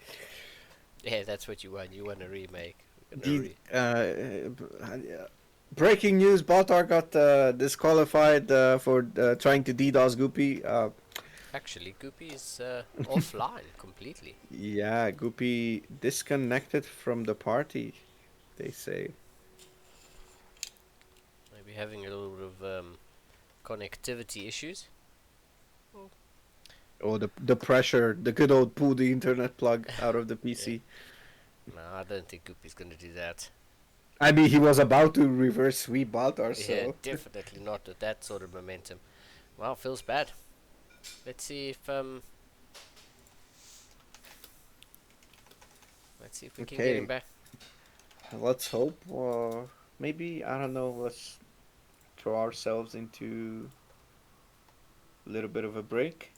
yeah, that's what you want. You want a remake. We're gonna Breaking news: Baltar got disqualified for trying to DDoS Goopy. Actually, Goopy is offline completely. Yeah, Goopy disconnected from the party. They say. Maybe having a little bit of connectivity issues. Oh, the pressure, the good old pull the internet plug out of the PC. No, I don't think Goopy's gonna do that. I mean, he was about to reverse sweep Baltar, so. Yeah, definitely not with that sort of momentum. Well, feels bad. Let's see if we can get him Okay. back. Let's hope. Maybe, I don't know, let's throw ourselves into a little bit of a break.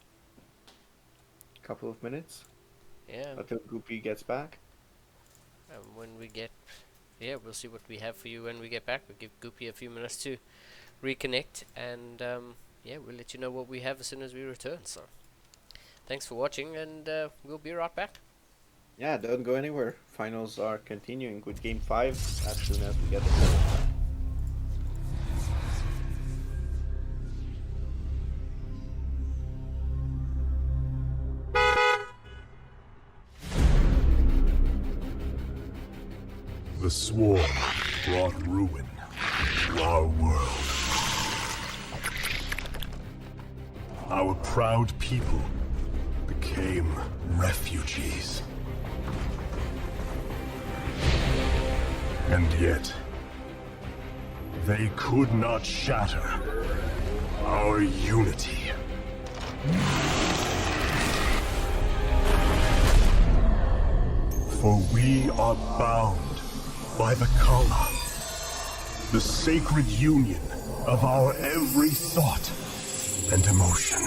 Couple of minutes Yeah, until Goopy gets back. and when we get, yeah, we'll see what we have for you when we get back. We'll give Goopy a few minutes to reconnect, and yeah, we'll let you know what we have as soon as we return. So, thanks for watching, and we'll be right back. Yeah, don't go anywhere. Finals are continuing with Game 5 as soon as we get the call. The Swarm brought ruin to our world. Our proud people became refugees. And yet, they could not shatter our unity. For we are bound by the Kala, the sacred union of our every thought and emotion.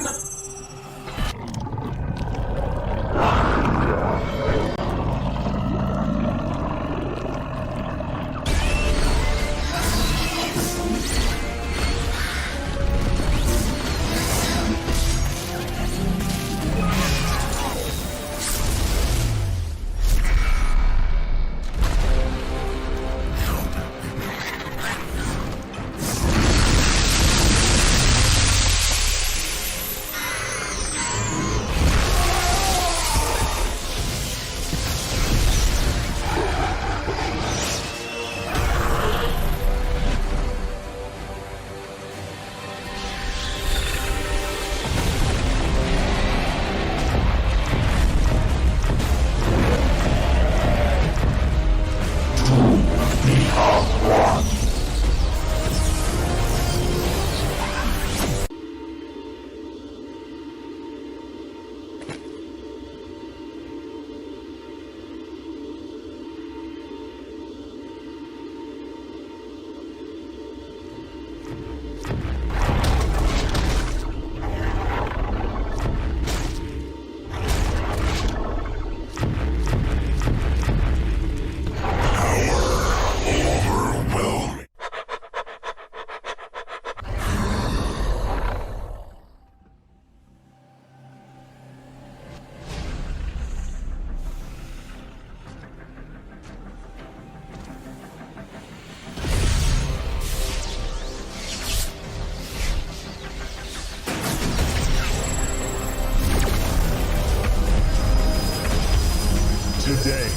Today,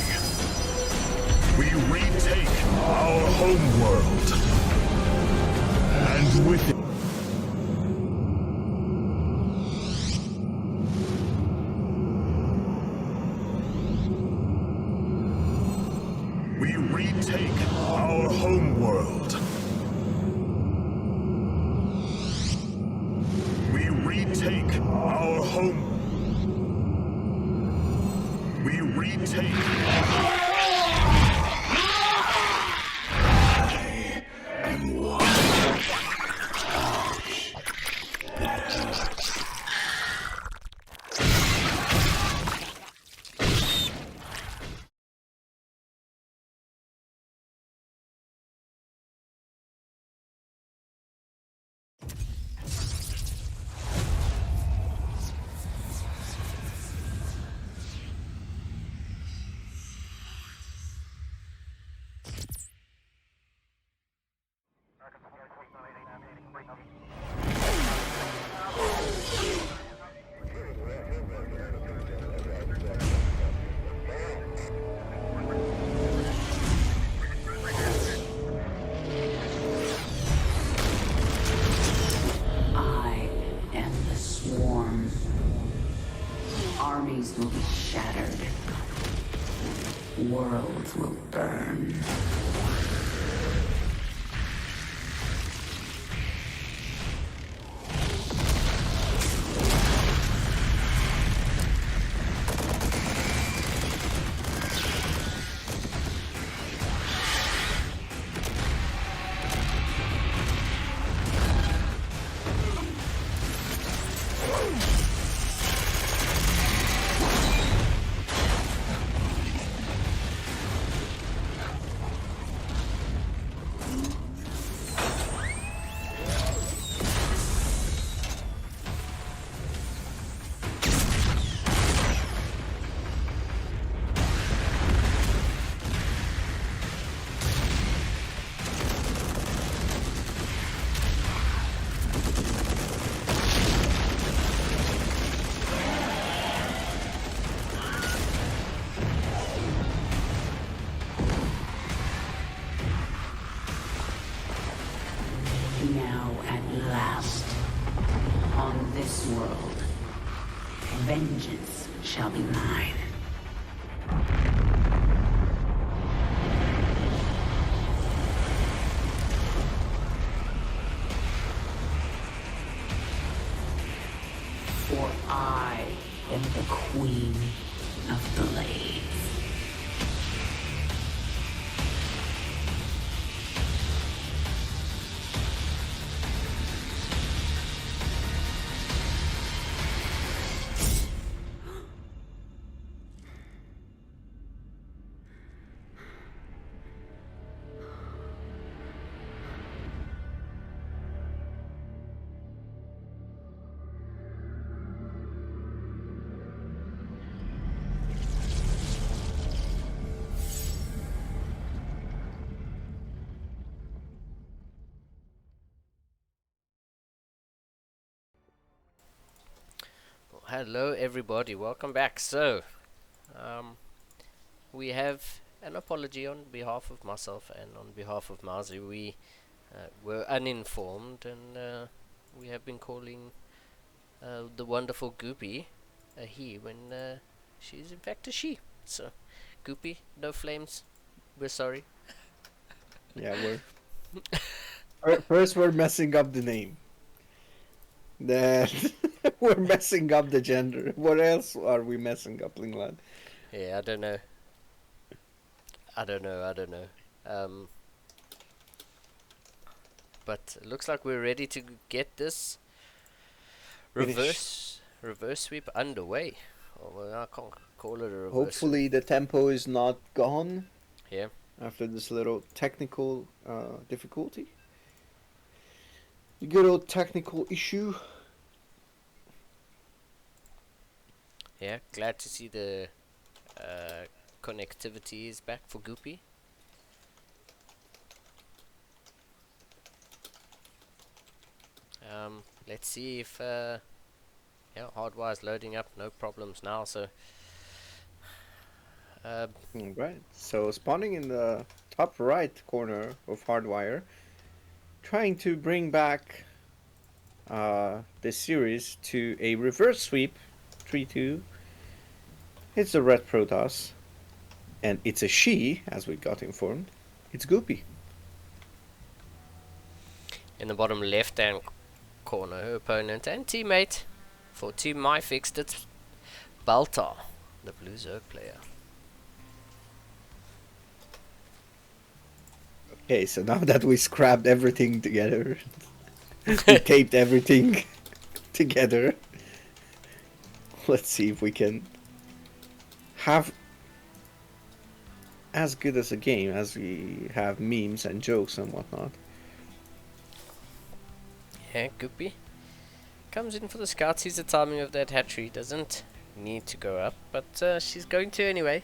we retake our homeworld, and with it, we retake our homeworld. We retake our home. We retake. I am the Swarm. Armies will be shattered. Worlds will burn. this world. Vengeance shall be mine. For I am the Queen of the Blades. Hello everybody, welcome back. So, we have an apology on behalf of myself and on behalf of Mazi. We were uninformed and we have been calling the wonderful Goopy a he when she's in fact a she. So, Goopy, no flames, we're sorry. Yeah, first we're messing up the name. Then we're messing up the gender. What else are we messing up, Linglad? Yeah, I don't know. But it looks like we're ready to get this reverse sweep underway. Oh, well, I can't call it a reverse. Hopefully the tempo is not gone. Yeah. After this little technical difficulty. The good old technical issue. Yeah, glad to see the connectivity is back for Goopy. Let's see if yeah, Hardwire's loading up, no problems now. So Right. So spawning in the top right corner of Hardwire, trying to bring back this series to a reverse sweep, 3-2. It's a red Protoss, and it's a she, as we got informed. It's Goopy. in the bottom left hand corner, her opponent and teammate for Team MyFixed, it's Baltar, the blue Zerg player. Okay, so now that we scrapped everything together, we taped everything together, let's see if we can have as good as a game as we have memes and jokes and whatnot. Yeah, Goopy comes in for the scout, sees the timing of that hatchery, doesn't need to go up, but she's going to anyway.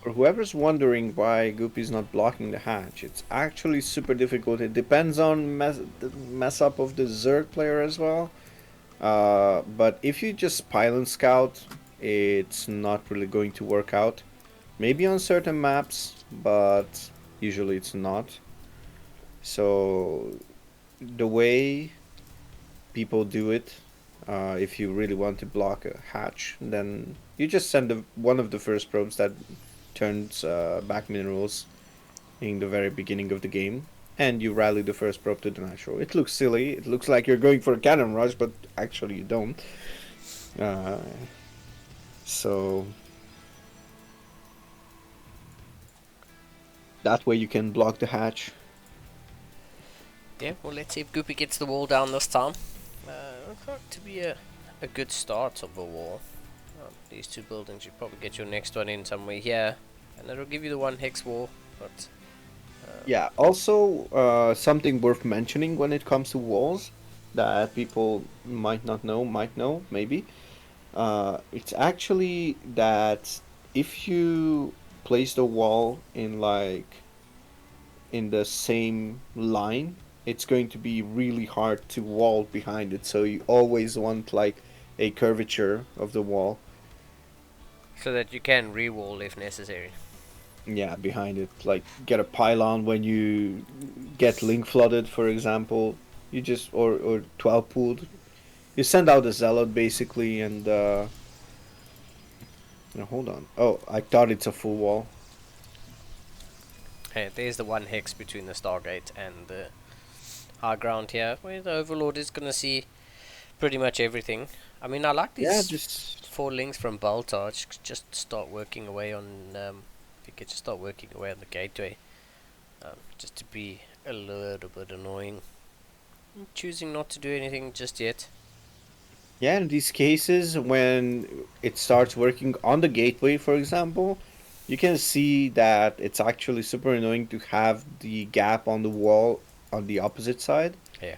For whoever's wondering why Goopy's not blocking the hatch, it's actually super difficult. It depends on the mess up of the Zerg player as well. But if you just pylon scout, it's not really going to work out. Maybe on certain maps, but usually it's not. So the way people do it, if you really want to block a hatch, then you just send one of the first probes that turns back minerals in the very beginning of the game, and you rally the first probe to the natural. It looks silly, it looks like you're going for a cannon rush, but actually you don't. So that way you can block the hatch. Yeah, well, let's see if Goopy gets the wall down this time. Looks like to be a good start of a wall. These two buildings, you probably get your next one in somewhere here, and it'll give you the one hex wall. But yeah, also something worth mentioning when it comes to walls that people might not know, might know, maybe. It's actually that if you place the wall in the same line, it's going to be really hard to wall behind it. So you always want like a curvature of the wall. so that you can re-wall if necessary. Yeah, behind it. Like get a pylon when you get link flooded, for example. You just or 12 pooled. You send out a zealot basically, and no, hold on. Oh, I thought it's a full wall. Hey, there's the one hex between the Stargate and the high ground here, where the Overlord is gonna see pretty much everything. I mean, I like these Yeah, just 4 links from Baltar. Just start working away on. If you could just start working away on the gateway, just to be a little bit annoying. I'm choosing not to do anything just yet. yeah. In these cases, when it starts working on the gateway, for example, you can see that it's actually super annoying to have the gap on the wall on the opposite side. Yeah.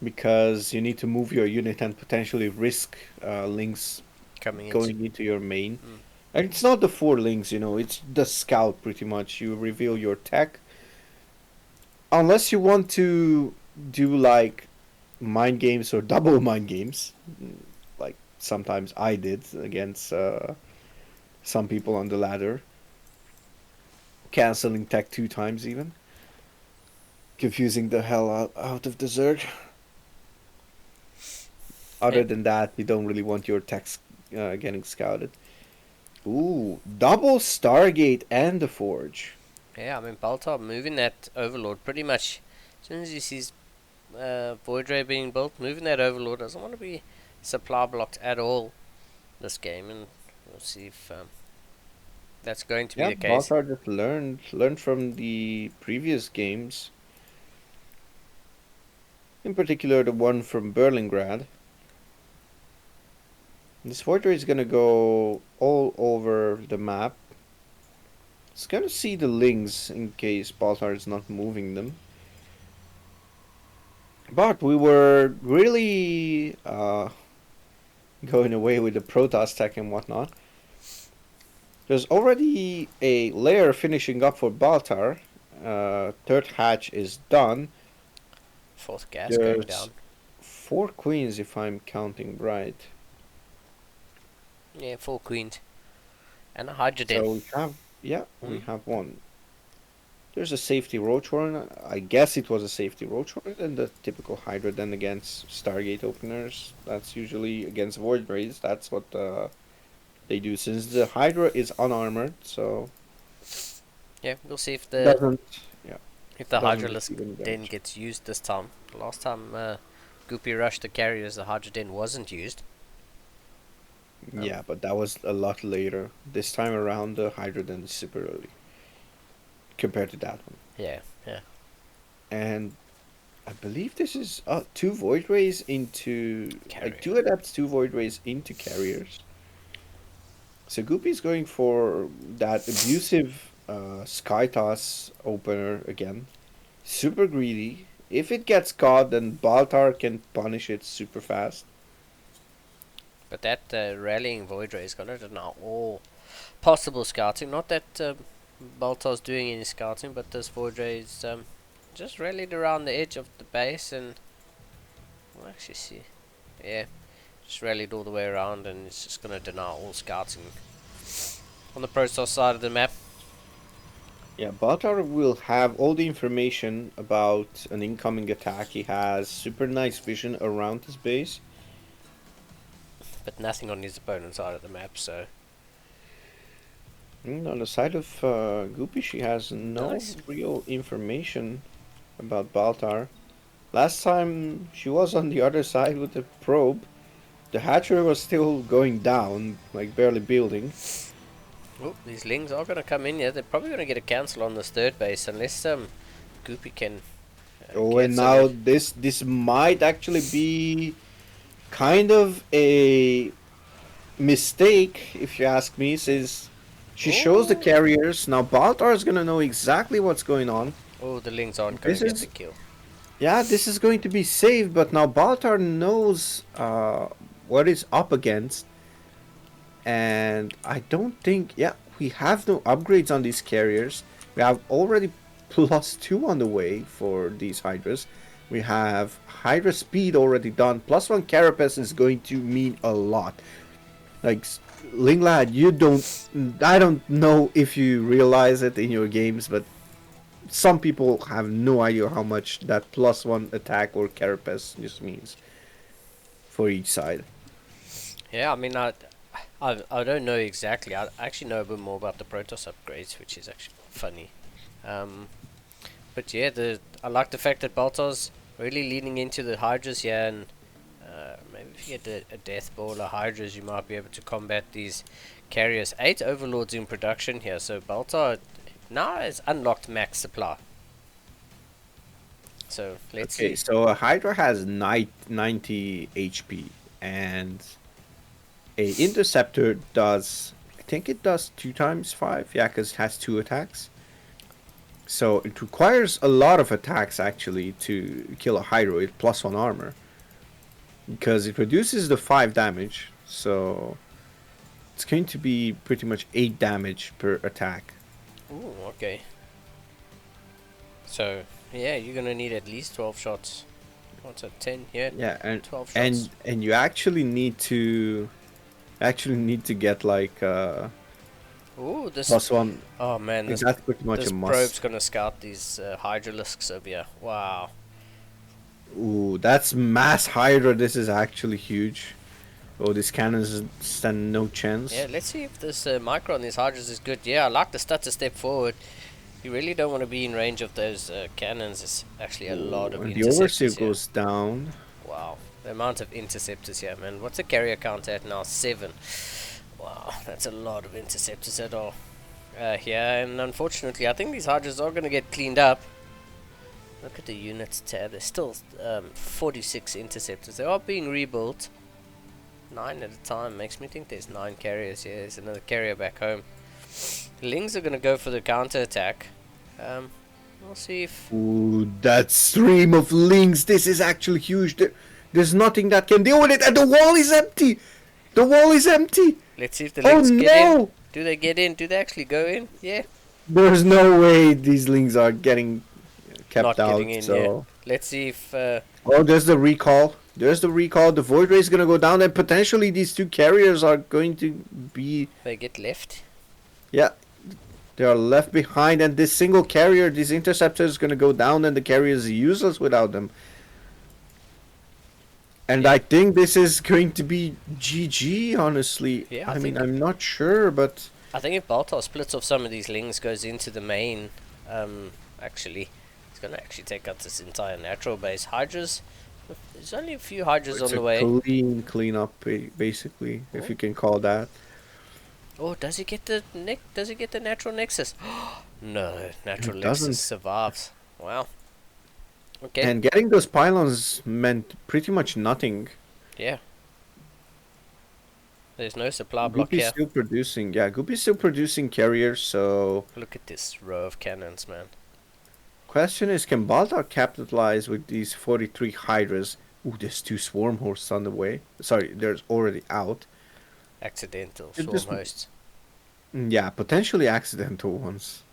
Because you need to move your unit and potentially risk links Coming in. going into your main. Mm. And it's not the 4 links, you know, it's the scout pretty much. You reveal your tech. Unless you want to do like mind games or double mind games, like sometimes I did against some people on the ladder. Canceling tech 2 times even. Confusing the hell out of the Zerg. Other than that, you don't really want your techs getting scouted. Ooh, double Stargate and the Forge. Yeah, I mean, Baltar moving that Overlord pretty much. As soon as he sees Void Ray being built, moving that Overlord doesn't want to be supply blocked at all this game, and we'll see if that's going to be Yeah, the case. Baltar just learned from the previous games. In particular, the one from Berlingrad. This Void Ray is gonna go all over the map. It's gonna see the links in case Baltar is not moving them. But we were really going away with the Protoss tech and whatnot. There's already a layer finishing up for Baltar. 3rd hatch is done. 4th gas going There's down. 4 queens if I'm counting right. Yeah, 4 queens. And a Hydrogen. So we have, yeah, we Mhm. have one. There's a safety Roach Horn. I guess it was a safety Roach Horn. And the typical Hydra then against Stargate openers. That's usually against Void Rays. That's what they do. Since the Hydra is unarmored, so Yeah, we'll see if the doesn't. Yeah. if the doesn't Hydralisk receive any Den damage. gets used this time. Last time Goopy rushed the carriers, the Hydra Den wasn't used. Yeah, but that was a lot later. This time around, the Hydra then is super early compared to that one. Yeah, yeah. And I believe this is 2 Void Rays into Carrier. like 2 adapts, 2 Void Rays into carriers. So Goopy's going for that abusive Sky Toss opener again. Super greedy. If it gets caught, then Baltar can punish it super fast. But that rallying Void Ray is going to deny all possible scouting. Not that Baltar's doing any scouting, but this Void Ray is just rallied around the edge of the base, and we'll actually see. Yeah, just rallied all the way around, and it's just going to deny all scouting on the Protoss side of the map. Yeah, Baltar will have all the information about an incoming attack. He has super nice vision around his base. But nothing on his opponent's side of the map, so On the side of Goopy, she has no Nice. real information about Baltar. Last time she was on the other side with the probe, the hatchery was still going down, like barely building. oh, these Lings are going to come in here. They're probably going to get a cancel on this 3rd base unless Goopy can. Oh, get and some now in. this might actually be kind of a mistake, if you ask me, since she shows the Ooh. carriers. Now Baltar is gonna know exactly what's going on. Oh, the Lings aren't going This to get is- the kill. Yeah, this is going to be safe, but now Baltar knows what is up against. And I don't think, yeah, we have no upgrades on these carriers. We have already +2 on the way for these Hydras. We have Hydra speed already done. +1 Carapace is going to mean a lot. Like, Linglad, I don't know if you realize it in your games, but some people have no idea how much that +1 attack or carapace just means for each side. Yeah, I mean, I don't know exactly. I actually know a bit more about the Protoss upgrades, which is actually funny. But yeah, I like the fact that Baltar's really leaning into the Hydras here, and maybe if you get a Death Ball or Hydras, you might be able to combat these carriers. 8 Overlords in production here, so Baltar now has unlocked max supply. So let's Okay, see. so a Hydra has 90 HP, and a Interceptor does, I think it does 2 times 5, yeah, because it has 2 attacks. So it requires a lot of attacks actually to kill a Hydra with +1 armor, because it reduces the 5 damage, so it's going to be pretty much 8 damage per attack. Ooh, okay. So yeah, you're gonna need at least 12 shots. What's that? 10? Yeah. Yeah, and 12 shots. and you actually need to get like Ooh, this. +1. Oh man, this That's pretty much this a probe's must. gonna scout these Hydralisks over here. Wow. Ooh, that's mass Hydra. This is actually huge. Oh, these cannons stand no chance. Yeah, let's see if this micro on these Hydras is good. Yeah, I like the stats to step forward. You really don't want to be in range of those cannons. It's actually a lot of And the interceptors overseer here. goes down. Wow, the amount of interceptors here, man. What's the carrier count at now? 7. Wow, that's a lot of interceptors at all. Here, and unfortunately, I think these Hydras are going to get cleaned up. Look at the units tab. There's still 46 interceptors. They are being rebuilt. 9 at a time. Makes me think there's 9 carriers here. There's another carrier back home. Lings are going to go for the counter attack. We'll see if... Ooh, that stream of links. This is actually huge. There's nothing that can deal with it, and the wall is empty. The wall is empty. Let's see if the Oh Lings get in. no! Do they get in? Do they actually go in? Yeah. There's no way these links are getting kept Not out. getting in, so. yeah. Let's see if... Oh, there's the recall. There's the recall. The Void Ray is gonna go down, and potentially these 2 carriers are going to be... they get left. Yeah. They are left behind, and this single carrier, this interceptor, is gonna go down, and the carrier is useless without them. And I think this is going to be GG, honestly. Yeah, I I mean, think- I'm not sure, but... I think if Baltar splits off some of these Lings, goes into the main, actually, he's going to actually take out this entire natural base. Hydras, there's only a few Hydras It's on the a way. clean up, basically, if you can call that. Oh, does he get the Does he get the natural nexus? No, natural He nexus doesn't. survives. Wow. Okay. And getting those pylons meant pretty much nothing. yeah. There's no supply block Guppy's here. still producing. Yeah, Guppy's still producing carriers, so... Look at this row of cannons, man. Question is, can Baltar capitalize with these 43 Hydras? Ooh, there's 2 Swarm Hosts on the way. Sorry, there's already out. Accidental It swarm just- hosts. Yeah, potentially accidental ones.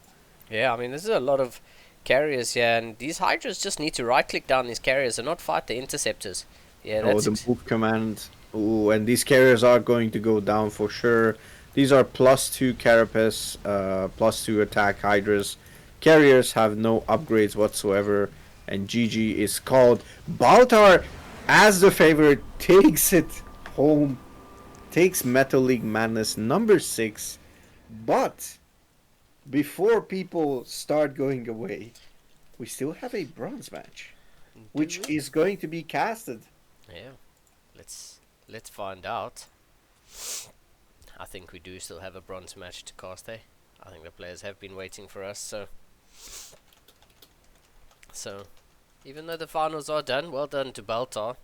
Yeah, I mean, this is a lot of carriers here, and these Hydras just need to right-click down these carriers and not fight the interceptors. Yeah, Oh, that's... the move command. Ooh, and these carriers are going to go down for sure. These are +2 carapace, +2 attack Hydras. Carriers have no upgrades whatsoever, and GG is called. Baltar, as the favorite, takes it home. Takes Metal League Madness number 6. But before people start going away, we still have a bronze match, which is going to be casted. Yeah, let's find out. I think we do still have a bronze match to cast, eh? I think the players have been waiting for us, so even though the finals are done, well done to Baltar.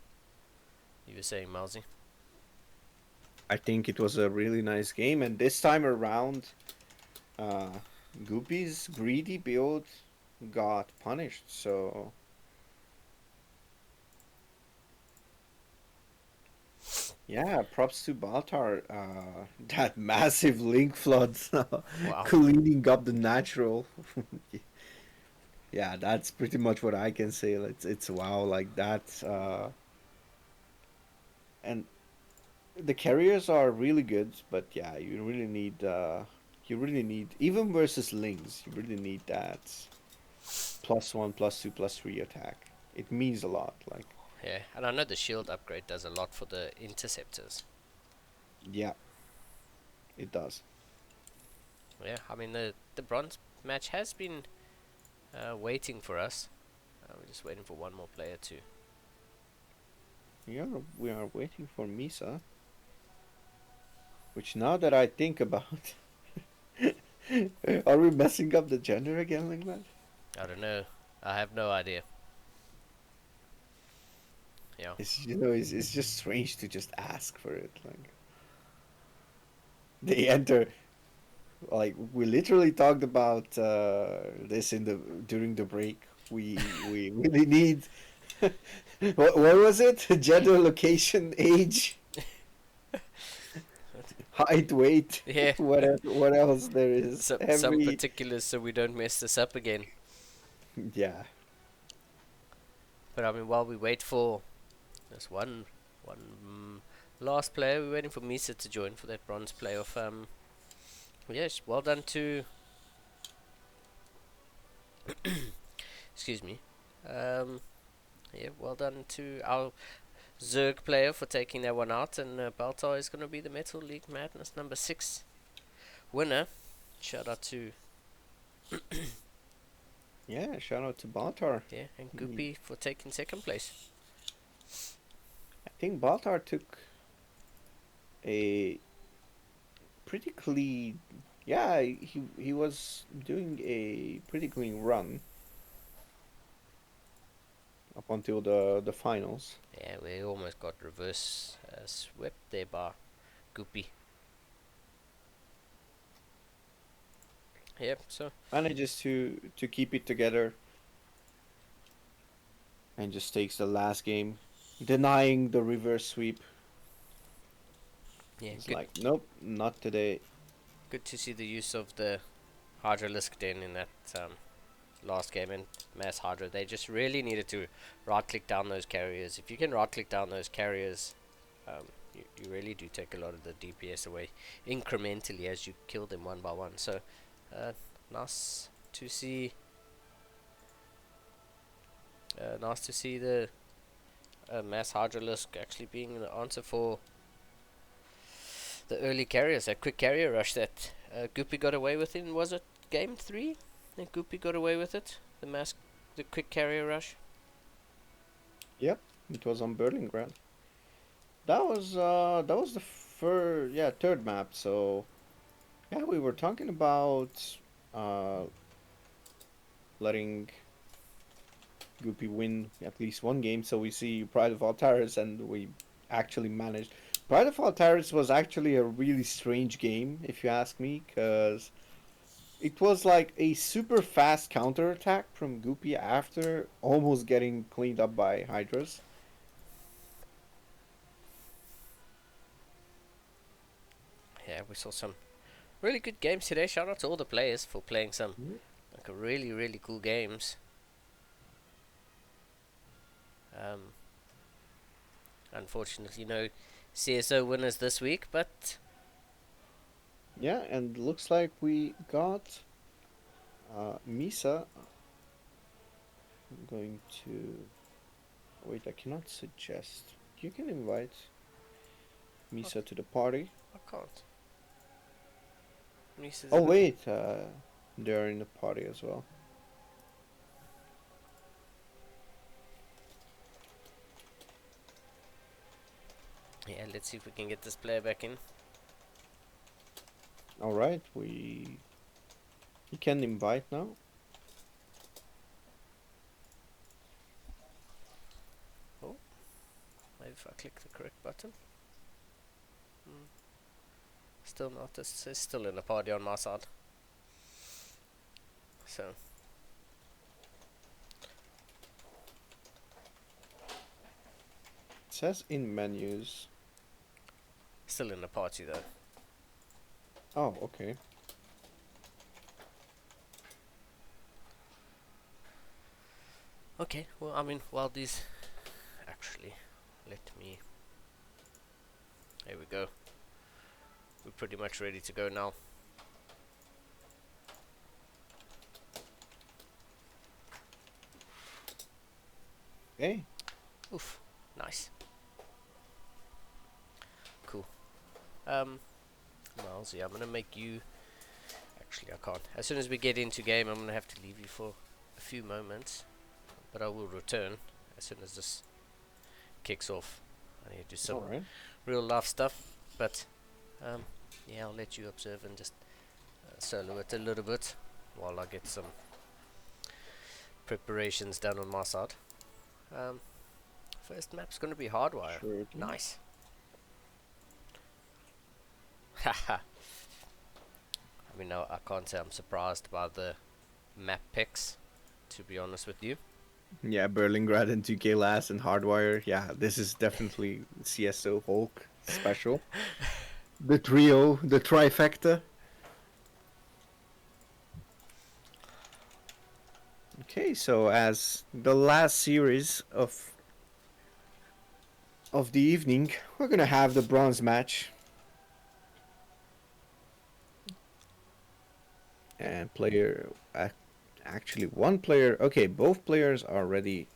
You were saying, Mousy? I think it was a really nice game, and this time around, Guppy's greedy build got punished, so... Yeah, props to Baltar. That massive link flood cleaning up the natural. Yeah, that's pretty much what I can say. It's wow, like that. And the carriers are really good, but yeah, you really need even versus links, you really need that +1, +2, +3 attack. It means a lot. Like, Yeah, and I know the shield upgrade does a lot for the interceptors. yeah, it does. Yeah, I mean the bronze match has been waiting for us. We're just waiting for one more player to. We are waiting for Misa, which now that I think about, are we messing up the gender again like that? I don't know. I have no idea. Yeah. It's just strange to just ask for it. Like they enter. Like we literally talked about this in the during the break. We really need. What was it? Gender, location, age, height, weight. Yeah. What else there is? Some particulars so we don't mess this up again. Yeah. But I mean, while we wait for this one last player, we're waiting for Misa to join for that bronze playoff. Yes, well done to. Excuse me. Yeah, well done to our Zerg player for taking that one out, and Baltar is going to be the Metal League Madness number 6 winner. Shout out to Yeah, shout out to Baltar. and Goopy for taking second place. I think Baltar took a pretty clean. Yeah, he was doing a pretty clean run up until the finals. Yeah, we almost got reverse swept there by Goopy. Yep, so Manages to keep it together and just takes the last game, denying the reverse sweep. yeah, It's good, like, nope, not today. good to see the use of the Hydralisk Den in that last game in Mass Hydra. They just really needed to right click down those carriers. If you can right click down those carriers, you really do take a lot of the DPS away incrementally as you kill them one by one. So nice to see. Nice to see the Mass Hydralisk actually being the answer for the early carriers. That quick carrier rush that Goopy got away with in, was it game 3? I think Goopy got away with it. The quick carrier rush. Yep, it was on Berlin Ground. That was the third map. So yeah, we were talking about uh, letting Goopy win at least one game. So we see Pride of Altaris, and we actually managed. Pride of Altaris was actually a really strange game, if you ask me, because it was like a super fast counterattack from Goopy after almost getting cleaned up by Hydras. Yeah, we saw some really good games today. Shout out to all the players for playing some Mhm. like a really cool games. Unfortunately, no CSO winners this week, but Yeah, and looks like we got Misa. I'm going to wait. I cannot suggest. You can invite Misa to the party. I can't. Misa's Oh in the- wait, they're in the party as well. Yeah, let's see if we can get this player back in. All right, we. You can invite now. Maybe if I click the correct button. Still not. It's still in the party on my side. So It says in menus. still in the party though. Oh, okay. Okay. Well, I mean, while these actually, let me. There we go. We're pretty much ready to go now. Okay. Oof, nice. Cool. Milesy, I'm gonna make you. Actually, I can't. As soon as we get into game, I'm gonna have to leave you for a few moments, but I will return as soon as this kicks off. I need to do some All right. real life stuff, but yeah, I'll let you observe and just solo it a little bit while I get some preparations done on my side. Um, First map's gonna be Hardwire. Sure. Nice. Haha. I mean, no, I can't say I'm surprised by the map picks, to be honest with you. Yeah, Berlingrad and 2K Last and Hardwire. Yeah, this is definitely CSO Hulk special. The trio, the trifecta. Okay, so as the last series of the evening, we're gonna have the bronze match. And actually one player. Okay, both players are ready,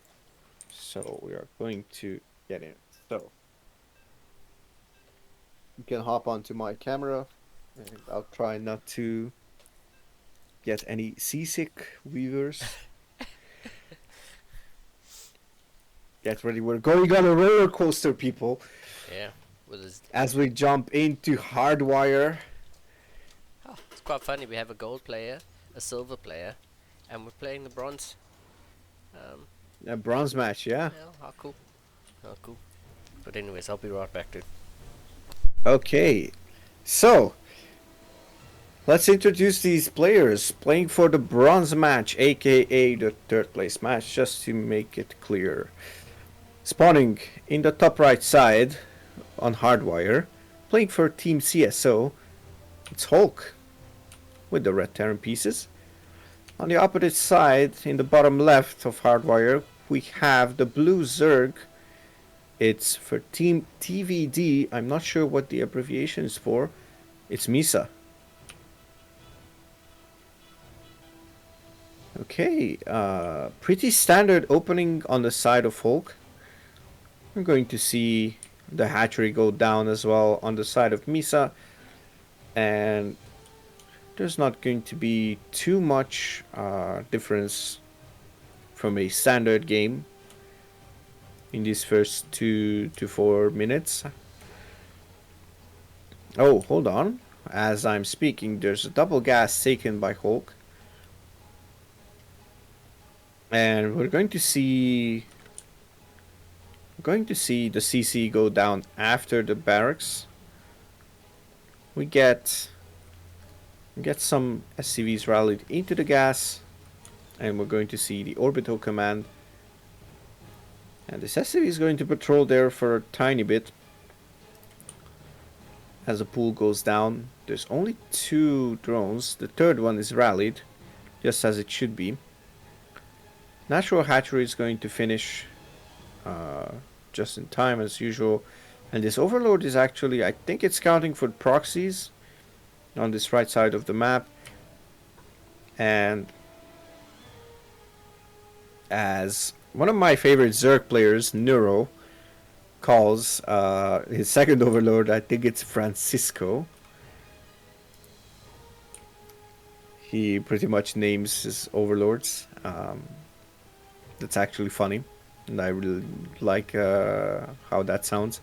so we are going to get in. So you can hop onto my camera, and I'll try not to get any seasick viewers. Get ready, we're going on a roller coaster, people, Yeah, with his. as we jump into Hardwire. Oh, it's quite funny. We have a gold player, a silver player, and we're playing the bronze. A bronze match, yeah. Yeah, how cool. How cool. But anyways, I'll be right back, dude. Okay, so let's introduce these players playing for the bronze match, aka the third place match, just to make it clear. Spawning in the top right side on Hardwire, playing for Team CSO, it's Hulk with the red Terran pieces. On the opposite side, in the bottom left of Hardwire, we have the blue Zerg. It's for Team TVD. I'm not sure what the abbreviation is for. It's Misa. Okay, pretty standard opening on the side of Hulk. We're going to see the hatchery go down as well on the side of Misa. And there's not going to be too much difference from a standard game in these first 2 to 4 minutes. Oh, hold on. As I'm speaking, there's a double gas taken by Hulk. And we're going to see the CC go down after the barracks. We get some SCVs rallied into the gas, and we're going to see the orbital command. And this SCV is going to patrol there for a tiny bit. As the pool goes down, there's only 2 drones. The third one is rallied, just as it should be. Natural hatchery is going to finish just in time as usual. And this overload is actually, I think it's counting for proxies on this right side of the map. And as one of my favorite Zerg players, Neuro, calls his second overlord, I think it's Francisco. He pretty much names his overlords. That's actually funny, and I really like how that sounds.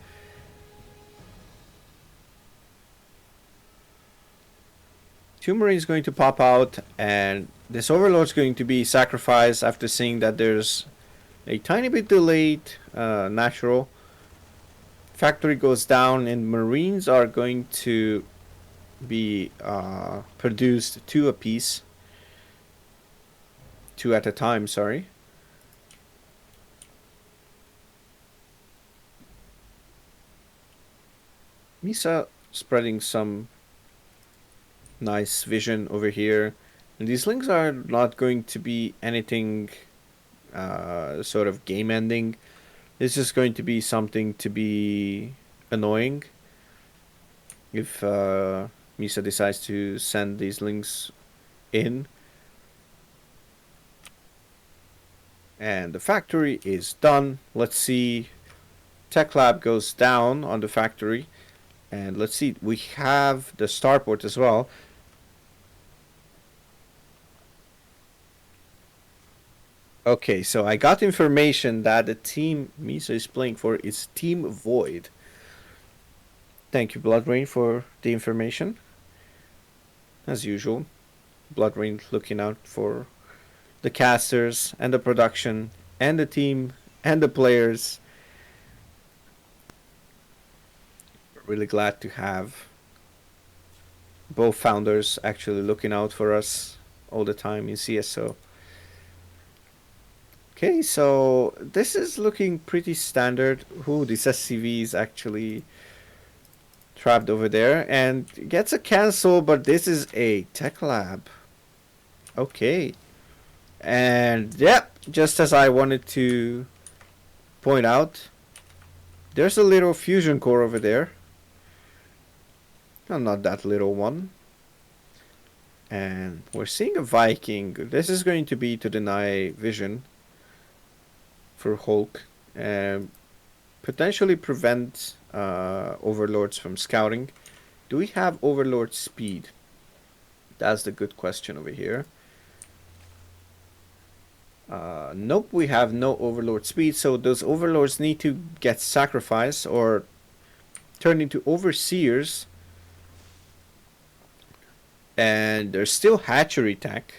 Two Marines going to pop out, and this overlord's going to be sacrificed after seeing that there's a tiny bit delayed natural. Factory goes down, and Marines are going to be produced 2 apiece. 2 at a time, sorry. Misa spreading some nice vision over here. And these links are not going to be anything sort of game ending. It's just going to be something to be annoying if Misa decides to send these links in. And the factory is done. Let's see. Tech Lab goes down on the factory. And let's see. We have the starport as well. Okay, so I got information that the team Misa is playing for is Team Void. Thank you, Bloodrain, for the information. As usual, Bloodrain looking out for the casters and the production and the team and the players. Really glad to have both founders actually looking out for us all the time in CSO. Okay, so this is looking pretty standard. Ooh, this SCV is actually trapped over there and gets a cancel, but this is a Tech Lab. Okay. And yep, just as I wanted to point out, there's a little fusion core over there. No, not that little one. And we're seeing a Viking. This is going to be to deny vision for Hulk and potentially prevent overlords from scouting. Do we have overlord speed? That's the good question over here. Nope, we have no overlord speed, so those overlords need to get sacrificed or turned into overseers. And there's still hatchery tech.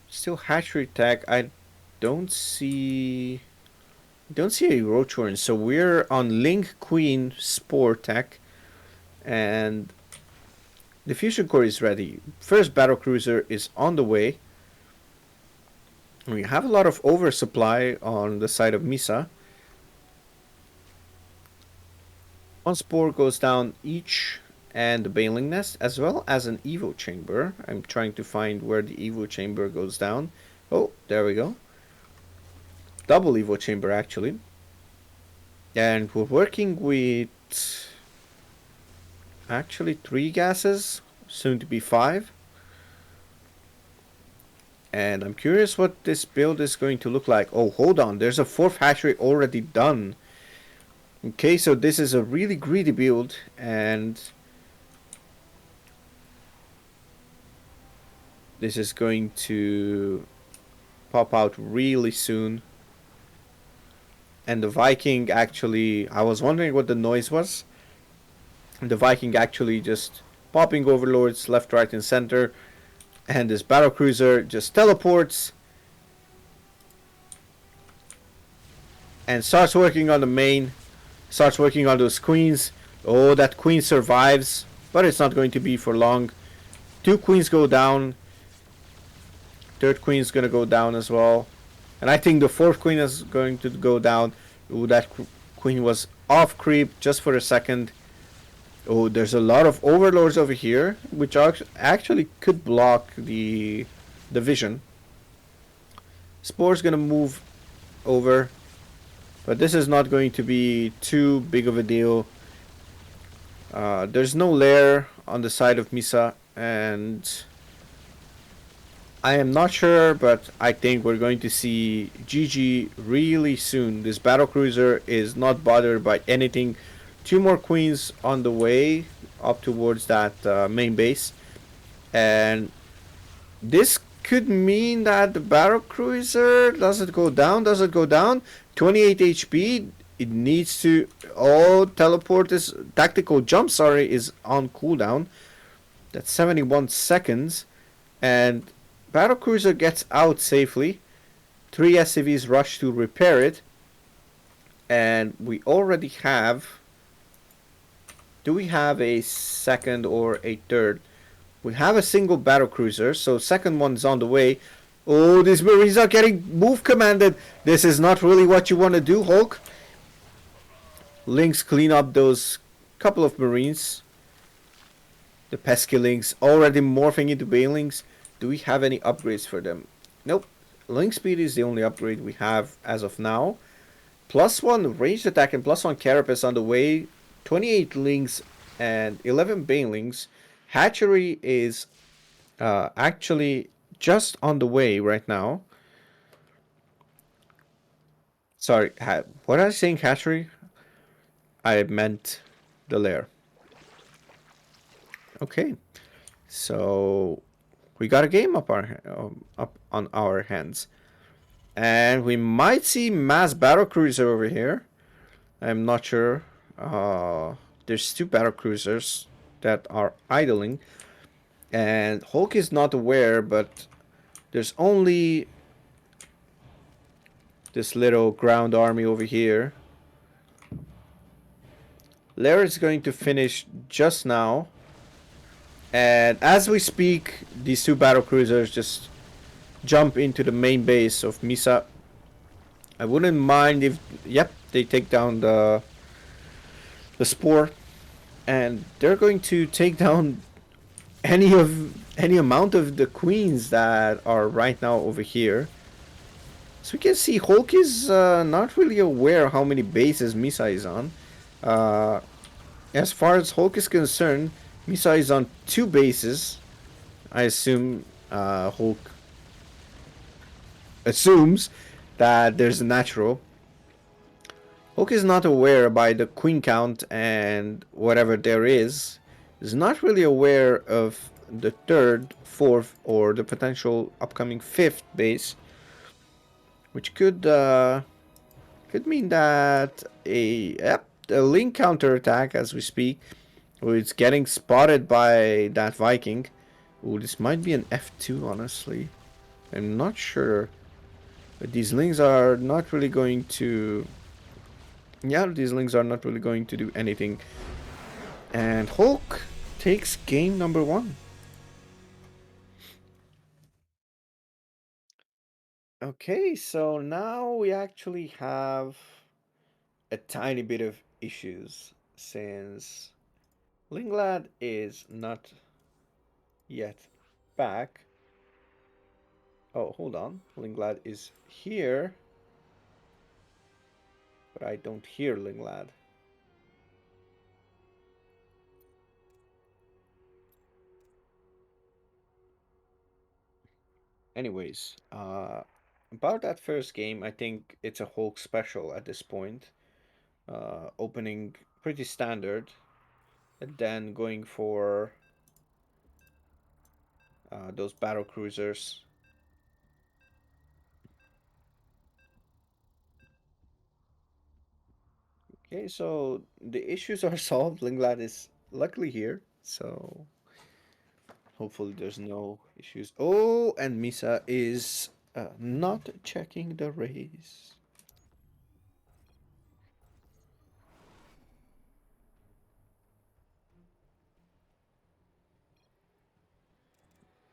Still hatchery tech. I don't see a Roachhorn, so we're on Link Queen Spore tech, and the fusion core is ready. First battle cruiser is on the way. We have a lot of oversupply on the side of Misa. One spore goes down each, and the Baneling Nest, as well as an Evo Chamber. I'm trying to find where the Evo Chamber goes down. Oh, there we go. Double Evo Chamber, actually. And we're working with actually 3 gases, soon to be 5. And I'm curious what this build is going to look like. Oh, hold on, there's a 4th hatchery already done. Okay, so this is a really greedy build, and this is going to pop out really soon. And the Viking actually, I was wondering what the noise was. The Viking actually just popping overlords left, right, and center. And this battlecruiser just teleports and starts working on the main. Starts working on those queens. Oh, that queen survives, but it's not going to be for long. 2 queens go down. 3rd queen is going to go down as well. And I think the 4th queen is going to go down. Ooh, that queen was off creep just for a second. Oh, there's a lot of overlords over here, which actually could block the vision. Spore's going to move over, but this is not going to be too big of a deal. There's no lair on the side of Misa, and I am not sure, but I think we're going to see GG really soon. This battlecruiser is not bothered by anything. 2 more queens on the way up towards that main base, and this could mean that the battlecruiser doesn't go down. 28 HP. It needs to. Oh, teleport is tactical jump. Sorry, is on cooldown. That's 71 seconds, and battlecruiser gets out safely. 3 SCVs rush to repair it, and we already have. Do we have a second or a third? We have a single battlecruiser, so second one's on the way. Oh, these Marines are getting move commanded. This is not really what you want to do, Hulk. Lynx clean up those couple of Marines. The pesky Lynx already morphing into Banelings. Do we have any upgrades for them? Nope. Lynx speed is the only upgrade we have as of now. +1 ranged attack and +1 carapace on the way. 28 Lynx and 11 Banelings. Hatchery is actually just on the way right now. Sorry, what I was saying, hatchery? I meant the lair. Okay, so we got a game up on our hands, and we might see mass battle cruiser over here. I'm not sure. There's two battle cruisers that are idling, and Hulk is not aware, but there's only this little ground army over here. Lair is going to finish just now, and as we speak, these two battle cruisers just jump into the main base of Misa. I wouldn't mind if, yep, they take down the spore, and they're going to take down any amount of the queens that are right now over here. So we can see Hulk is not really aware how many bases Misa is on. As far as Hulk is concerned, Misa is on 2 bases. I assume Hulk assumes that there's a natural. Hulk is not aware by the queen count and whatever there is not really aware of the 3rd, 4th, or the potential upcoming 5th base, which could mean that a link counter attack as we speak. It's getting spotted by that Viking. Ooh, this might be an F2, honestly. I'm not sure. But these links are not really going to... Yeah, these links are not really going to do anything. And Hulk takes game number 1. Okay, so now we actually have a tiny bit of issues since Linglad is not yet back. Oh, hold on. Linglad is here, but I don't hear Linglad. Anyways, about that first game, I think it's a Hulk special at this point. Opening pretty standard, and then going for those battle cruisers. Okay, so the issues are solved. Linglad is luckily here, so hopefully there's no issues. Oh, and Misa is not checking the raise.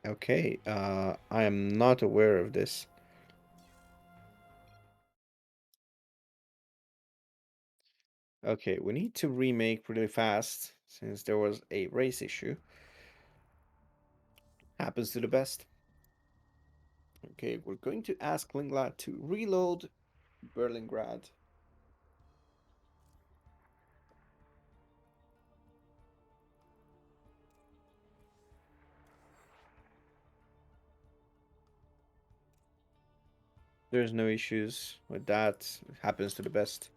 Okay, I am not aware of this. Okay, we need to remake pretty fast since there was a race issue. Happens to the best. Okay, we're going to ask Linglad to reload Berlingrad. There's no issues with that. It happens to the best.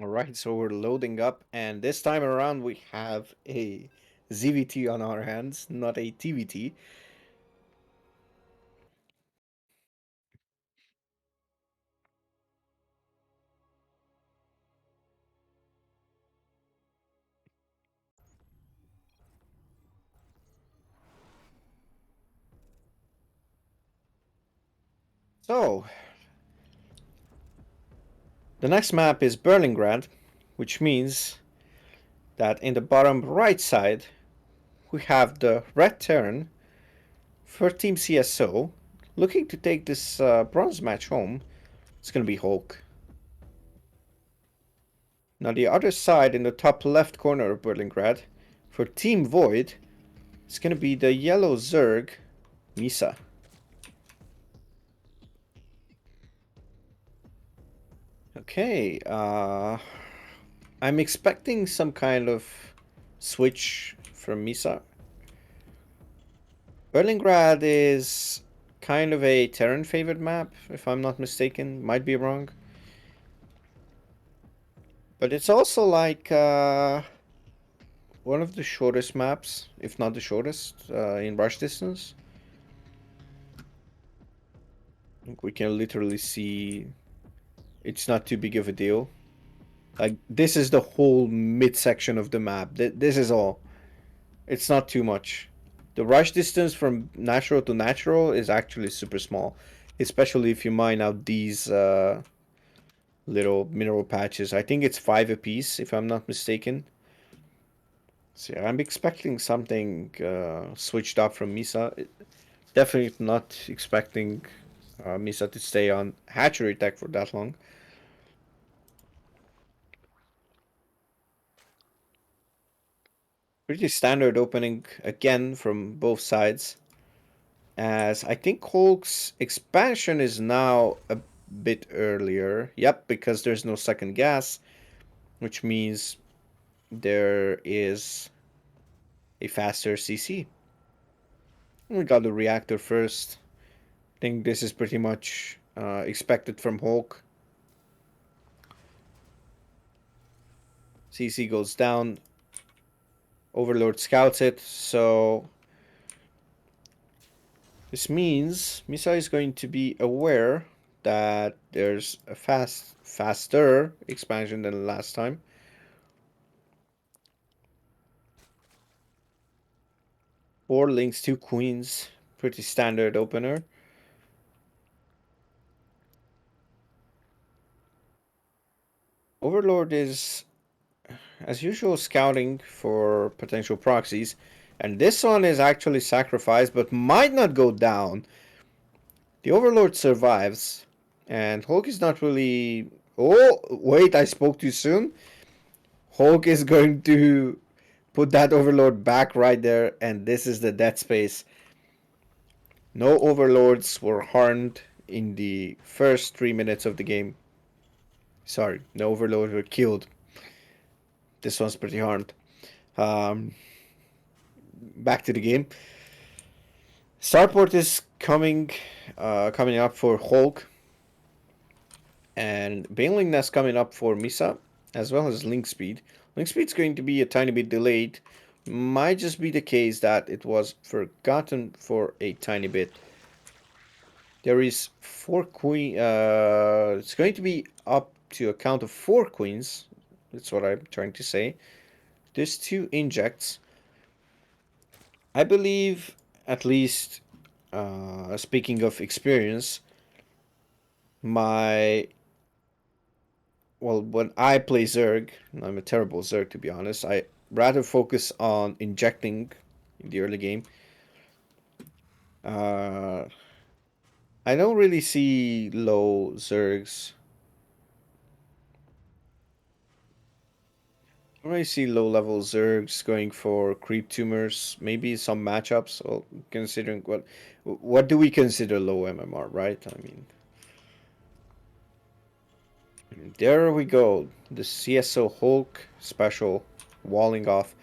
Alright, so we're loading up, and this time around we have a ZVT on our hands, not a TVT. So, the next map is Berlingrad, which means that in the bottom right side we have the red Terran for Team CSO, looking to take this bronze match home, it's going to be Hulk. Now the other side in the top left corner of Berlingrad, for Team Void, it's going to be the yellow Zerg, Misa. Okay, I'm expecting some kind of switch from Misa. Berlingrad is kind of a Terran favored map, if I'm not mistaken. Might be wrong. But it's also like one of the shortest maps, if not the shortest, in rush distance. We can literally see it's not too big of a deal. Like, this is the whole midsection of the map. This is all. It's not too much. The rush distance from natural to natural is actually super small. Especially if you mine out these little mineral patches. I think it's 5 apiece, if I'm not mistaken. So yeah, I'm expecting something switched up from Misa. Definitely not expecting Misa to stay on hatchery tech for that long. Pretty standard opening again from both sides. As I think Hulk's expansion is now a bit earlier. Yep, because there's no second gas, which means there is a faster CC. We got the reactor first. I think this is pretty much expected from Hulk. CC goes down. Overlord scouts it, so this means Misa is going to be aware that there's a faster expansion than last time. Four links, 2 queens, pretty standard opener. Overlord is, as usual, scouting for potential proxies. And this one is actually sacrificed, but might not go down. The Overlord survives. And Hulk is not really... Oh, wait, I spoke too soon. Hulk is going to put that Overlord back right there. And this is the dead space. No Overlords were harmed in the first 3 minutes of the game. Sorry, no Overlords were killed. This one's pretty harmed. Back to the game. Starport is coming up for Hulk. And Baneling Nest coming up for Misa, as well as Link Speed. Link Speed's going to be a tiny bit delayed. Might just be the case that it was forgotten for a tiny bit. There is 4 queen. It's going to be up to a count of 4 queens. That's what I'm trying to say. There's 2 injects. I believe, at least, speaking of experience, when I play Zerg, and I'm a terrible Zerg to be honest, I rather focus on injecting in the early game. I don't really see low Zergs. I don't really see low level Zergs going for creep tumors. Maybe some matchups. Well, considering what do we consider low MMR, right? I mean, there we go. The CSO Hulk special walling off.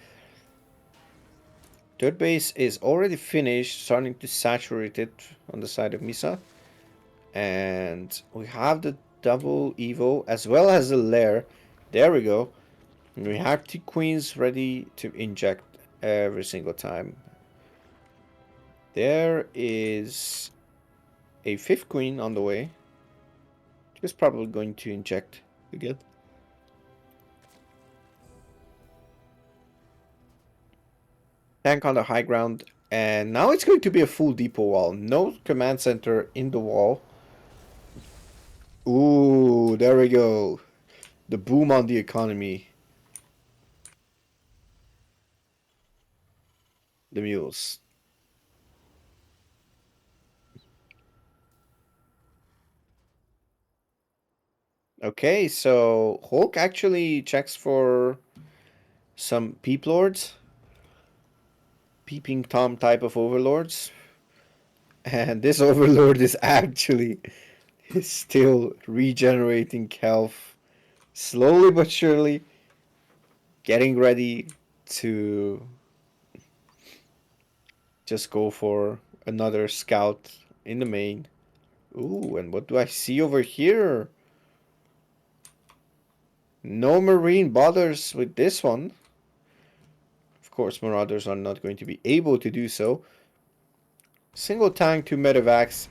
Third base is already finished, starting to saturate it on the side of Misa. And we have the double Evo as well as the lair. There we go. We have 2 queens ready to inject every single time. There is a 5th queen on the way. She's probably going to inject again. Tank on the high ground. And now it's going to be a full depot wall. No command center in the wall. Ooh, there we go. The boom on the economy. The mules. Okay, so Hulk actually checks for some peep lords, peeping Tom type of overlords, and this overlord is actually still regenerating health slowly but surely, getting ready to just go for another scout in the main. Ooh, and what do I see over here? No Marine bothers with this one. Of course, Marauders are not going to be able to do so. Single tank to medevacs.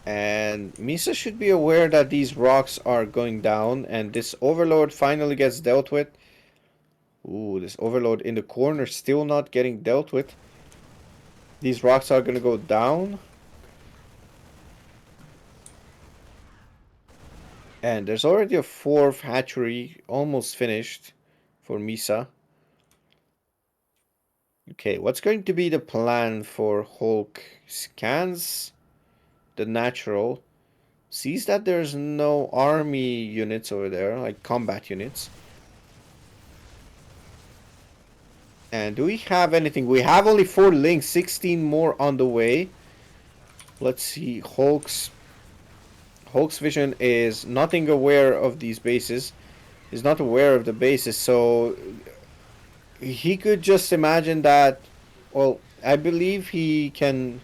And Misa should be aware that these rocks are going down, and this Overlord finally gets dealt with. Ooh, this Overlord in the corner still not getting dealt with. These rocks are gonna go down. And there's already a fourth hatchery almost finished for Misa. Okay, what's going to be the plan for Hulk? Scans the natural, sees that there's no army units over there, like combat units. And do we have anything? We have only 4 links, 16 more on the way. Let's see, Hulk's vision is nothing aware of these bases. He's not aware of the bases, so he could just imagine that, well, I believe he can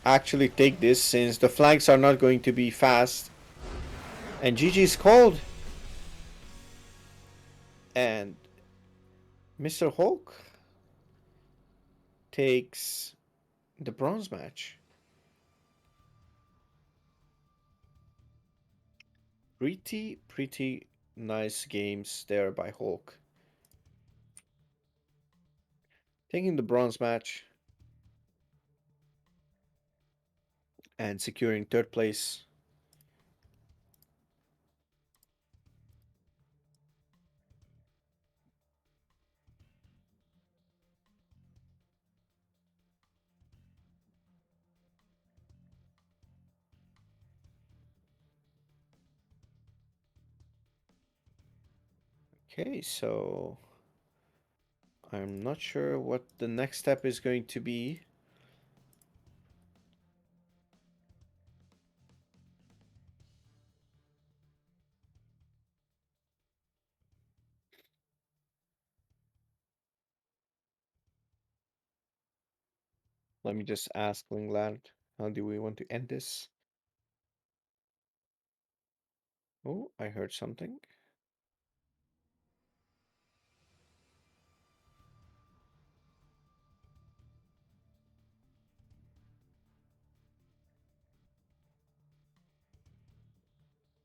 actually take this since the flanks are not going to be fast. And GG's called. And Mr. Hulk takes the bronze match. Pretty nice games there by Hulk. Taking the bronze match and securing third place. Okay, so I'm not sure what the next step is going to be. Let me just ask Lingland, how do we want to end this? Oh, I heard something.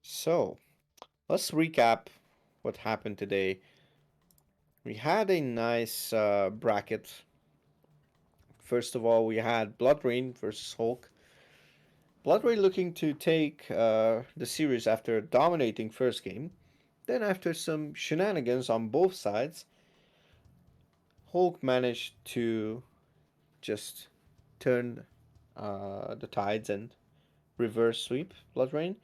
So, let's recap what happened today. We had a nice bracket. First of all, we had Bloodrain versus Hulk. Bloodrain looking to take the series after dominating first game. Then after some shenanigans on both sides, Hulk managed to just turn the tides and reverse sweep Bloodrain.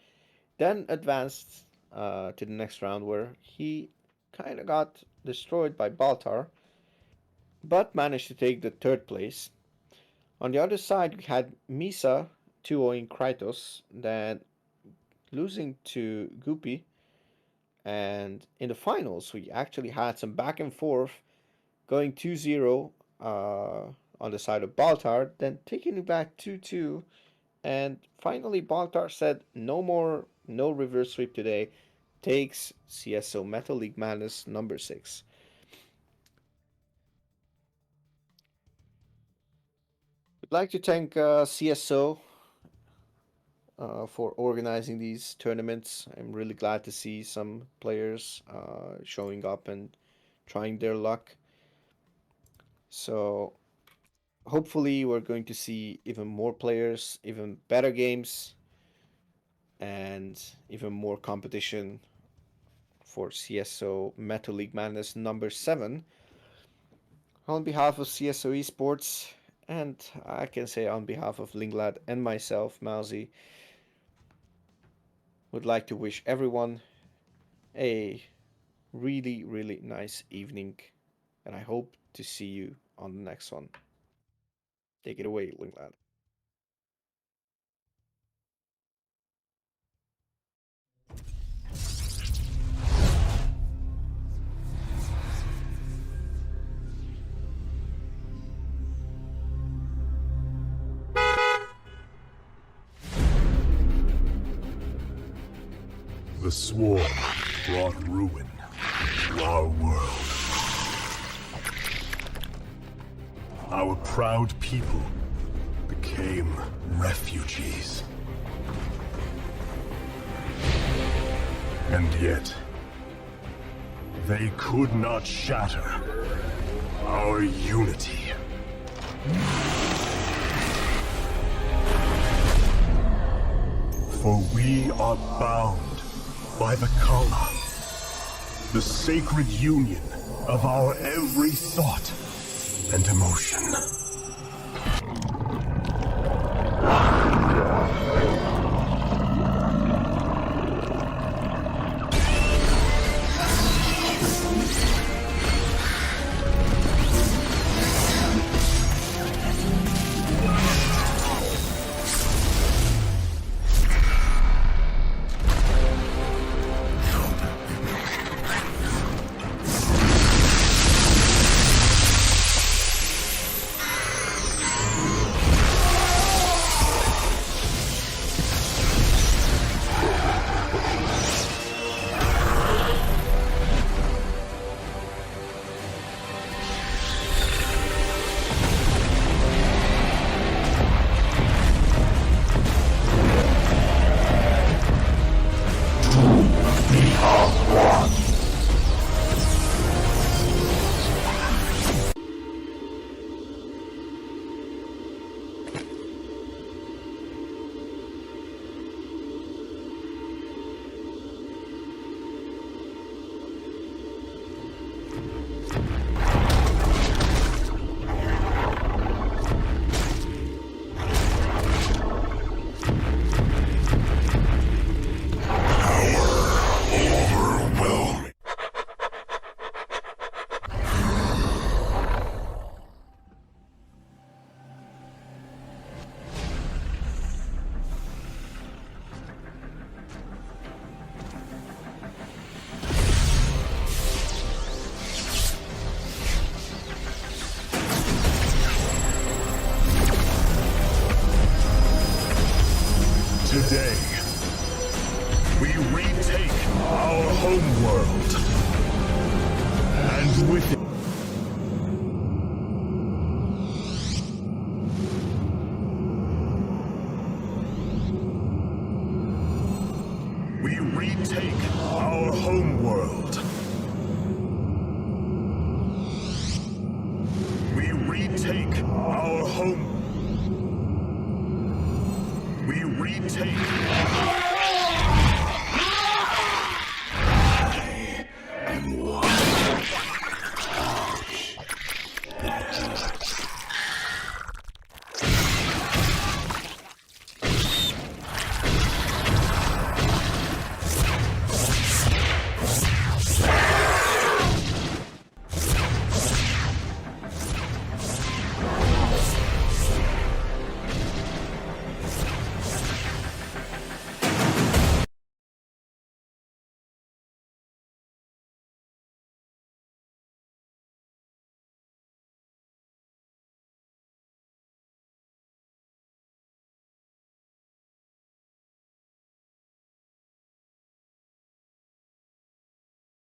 Then advanced to the next round where he kind of got destroyed by Baltar, but managed to take the third place. On the other side, we had Misa 2-0ing Krytos, then losing to Goopy. And in the finals, we actually had some back and forth, going 2-0 on the side of Baltar, then taking it back 2-2. And finally, Baltar said, no more, no reverse sweep today. Takes CSO Metal League Madness number 6. We'd like to thank CSO for organizing these tournaments. I'm really glad to see some players showing up and trying their luck. So hopefully we're going to see even more players, even better games, and even more competition for CSO Metal League Madness number 7. On behalf of CSO Esports And I can say on behalf of Linglad and myself, Mousy, would like to wish everyone a really, really nice evening. And I hope to see you on the next one. Take it away, Linglad. The swarm brought ruin to our world. Our proud people became refugees. And yet, they could not shatter our unity. For we are bound by the Kala, the sacred union of our every thought and emotion. Today, we retake our homeworld, and with it, we retake our homeworld. We retake our home. We retake